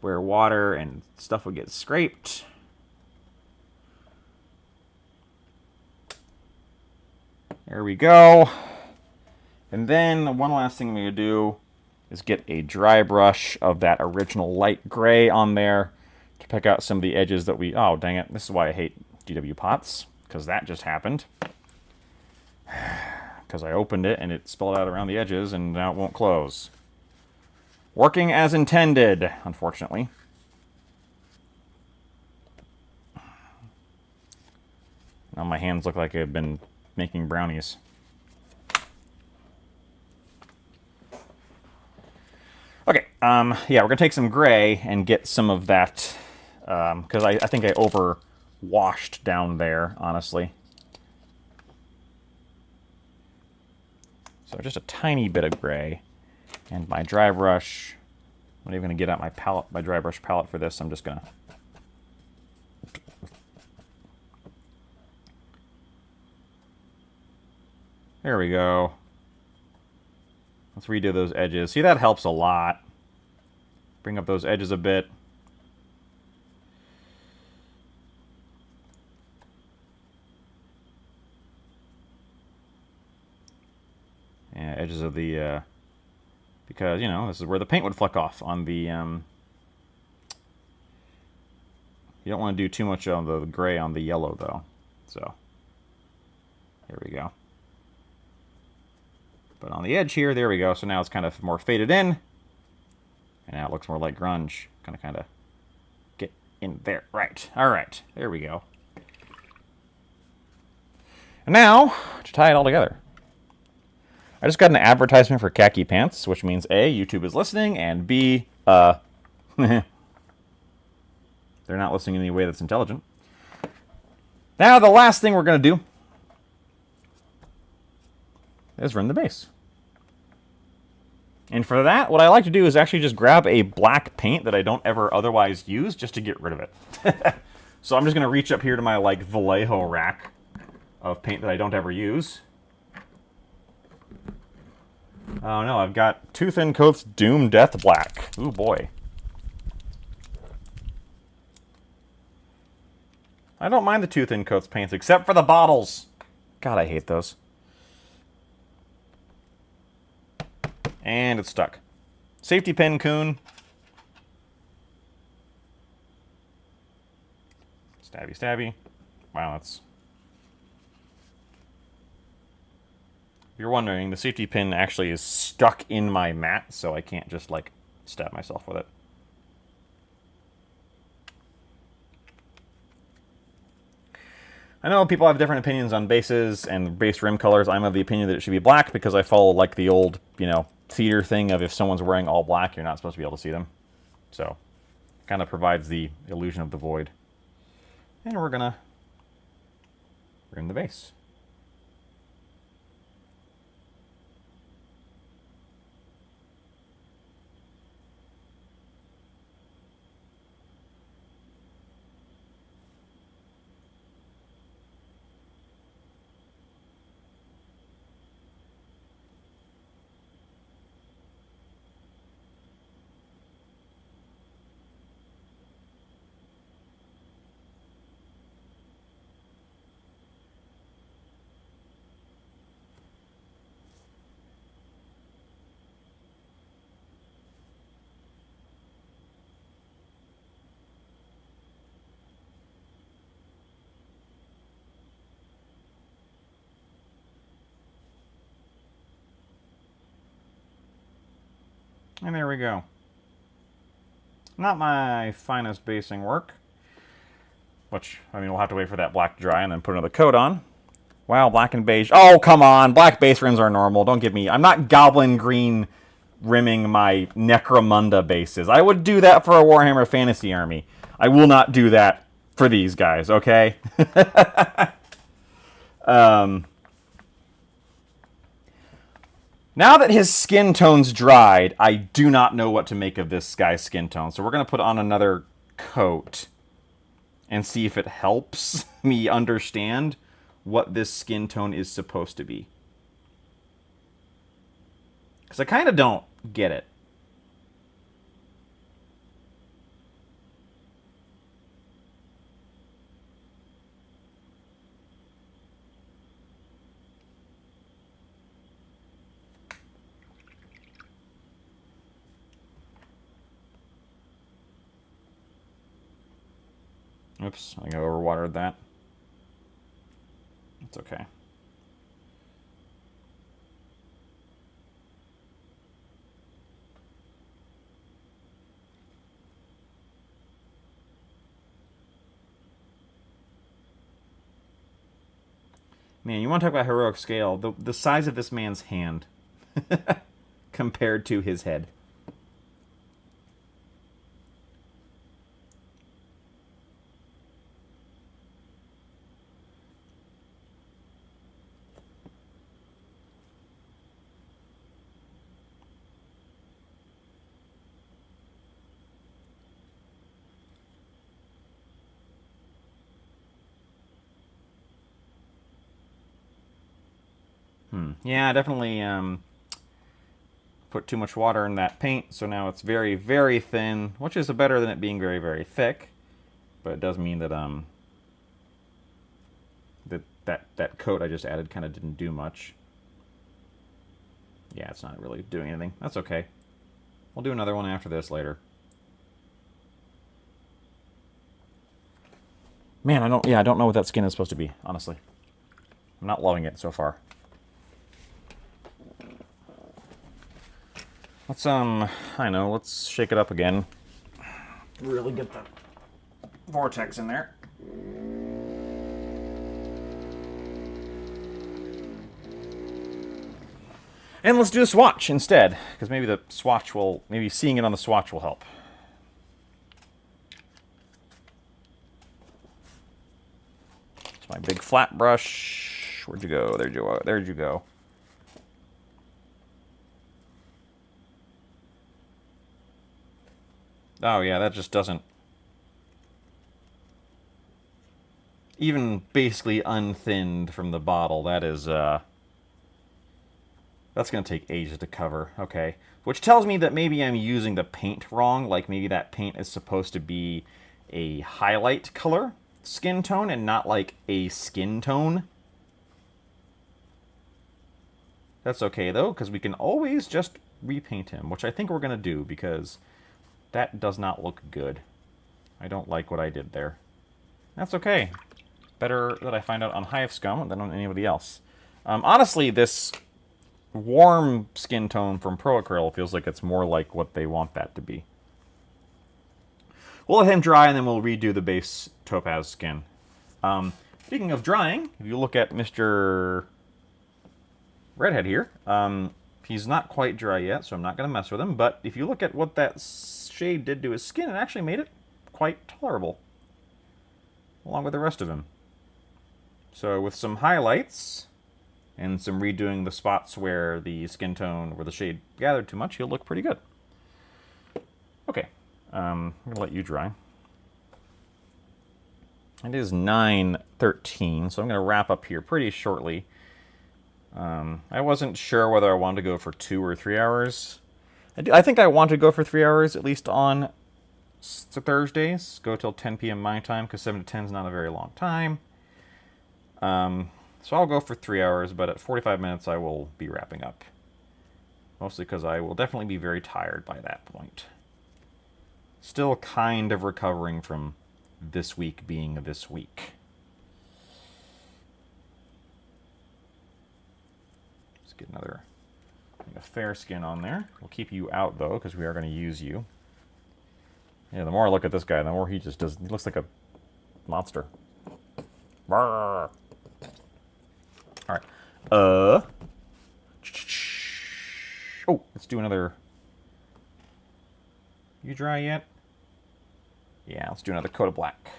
where water and stuff would get scraped. There we go. And then one last thing I'm going to do is get a dry brush of that original light gray on there to pick out some of the edges that we... Oh, dang it. This is why I hate GW pots, because that just happened. Because I opened it and it spilled out around the edges and now it won't close. Working as intended, unfortunately. Now my hands look like I've been making brownies. Okay, yeah, we're going to take some gray and get some of that, because I think I over-washed down there, honestly. So just a tiny bit of gray. And my dry brush, I'm not even going to get out my palette, my dry brush palette for this. I'm just going to... There we go. Let's redo those edges. See, that helps a lot. Bring up those edges a bit. Yeah, edges of the, because, you know, this is where the paint would fleck off on the, you don't want to do too much on the gray on the yellow, though. So, here we go. But on the edge here, there we go. So now it's kind of more faded in. And now it looks more like grunge. Kind of get in there. Right. All right. There we go. And now, to tie it all together. I just got an advertisement for khaki pants, which means A, YouTube is listening, and B, they're not listening in any way that's intelligent. Now, the last thing we're going to do is run the base. And for that, what I like to do is actually just grab a black paint that I don't ever otherwise use just to get rid of it. So I'm just going to reach up here to my, like, Vallejo rack of paint that I don't ever use. Oh no, I've got Too Thin Coat's Doom Death Black. Ooh boy. I don't mind the Too Thin Coat's paints, except for the bottles. God, I hate those. And it's stuck. Safety pin, Coon. Stabby, stabby. Wow, that's... If you're wondering, the safety pin actually is stuck in my mat, so I can't just, like, stab myself with it. I know people have different opinions on bases and base rim colors. I'm of the opinion that it should be black because I follow, like, the old, you know, theater thing of if someone's wearing all black, you're not supposed to be able to see them. So, kind of provides the illusion of the void. And we're gonna rim the base. And there we go. Not my finest basing work. Which, I mean, we'll have to wait for that black to dry and then put another coat on. Wow, black and beige. Oh, come on. Black base rims are normal. Don't give me... I'm not goblin green rimming my Necromunda bases. I would do that for a Warhammer Fantasy Army. I will not do that for these guys, okay? Now that his skin tone's dried, I do not know what to make of this guy's skin tone. So we're going to put on another coat and see if it helps me understand what this skin tone is supposed to be. Because I kind of don't get it. Oops, I think I overwatered that. It's okay. Man, you want to talk about heroic scale. The size of this man's hand compared to his head. Yeah, definitely put too much water in that paint, so now it's very, very thin, which is better than it being very, very thick. But it does mean that that coat I just added kind of didn't do much. Yeah, it's not really doing anything. That's okay. We'll do another one after this later. Man, I don't know what that skin is supposed to be, honestly. I'm not loving it so far. Let's, let's shake it up again. Really get the vortex in there. And let's do a swatch instead, because maybe the swatch will, maybe seeing it on the swatch will help. It's my big flat brush. Where'd you go? There'd you go. Oh yeah, that just doesn't... Even basically unthinned from the bottle, that is, that's going to take ages to cover. Okay. Which tells me that maybe I'm using the paint wrong. Like maybe that paint is supposed to be a highlight color skin tone and not like a skin tone. That's okay though, because we can always just repaint him, which I think we're going to do because that does not look good. I don't like what I did there. That's okay. Better that I find out on Hive Scum than on anybody else. Honestly, this warm skin tone from Pro Acryl feels like it's more like what they want that to be. We'll let him dry and then we'll redo the base topaz skin. Speaking of drying, if you look at Mr. Redhead here, he's not quite dry yet, so I'm not going to mess with him. But if you look at what that shade did to his skin, it actually made it quite tolerable, along with the rest of him. So with some highlights and some redoing the spots where the skin tone, where the shade gathered too much, he'll look pretty good. Okay, I'm going to let you dry. It is 9:13, so I'm going to wrap up here pretty shortly. I wasn't sure whether I wanted to go for 2 or 3 hours. I think I want to go for 3 hours, at least on Thursdays. Go till 10 p.m. my time, because 7 to 10 is not a very long time. So I'll go for 3 hours, but at 45 minutes I will be wrapping up. Mostly because I will definitely be very tired by that point. Still kind of recovering from this week being this week. Let's get another a fair skin on there. We'll keep you out though, because we are going to use you. Yeah, the more I look at this guy, the more he just does. He looks like a monster. All right. Oh, let's do another. You dry yet? Yeah, let's do another coat of black.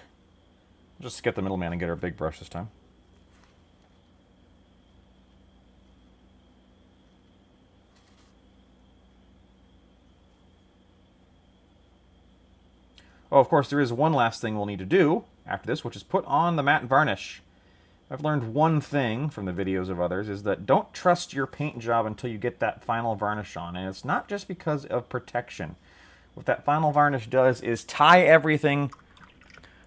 Just skip the middleman and get our big brush this time. Oh, of course, there is one last thing we'll need to do after this, which is put on the matte varnish. I've learned one thing from the videos of others, is that don't trust your paint job until you get that final varnish on. And it's not just because of protection. What that final varnish does is tie everything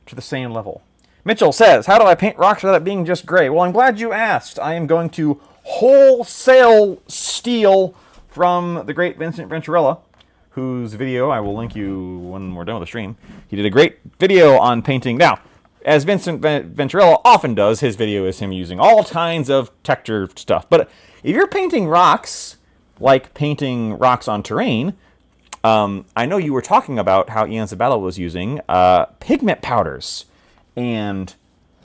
to the same level. Mitchell says, how do I paint rocks without it being just gray? Well, I'm glad you asked. I am going to wholesale steal from the great Vincent Venturella, whose video I will link you when we're done with the stream. He did a great video on painting. Now, as Vincent Venturella often does, his video is him using all kinds of texture stuff. But if you're painting rocks, like painting rocks on terrain, I know you were talking about how Ian Zabala was using pigment powders. And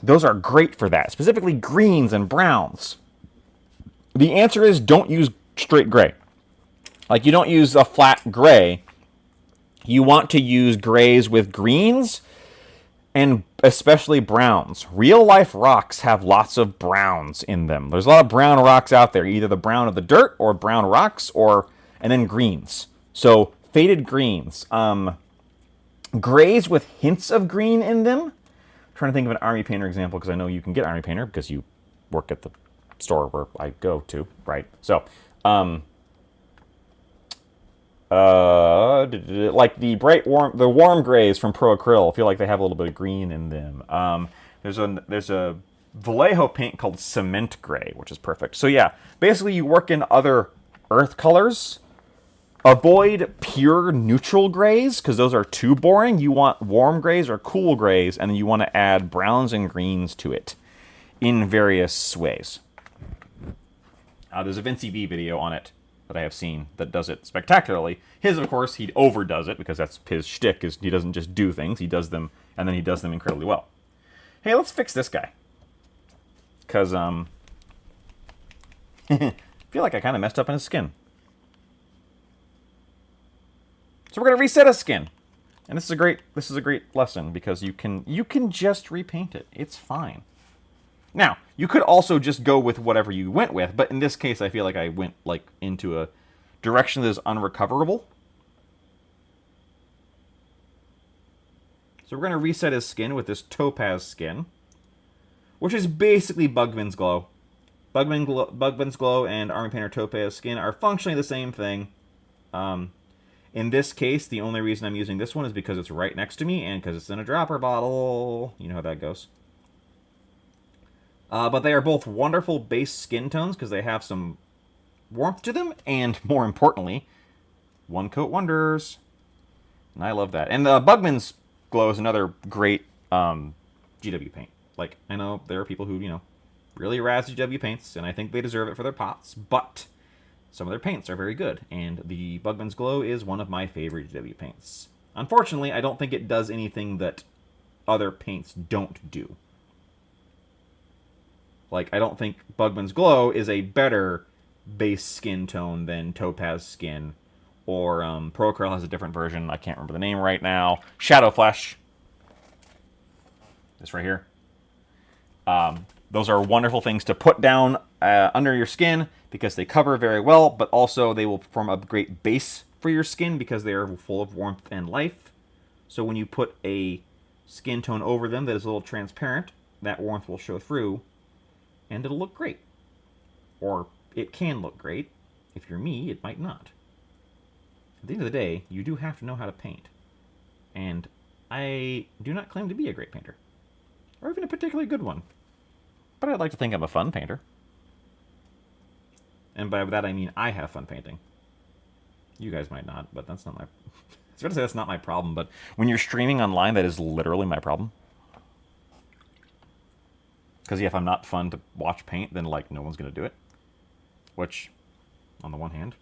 those are great for that, specifically greens and browns. The answer is don't use straight gray. Like, you don't use a flat gray. You want to use grays with greens and especially browns. Real life rocks have lots of browns in them. There's a lot of brown rocks out there, either the brown of the dirt or brown rocks, and then greens. So faded greens, grays with hints of green in them. I'm trying to think of an army painter example because I know you can get army painter because you work at the store where I go to, right? So, like the warm grays from Pro Acryl feel like they have a little bit of green in them. There's a Vallejo paint called Cement Gray, which is perfect. So yeah, basically you work in other earth colors. Avoid pure neutral grays because those are too boring. You want warm grays or cool grays, and then you want to add browns and greens to it in various ways. There's a Vince V video on it that I have seen that does it spectacularly. His, of course, he overdoes it because that's his shtick. Is he doesn't just do things; he does them, and then he does them incredibly well. Hey, let's fix this guy because I feel like I kind of messed up in his skin. So we're gonna reset his skin, and this is a great lesson because you can just repaint it. It's fine. Now, you could also just go with whatever you went with, but in this case, I feel like I went like into a direction that is unrecoverable. So we're going to reset his skin with this topaz skin, which is basically Bugman's Glow. Bugman's Glow and Army Painter Topaz skin are functionally the same thing. In this case, the only reason I'm using this one is because it's right next to me and because it's in a dropper bottle. You know how that goes. But they are both wonderful base skin tones because they have some warmth to them, and more importantly, one coat wonders. And I love that. And Bugman's Glow is another great GW paint. Like, I know there are people who, really razz GW paints, and I think they deserve it for their pots, but some of their paints are very good, and the Bugman's Glow is one of my favorite GW paints. Unfortunately, I don't think it does anything that other paints don't do. Like, I don't think Bugman's Glow is a better base skin tone than Topaz Skin, or Pro Acryl has a different version. I can't remember the name right now. Shadow Flesh. This right here. Those are wonderful things to put down under your skin because they cover very well, but also they will form a great base for your skin because they are full of warmth and life. So when you put a skin tone over them that is a little transparent, that warmth will show through, and it'll look great. Or it can look great. If you're me, it might not. At the end of the day, you do have to know how to paint. And I do not claim to be a great painter. Or even a particularly good one. But I'd like to think I'm a fun painter. And by that I mean I have fun painting. You guys might not, but that's not my... I was going to say that's not my problem, but when you're streaming online, that is literally my problem. Because if I'm not fun to watch paint, then like no one's going to do it. Which, on the one hand,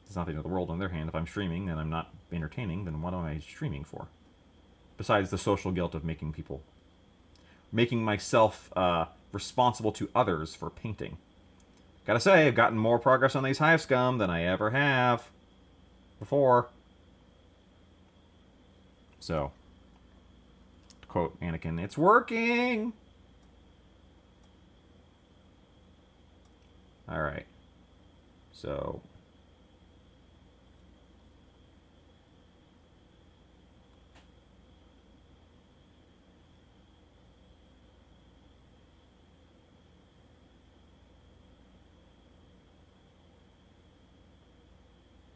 it's not the end of the world. On the other hand, if I'm streaming and I'm not entertaining, then what am I streaming for? Besides the social guilt of making myself responsible to others for painting. Gotta say, I've gotten more progress on these Hive Scum than I ever have before. So, to quote Anakin, it's working! Alright. So...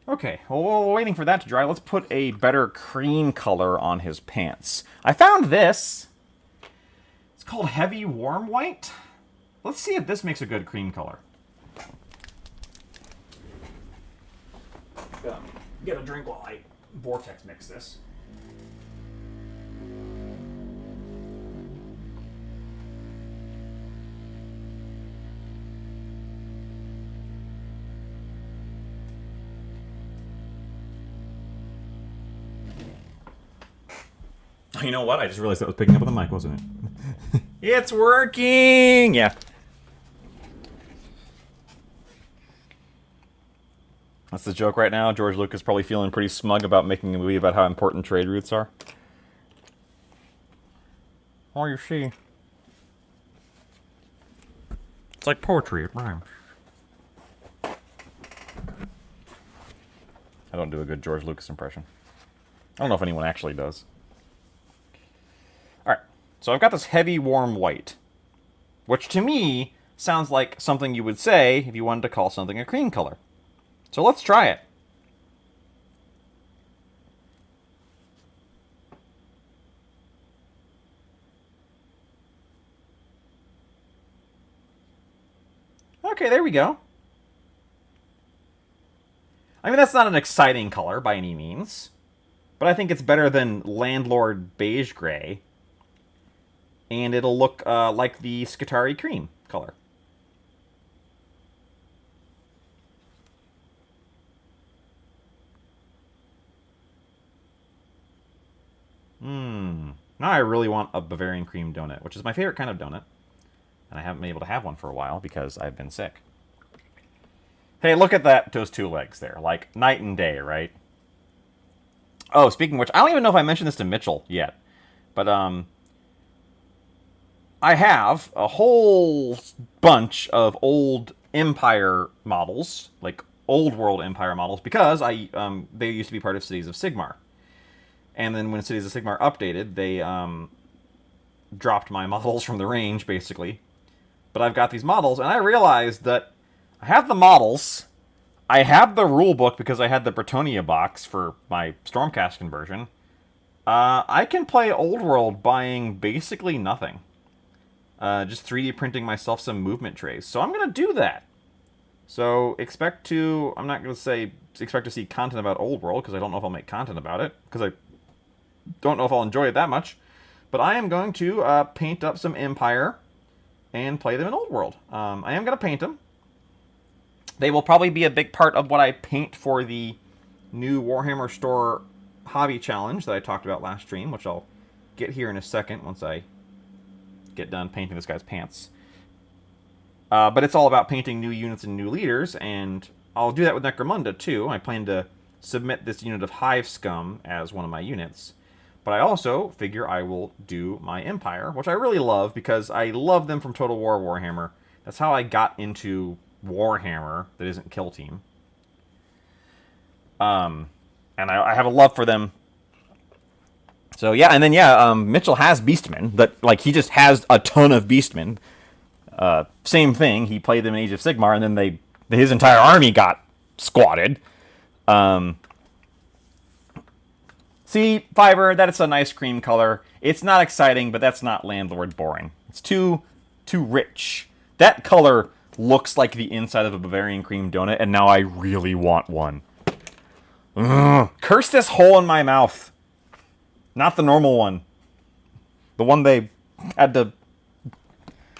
Okay, well, while we're waiting for that to dry, let's put a better cream color on his pants. I found this. It's called Heavy Warm White. Let's see if this makes a good cream color. Get a drink while I vortex mix this. You know what? I just realized that was picking up on the mic, wasn't it? It's working! Yeah. That's the joke right now. George Lucas probably feeling pretty smug about making a movie about how important trade routes are. Oh, you see. It's like poetry, it rhymes. I don't do a good George Lucas impression. I don't know if anyone actually does. Alright, so I've got this heavy, warm white, which to me sounds like something you would say if you wanted to call something a cream color. So let's try it. Okay, there we go. I mean, that's not an exciting color by any means, but I think it's better than Landlord Beige Gray, and it'll look like the Skitarii Cream color. Now I really want a Bavarian cream donut, which is my favorite kind of donut. And I haven't been able to have one for a while because I've been sick. Hey, look at that, those two legs there. Like, night and day, right? Oh, speaking of which, I don't even know if I mentioned this to Mitchell yet. But, I have a whole bunch of old Empire models, like old world Empire models, because they used to be part of Cities of Sigmar. And then when Cities of Sigmar updated, they dropped my models from the range, basically. But I've got these models, and I realized that I have the models, I have the rule book because I had the Bretonia box for my Stormcast conversion. I can play Old World buying basically nothing. Just 3D printing myself some movement trays. So I'm going to do that. So expect to, I'm not going to say expect to see content about Old World, because I don't know if I'll make content about it, because I don't know if I'll enjoy it that much. But I am going to paint up some Empire and play them in Old World. I am going to paint them. They will probably be a big part of what I paint for the new Warhammer Store Hobby Challenge that I talked about last stream, which I'll get here in a second once I get done painting this guy's pants. But it's all about painting new units and new leaders, and I'll do that with Necromunda too. I plan to submit this unit of Hive Scum as one of my units. But I also figure I will do my Empire, which I really love because I love them from Total War Warhammer. That's how I got into Warhammer that isn't Kill Team. And I have a love for them. So yeah, and then yeah, Mitchell has Beastmen. That, like, he just has a ton of Beastmen. Same thing. He played them in Age of Sigmar, and then his entire army got squatted. See, Fiverr, that is a nice cream color. It's not exciting, but that's not Landlord boring. It's too rich. That color looks like the inside of a Bavarian cream donut, and now I really want one. Ugh. Curse this hole in my mouth. Not the normal one. The one they had to...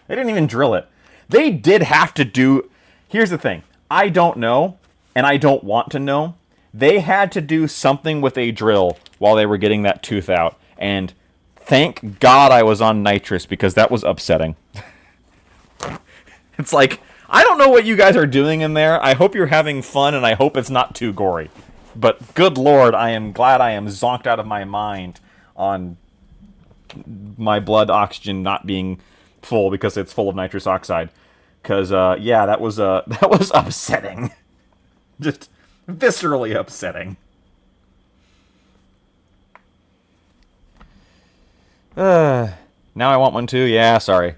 They didn't even drill it. They did have to do... Here's the thing. I don't know, and I don't want to know. They had to do something with a drill while they were getting that tooth out. And thank God I was on nitrous, because that was upsetting. It's like, I don't know what you guys are doing in there. I hope you're having fun, and I hope it's not too gory. But good Lord, I am glad I am zonked out of my mind on my blood oxygen not being full because it's full of nitrous oxide. Because, yeah, that was upsetting. Just viscerally upsetting. Now I want one too? Yeah, sorry.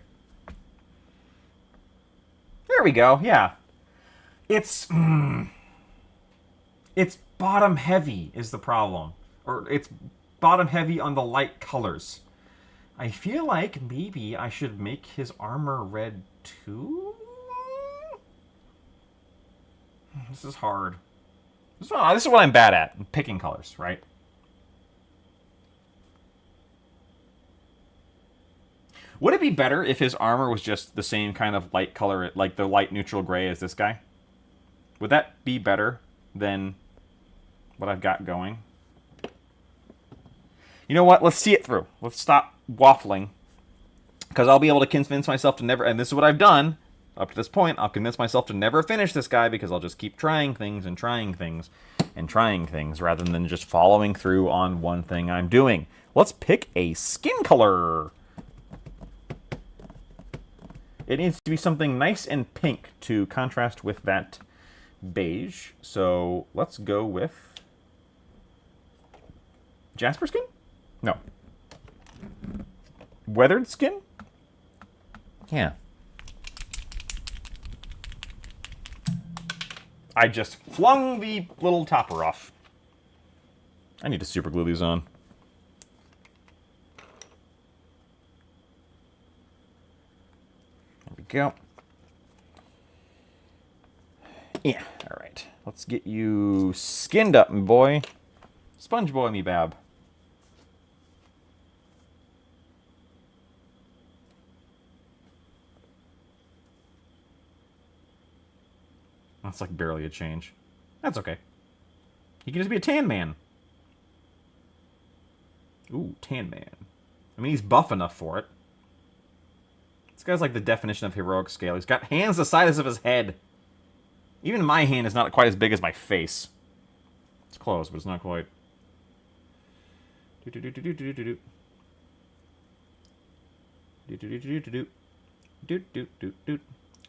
There we go, yeah. It's bottom heavy is the problem. Or it's bottom heavy on the light colors. I feel like maybe I should make his armor red too? This is hard. This is what I'm bad at, picking colors, right? Would it be better if his armor was just the same kind of light color, like the light neutral gray as this guy? Would that be better than what I've got going? You know what? Let's see it through. Let's stop waffling. Because I'll be able to convince myself to never... And this is what I've done up to this point. I'll convince myself to never finish this guy because I'll just keep trying things and trying things and trying things rather than just following through on one thing I'm doing. Let's pick a skin color. It needs to be something nice and pink to contrast with that beige. So let's go with Jasper skin? No. Weathered skin? Yeah. I just flung the little topper off. I need to super glue these on. There we go. Yeah, all right. Let's get you skinned up, me boy. Sponge boy, me bab. That's like barely a change. That's okay. He can just be a tan man. Ooh, tan man. I mean, he's buff enough for it. This guy's like the definition of heroic scale. He's got hands the size of his head. Even my hand is not quite as big as my face. It's close, but it's not quite.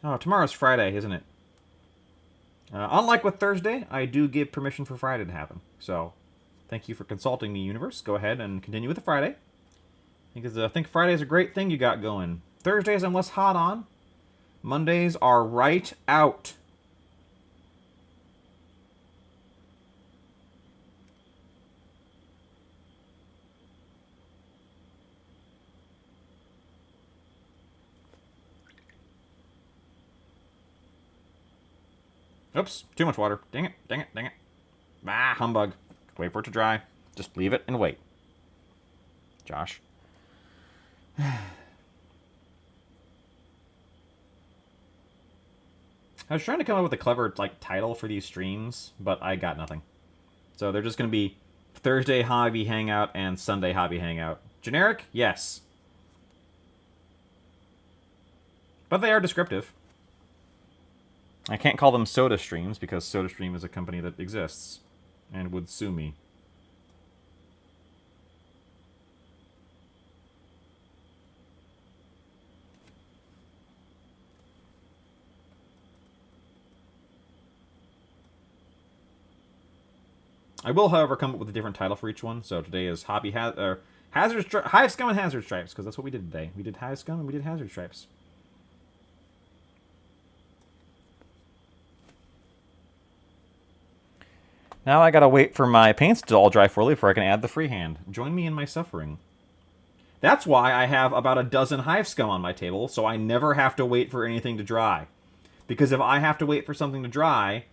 Oh, tomorrow's Friday, isn't it? Unlike with Thursday, I do give permission for Friday to happen. So, thank you for consulting me, universe. Go ahead and continue with the Friday. Because I think Friday's a great thing you got going. Thursdays I'm less hot on. Mondays are right out. Oops, too much water. Dang it, dang it, dang it. Ah, humbug. Wait for it to dry. Just leave it and wait. Josh. I was trying to come up with a clever title for these streams, but I got nothing. So they're just going to be Thursday Hobby Hangout and Sunday Hobby Hangout. Generic? Yes. But they are descriptive. I can't call them Soda Streams because SodaStream is a company that exists and would sue me. I will, however, come up with a different title for each one. So today is Hive Scum and Hazard Stripes, because that's what we did today. We did Hive Scum and we did Hazard Stripes. Now I gotta wait for my paints to all dry fully before I can add the freehand. Join me in my suffering. That's why I have about a dozen Hive Scum on my table, so I never have to wait for anything to dry. Because if I have to wait for something to dry,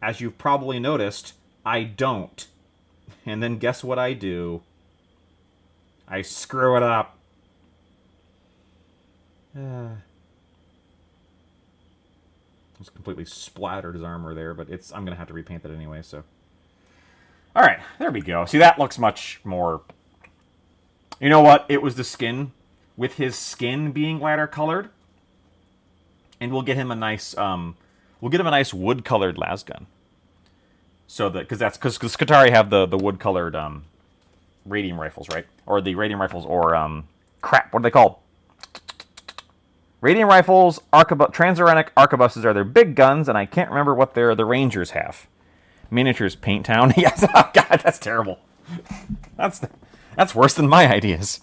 as you've probably noticed, I don't. And then guess what I do? I screw it up. It's completely splattered his armor there, but I'm gonna have to repaint that anyway, so. Alright, there we go. See, that looks much more... You know what? It was the skin, with his skin being lighter colored. And we'll get him a nice, wood-colored lasgun. So that, because Skitarii have the wood-colored, radium rifles, right? Or the radium rifles, or, crap, what are they called? Radium rifles, transuranic arquebuses are their big guns, and I can't remember what the Rangers have. Miniatures Paint Town. Yes, oh god, that's terrible. That's worse than my ideas.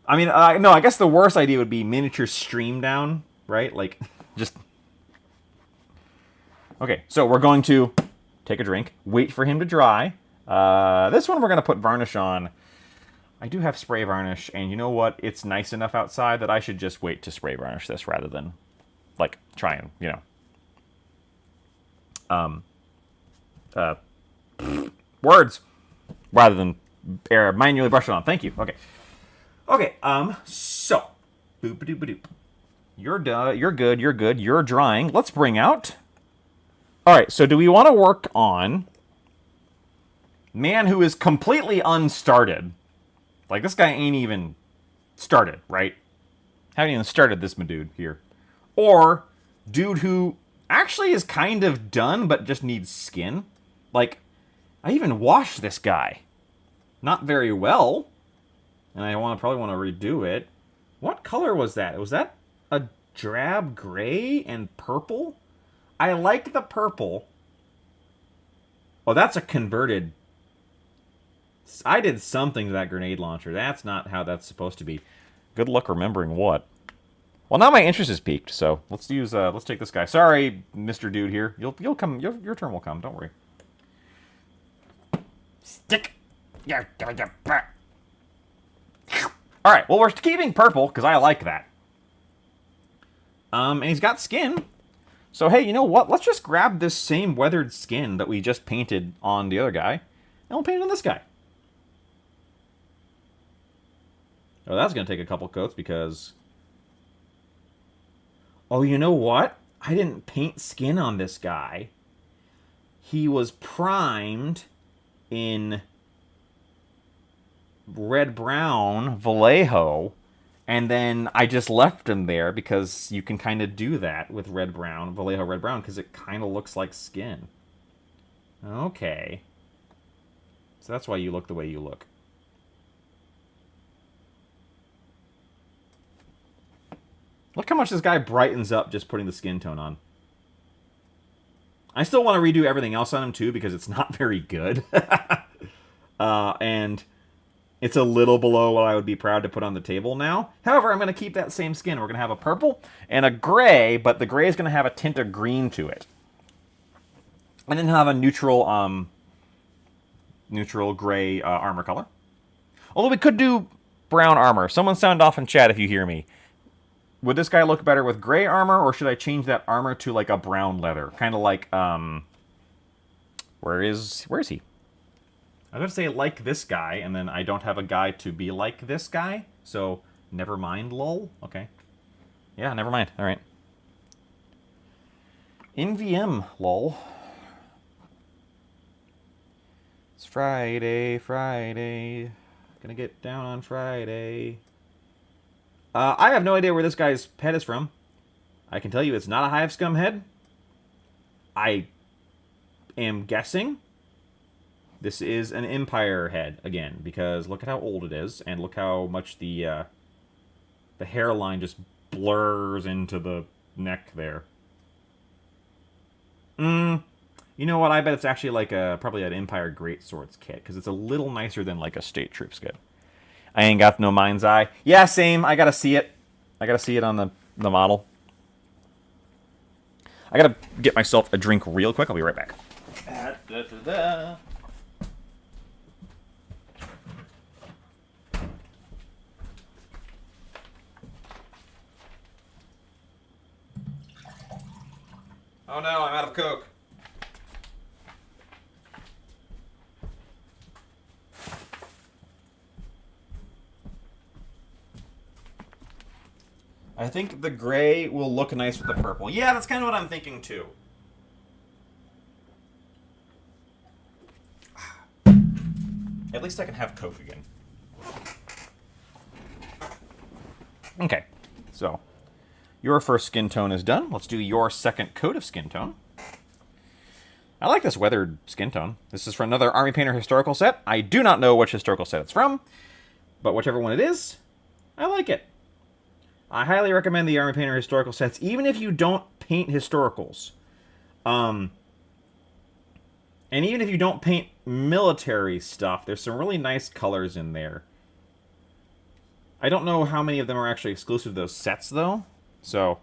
I mean, no, I guess the worst idea would be Miniature Stream Down, right? Like, just... Okay, so we're going to take a drink, wait for him to dry. This one we're going to put varnish on. I do have spray varnish, and you know what? It's nice enough outside that I should just wait to spray varnish this rather than, like, try and, you know... words rather than manually brush it on. Thank you. Okay. Okay. So, boop-a-doop-a-doop. You're done. You're good. You're good. You're drying. Let's bring out. All right. So, do we want to work on man who is completely unstarted. Like, this guy ain't even started, right? Haven't even started this dude here. Or dude who actually is kind of done, but just needs skin. Like, I even washed this guy. Not very well. And I probably want to redo it. What color was that? Was that a drab gray and purple? I like the purple. Oh, that's a converted... I did something to that grenade launcher. That's not how that's supposed to be. Good luck remembering what. Well, now my interest is piqued, so let's take this guy. Sorry, Mr. Dude here. You'll come. Your turn will come. Don't worry. Stick. All right. Well, we're keeping purple because I like that. And he's got skin. So hey, you know what? Let's just grab this same weathered skin that we just painted on the other guy, and we'll paint it on this guy. Oh, that's gonna take a couple coats because... Oh, you know what? I didn't paint skin on this guy. He was primed in red-brown Vallejo, and then I just left him there because you can kind of do that with red-brown, Vallejo red-brown, because it kind of looks like skin. Okay. So that's why you look the way you look. Look how much this guy brightens up just putting the skin tone on. I still want to redo everything else on him, too, because it's not very good. And it's a little below what I would be proud to put on the table now. However, I'm going to keep that same skin. We're going to have a purple and a gray, but the gray is going to have a tint of green to it. And then have a neutral gray armor color. Although we could do brown armor. Someone sound off in chat if you hear me. Would this guy look better with gray armor, or should I change that armor to like a brown leather? Kind of like, where is he? I was going to say like this guy, and then I don't have a guy to be like this guy, so never mind, lol. Okay. Yeah, never mind. All right. NVM, lol. It's Friday. Gonna get down on Friday. I have no idea where this guy's head is from. I can tell you it's not a Hive Scum head. I am guessing this is an Empire head, again, because look at how old it is, and look how much the hairline just blurs into the neck there. You know what? I bet it's actually like probably an Empire Greatswords kit, because it's a little nicer than like a State Troops kit. I ain't got no mind's eye. Yeah, same. I gotta see it. I gotta see it on the model. I gotta get myself a drink real quick. I'll be right back. Oh no, I'm out of Coke. I think the gray will look nice with the purple. Yeah, that's kind of what I'm thinking too. At least I can have Coke again. Okay, so your first skin tone is done. Let's do your second coat of skin tone. I like this weathered skin tone. This is for another Army Painter historical set. I do not know which historical set it's from, but whichever one it is, I like it. I highly recommend the Army Painter historical sets, even if you don't paint historicals. And even if you don't paint military stuff, there's some really nice colors in there. I don't know how many of them are actually exclusive to those sets, though. So,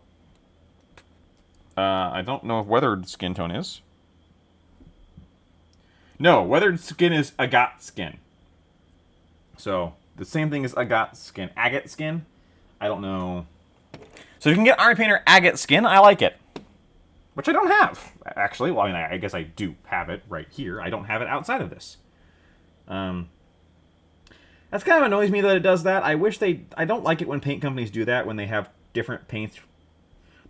I don't know if weathered skin tone is. No, weathered skin is agate skin. So, the same thing as agate skin. Agate skin? I don't know. So if you can get Army Painter agate skin, I like it. Which I don't have, actually. Well, I mean, I guess I do have it right here. I don't have it outside of this. That's kind of annoys me that it does that. I don't like it when paint companies do that, when they have different paints.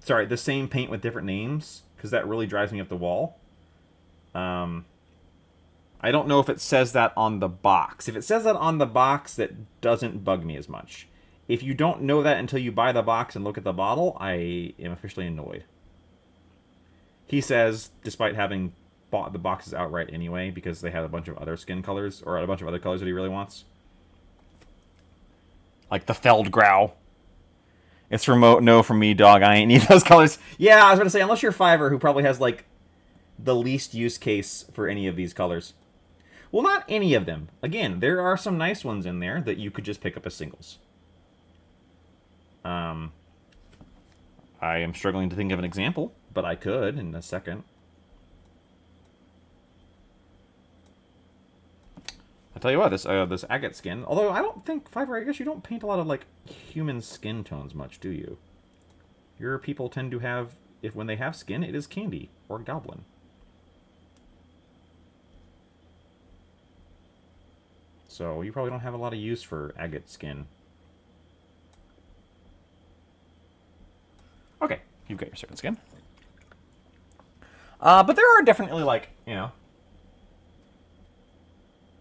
Sorry, the same paint with different names, because that really drives me up the wall. I don't know if it says that on the box. If it says that on the box, that doesn't bug me as much. If you don't know that until you buy the box and look at the bottle, I am officially annoyed. He says, despite having bought the boxes outright anyway, because they have a bunch of other skin colors, or a bunch of other colors that he really wants. Like the Feldgrau. It's remote no from me, dog. I ain't need those colors. Yeah, I was going to say, unless you're Fiverr, who probably has, like, the least use case for any of these colors. Well, not any of them. Again, there are some nice ones in there that you could just pick up as singles. I am struggling to think of an example, but I could in a second. I'll tell you what, this agate skin, although I don't think, Fiverr, I guess you don't paint a lot of, like, human skin tones much, do you? Your people tend to have, when they have skin, it is candy or goblin. So you probably don't have a lot of use for agate skin. Okay, you've got your serpent skin. But there are definitely, like, you know...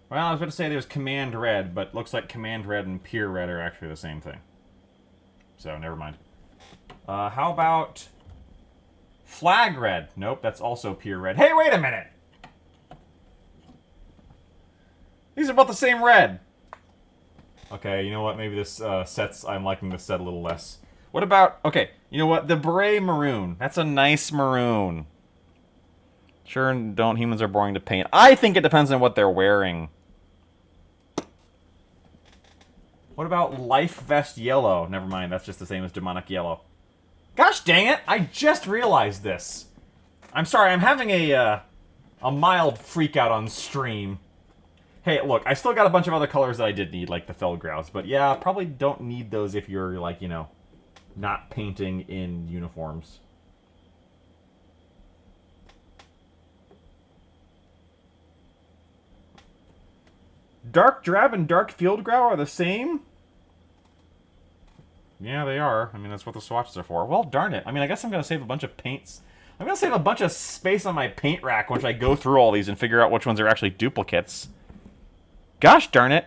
Well, I was about to say there's Command Red, but looks like Command Red and Pure Red are actually the same thing. So, never mind. How about... Flag Red? Nope, that's also Pure Red. Hey, wait a minute! These are both the same red! Okay, you know what? Maybe this I'm liking this set a little less. What about... Okay, you know what? The Beret Maroon. That's a nice maroon. Sure, don't humans are boring to paint. I think it depends on what they're wearing. What about Life Vest Yellow? Never mind, that's just the same as Demonic Yellow. Gosh dang it! I just realized this. I'm sorry, I'm having a mild freak out on stream. Hey, look, I still got a bunch of other colors that I did need, like the Feldgraus, but yeah, probably don't need those if you're, like, you know, not painting in uniforms. Dark Drab and Dark Fieldgrau are the same? Yeah, they are. I mean, that's what the swatches are for. Well, darn it. I mean, I guess I'm going to save a bunch of paints. I'm going to save a bunch of space on my paint rack once I go through all these and figure out which ones are actually duplicates. Gosh darn it.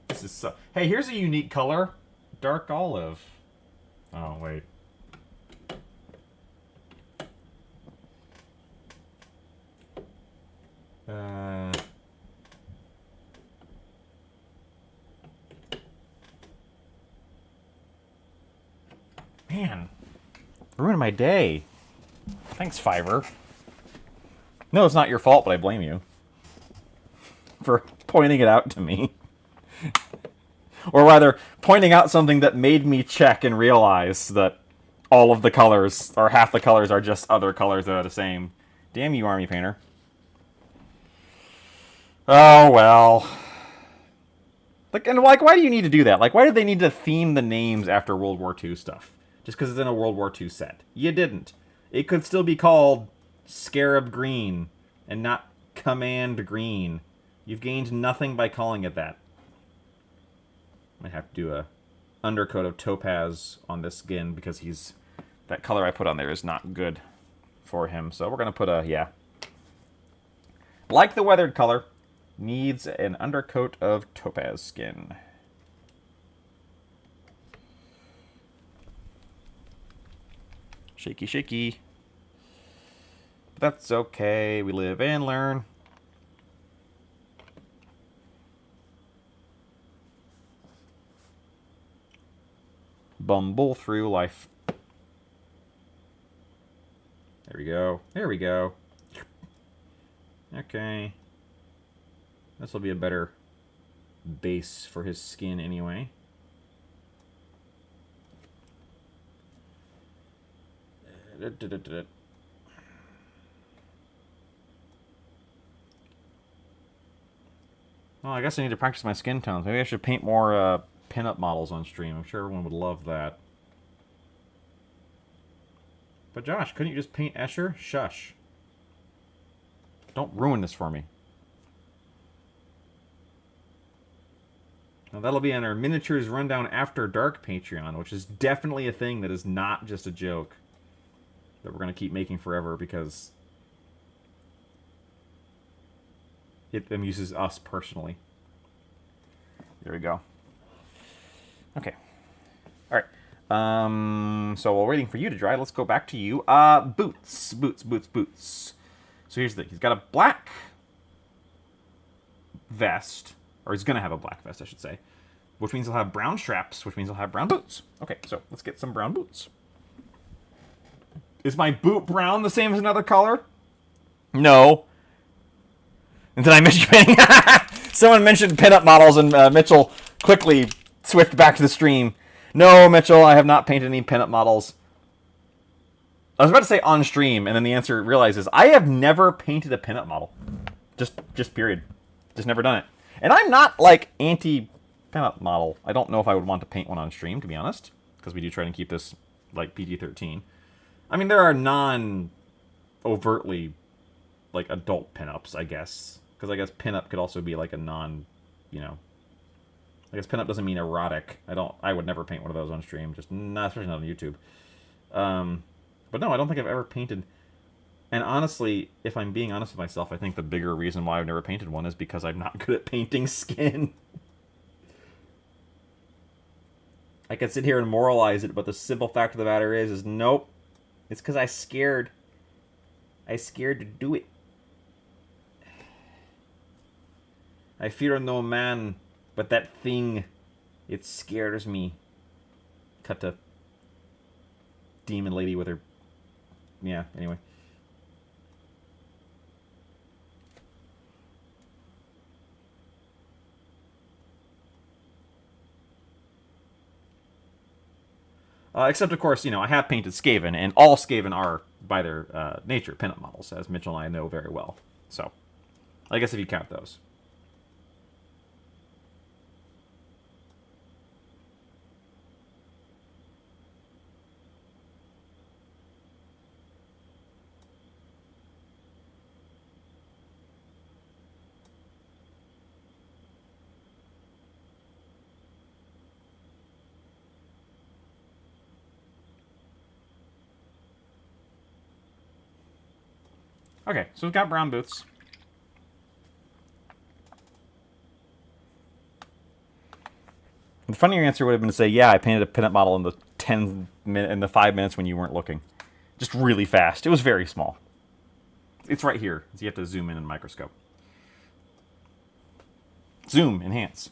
This is so... Hey, here's a unique color. Dark olive. Oh, wait. Man. Ruined my day. Thanks, Fiverr. No, it's not your fault, but I blame you. For pointing it out to me. Or rather, pointing out something that made me check and realize that all of the colors, or half the colors, are just other colors that are the same. Damn you, Army Painter. Oh, well. Like, and, like, why do you need to do that? Like, why did they need to theme the names after World War II stuff? Just because it's in a World War II set. You didn't. It could still be called Scarab Green, and not Command Green. You've gained nothing by calling it that. I have to do a undercoat of topaz on this skin because that color I put on there is not good for him. So we're gonna put a, yeah, like the weathered color, needs an undercoat of topaz skin. Shaky, shaky. But that's okay. We live and learn. Bumble through life. There we go. There we go. Okay. This will be a better base for his skin anyway. Well, I guess I need to practice my skin tones. Maybe I should paint more pinup models on stream. I'm sure everyone would love that. But Josh, couldn't you just paint Escher? Shush. Don't ruin this for me. Now that'll be on our Miniatures Rundown After Dark Patreon, which is definitely a thing that is not just a joke that we're going to keep making forever because it amuses us personally. There we go. Okay. All right. So while waiting for you to dry, let's go back to you. Boots. So here's the thing. He's got a black vest, or he's going to have a black vest, I should say, which means he'll have brown straps, which means he'll have brown boots. Okay, so let's get some brown boots. Is my boot brown the same as another color? No. And did I mention painting? Someone mentioned pinup models, and Mitchell quickly switched back to the stream. No, Mitchell, I have not painted any pinup models. I was about to say on stream, and then the answer realizes I have never painted a pinup model. Just period. Just never done it. And I'm not like anti pinup model. I don't know if I would want to paint one on stream, to be honest, because we do try to keep this like PG-13. I mean, there are non-overtly like adult pinups, I guess, because I guess pinup could also be like a non, you know. I guess pinup doesn't mean erotic. I would never paint one of those on stream, just not, especially not on YouTube. But no, I don't think I've ever painted. And honestly, if I'm being honest with myself, I think the bigger reason why I've never painted one is because I'm not good at painting skin. I could sit here and moralize it, but the simple fact of the matter is nope. It's because I scared to do it. I fear no man, but that thing, it scares me. Cut to demon lady with her... Yeah, anyway. Except, of course, you know, I have painted Skaven, and all Skaven are, by their nature, pinup models, as Mitchell and I know very well. So, I guess if you count those. Okay, so we've got brown boots. The funnier answer would have been to say, yeah, I painted a pinup model in the 5 minutes when you weren't looking. Just really fast. It was very small. It's right here, so you have to zoom in microscope. Zoom, enhance.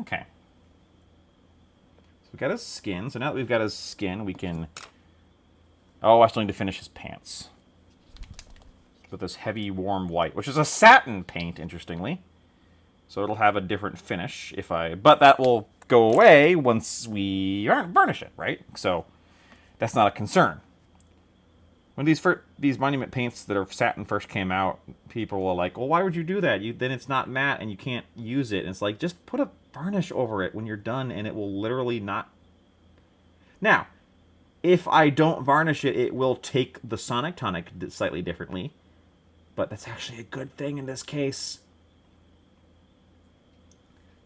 Okay. So we've got his skin. So now that we've got his skin, we can... Oh, I still need to finish his pants. With this heavy, warm white, which is a satin paint, interestingly. So it'll have a different finish but that will go away once we varnish it, right? So that's not a concern. When these monument paints that are satin first came out, people were like, well, why would you do that? Then it's not matte and you can't use it. And it's like, just put a varnish over it when you're done and it will literally not... Now, if I don't varnish it, it will take the Sonic Tonic slightly differently. But that's actually a good thing in this case.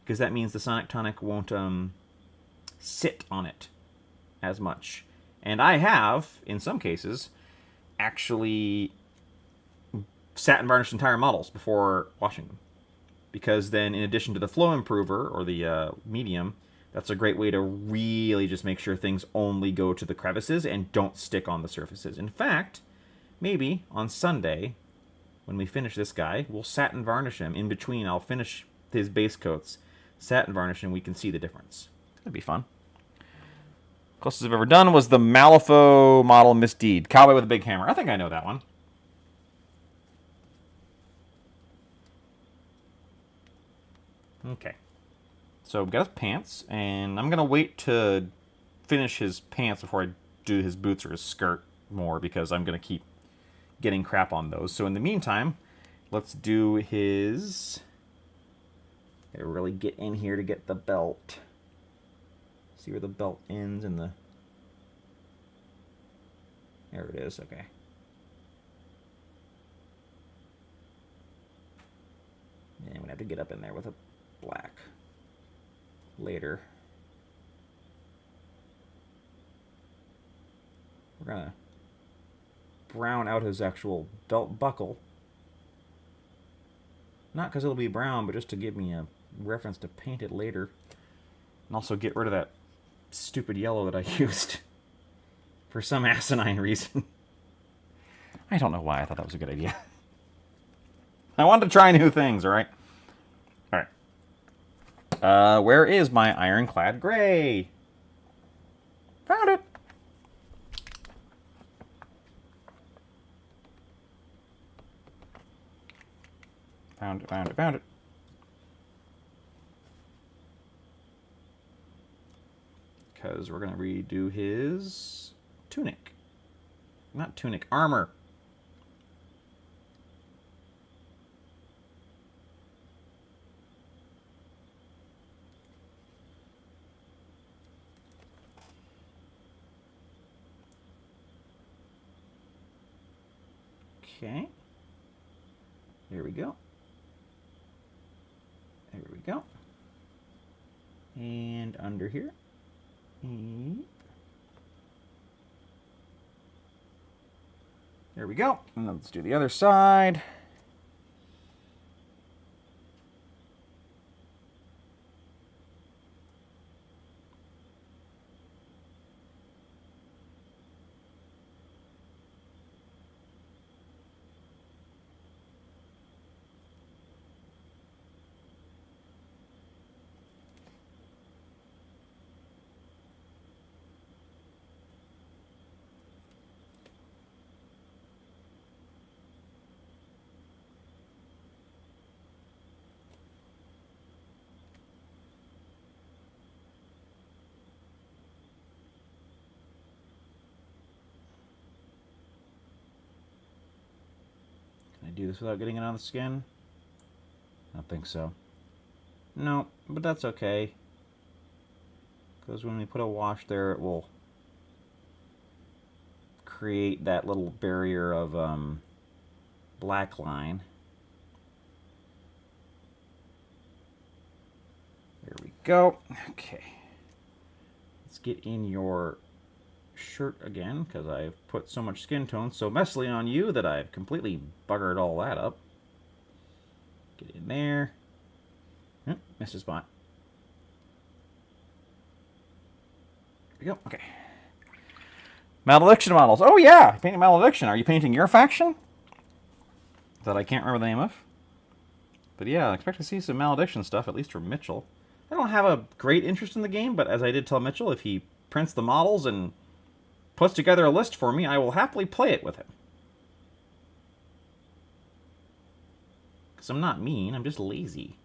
Because that means the Sonic Tonic won't sit on it as much. And I have, in some cases, actually satin varnished entire models before washing them. Because then, in addition to the flow improver, or the medium, that's a great way to really just make sure things only go to the crevices and don't stick on the surfaces. In fact, maybe on Sunday... when we finish this guy, we'll satin varnish him. In between, I'll finish his base coats, satin varnish, and we can see the difference. That'd be fun. Closest I've ever done was the Malifaux model Misdeed. Cowboy with a big hammer. I think I know that one. Okay. So we've got his pants, and I'm going to wait to finish his pants before I do his boots or his skirt more, because I'm going to keep getting crap on those. So in the meantime, let's do his... Gotta really get in here to get the belt. See where the belt ends and the... There it is, okay. And I'm gonna have to get up in there with a black. later. We're going to brown out his actual belt buckle. Not because it'll be brown, but just to give me a reference to paint it later. And also get rid of that stupid yellow that I used for some asinine reason. I don't know why I thought that was a good idea. I wanted to try new things, alright? Alright. Where is my ironclad gray? Found it! Found it, found it, found it. Because we're going to redo his tunic. Not tunic, armor. Okay. There we go. There we go. And under here. There we go. And let's do the other side. Can I do this without getting it on the skin? I don't think so. No, but that's okay. Because when we put a wash there, it will create that little barrier of black line. There we go. Okay. Let's get in your shirt again, because I've put so much skin tone so messily on you that I've completely buggered all that up. Get in there. Oh, missed a spot. There we go. Okay. Malediction models. Oh yeah, painting Malediction. Are you painting your faction? That I can't remember the name of. But yeah, I expect to see some Malediction stuff, at least from Mitchell. I don't have a great interest in the game, but as I did tell Mitchell, if he prints the models and puts together a list for me, I will happily play it with him. Because I'm not mean, I'm just lazy.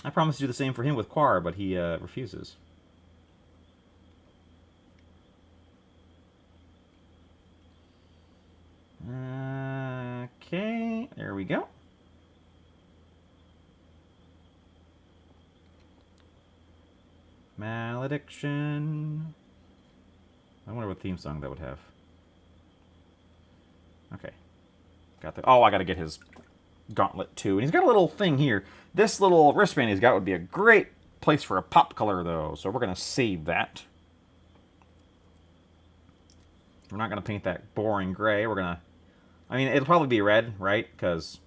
I promised to do the same for him with Quar, but he refuses. Okay, there we go. Malediction. I wonder what theme song that would have. Okay. Got the. Oh, I gotta get his gauntlet too. And he's got a little thing here. This little wristband he's got would be a great place for a pop color, though. So we're gonna save that. We're not gonna paint that boring gray. We're gonna. I mean, it'll probably be red, right? Because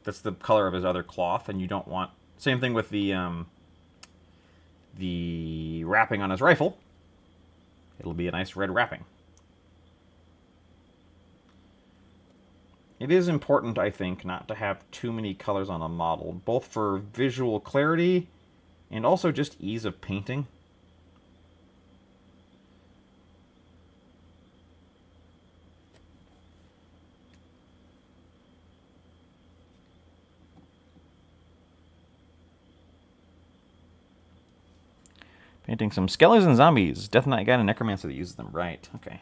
that's the color of his other cloth, and you don't want. Same thing with the wrapping on his rifle. It'll be a nice red wrapping. It is important, I think, not to have too many colors on a model, both for visual clarity and also just ease of painting. Painting some skeletons and zombies. Death Knight got a necromancer that uses them. Right, okay.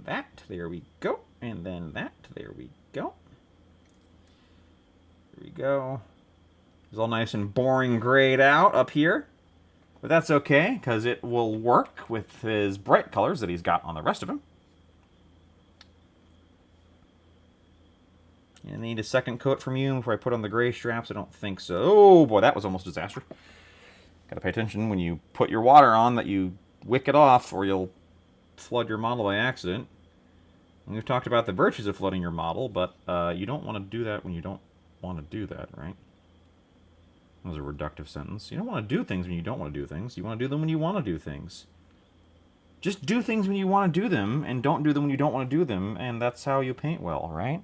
that. There we go. And then that. There we go. There we go. It's all nice and boring grayed out up here. But that's okay, because it will work with his bright colors that he's got on the rest of him. And I need a second coat from you before I put on the gray straps. I don't think so. Oh, boy, that was almost disastrous. Got to pay attention when you put your water on that you wick it off, or you'll flood your model by accident. And we've talked about the virtues of flooding your model, but you don't want to do that when you don't want to do that, right? That was a reductive sentence. You don't want to do things when you don't want to do things. You want to do them when you want to do things. Just do things when you want to do them, and don't do them when you don't want to do them, and that's how you paint well, right?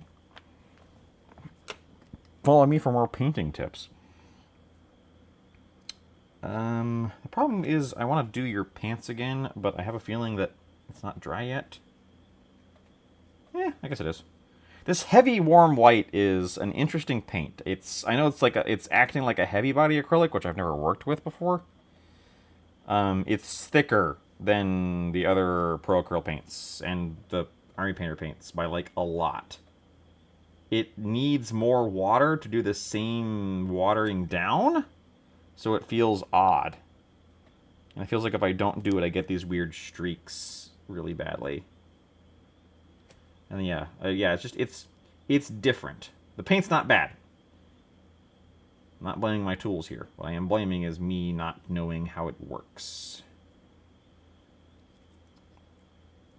Follow me for more painting tips. The problem is I want to do your pants again, but I have a feeling that it's not dry yet. I guess it is. This heavy warm white is an interesting paint. I know it's acting like a heavy body acrylic, which I've never worked with before. It's thicker than the other Pro Acryl paints and the Army Painter paints by like a lot. It needs more water to do the same watering down, so it feels odd. And it feels like if I don't do it, I get these weird streaks really badly. And yeah, it's different. The paint's not bad. I'm not blaming my tools here. What I am blaming is me not knowing how it works.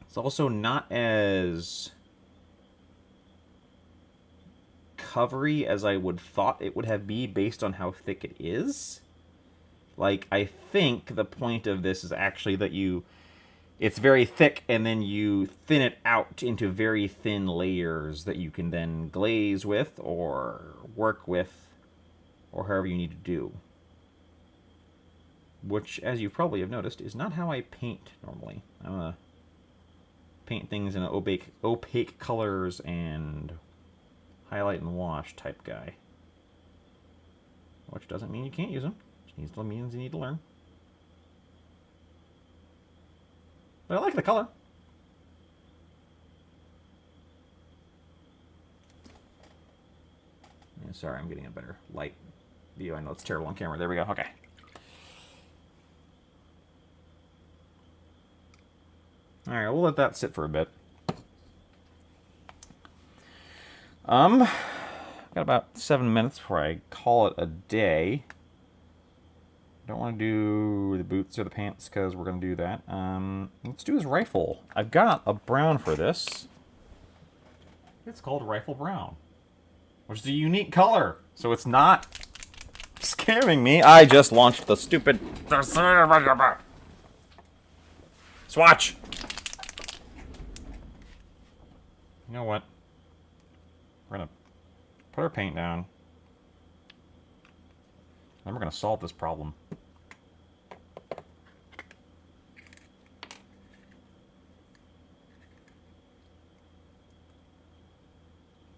It's also not as covery as I would thought it would have be based on how thick it is. Like, I think the point of this is actually that it's very thick and then you thin it out into very thin layers that you can then glaze with or work with or however you need to do. Which, as you probably have noticed, is not how I paint normally. I'm a paint things in opaque colors and highlight and wash type guy. Which doesn't mean you can't use them. Just means you need to learn. But I like the color. Yeah, sorry, I'm getting a better light view. I know it's terrible on camera. There we go. Okay. Alright, we'll let that sit for a bit. Got about 7 minutes before I call it a day. Don't want to do the boots or the pants because we're going to do that. Let's do his rifle. I've got a brown for this. It's called Rifle Brown, which is a unique color, so it's not scamming me. I just launched the stupid swatch. You know what? We're going to put our paint down. Then we're going to solve this problem.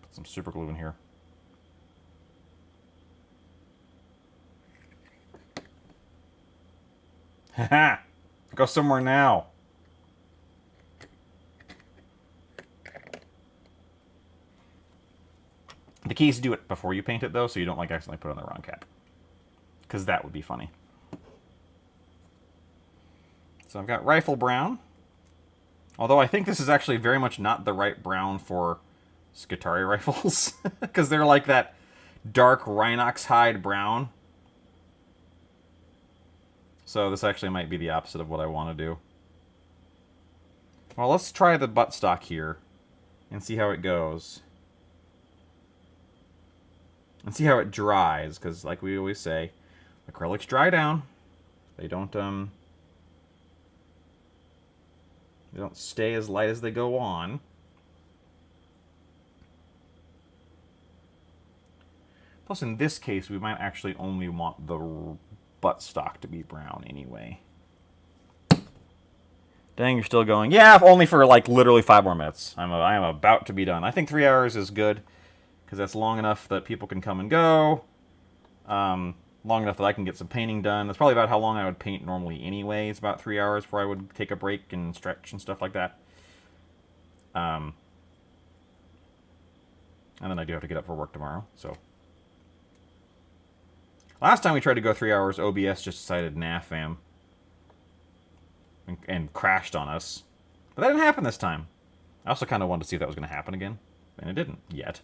Put some super glue in here. Haha! Go somewhere now. The key is to do it before you paint it, though, so you don't like accidentally put it on the wrong cap. Because that would be funny. So I've got Rifle Brown. Although I think this is actually very much not the right brown for Skitarii rifles. Because they're like that dark Rhinox hide brown. So this actually might be the opposite of what I want to do. Well, let's try the buttstock here and see how it goes. And see how it dries, because like we always say, acrylics dry down. They don't stay as light as they go on. Plus, in this case, we might actually only want the buttstock to be brown anyway. Dang, you're still going. Yeah, only for like literally 5 more minutes. I am about to be done. I think 3 hours is good, because that's long enough that people can come and go. Long enough that I can get some painting done. That's probably about how long I would paint normally anyway. It's about 3 hours before I would take a break and stretch and stuff like that. And then I do have to get up for work tomorrow, so. Last time we tried to go 3 hours, OBS just decided, nah, fam. And crashed on us. But that didn't happen this time. I also kind of wanted to see if that was going to happen again. And it didn't, yet.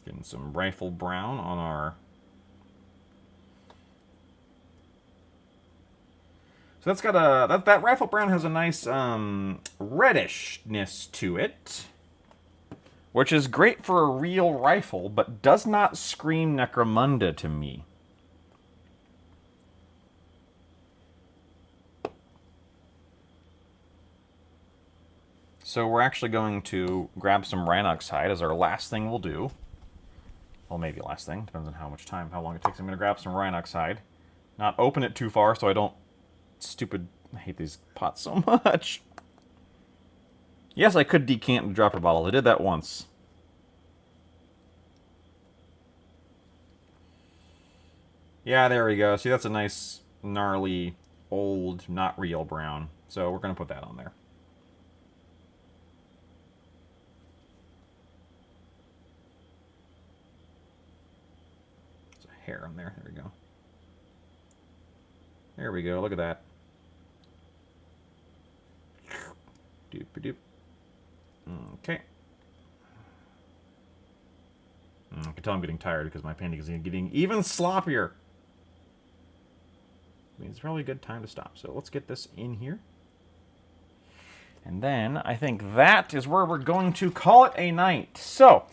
Getting some rifle brown on our... So that's got a... That rifle brown has a nice reddishness to it. Which is great for a real rifle, but does not scream Necromunda to me. So we're actually going to grab some Rhinox hide as our last thing we'll do. Well, maybe last thing. Depends on how much time, how long it takes. I'm going to grab some Rhinox hide. Not open it too far so I don't... Stupid... I hate these pots so much. Yes, I could decant the dropper bottle. I did that once. Yeah, there we go. See, that's a nice, gnarly, old, not real brown. So we're going to put that on there. There's a hair on there. There we go. There we go. Look at that. Doop-a-doop. Okay. I can tell I'm getting tired because my painting is getting even sloppier. I mean, it's probably a good time to stop. So let's get this in here. And then I think that is where we're going to call it a night. So,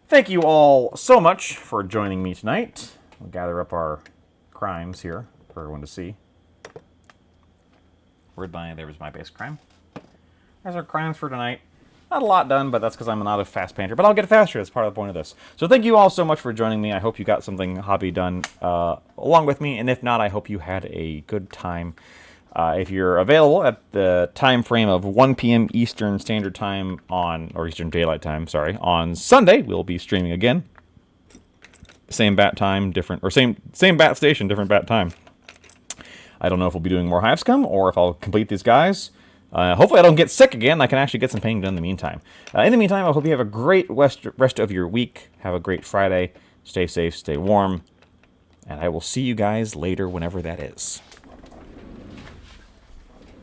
thank you all so much for joining me tonight. We'll gather up our crimes here for everyone to see. There was my base crime. There's our crimes for tonight. Not a lot done, but that's because I'm not a fast painter. But I'll get faster. That's part of the point of this. So thank you all so much for joining me. I hope you got something hobby done along with me. And if not, I hope you had a good time. If you're available at the time frame of 1 p.m. Eastern Standard Time or Eastern Daylight Time, sorry, on Sunday, we'll be streaming again. Same bat time, same bat station, different bat time. I don't know if we'll be doing more Hive Scum or if I'll complete these guys. Hopefully I don't get sick again. I can actually get some painting done in the meantime. In the meantime, I hope you have a great rest of your week. Have a great Friday. Stay safe, stay warm. And I will see you guys later whenever that is.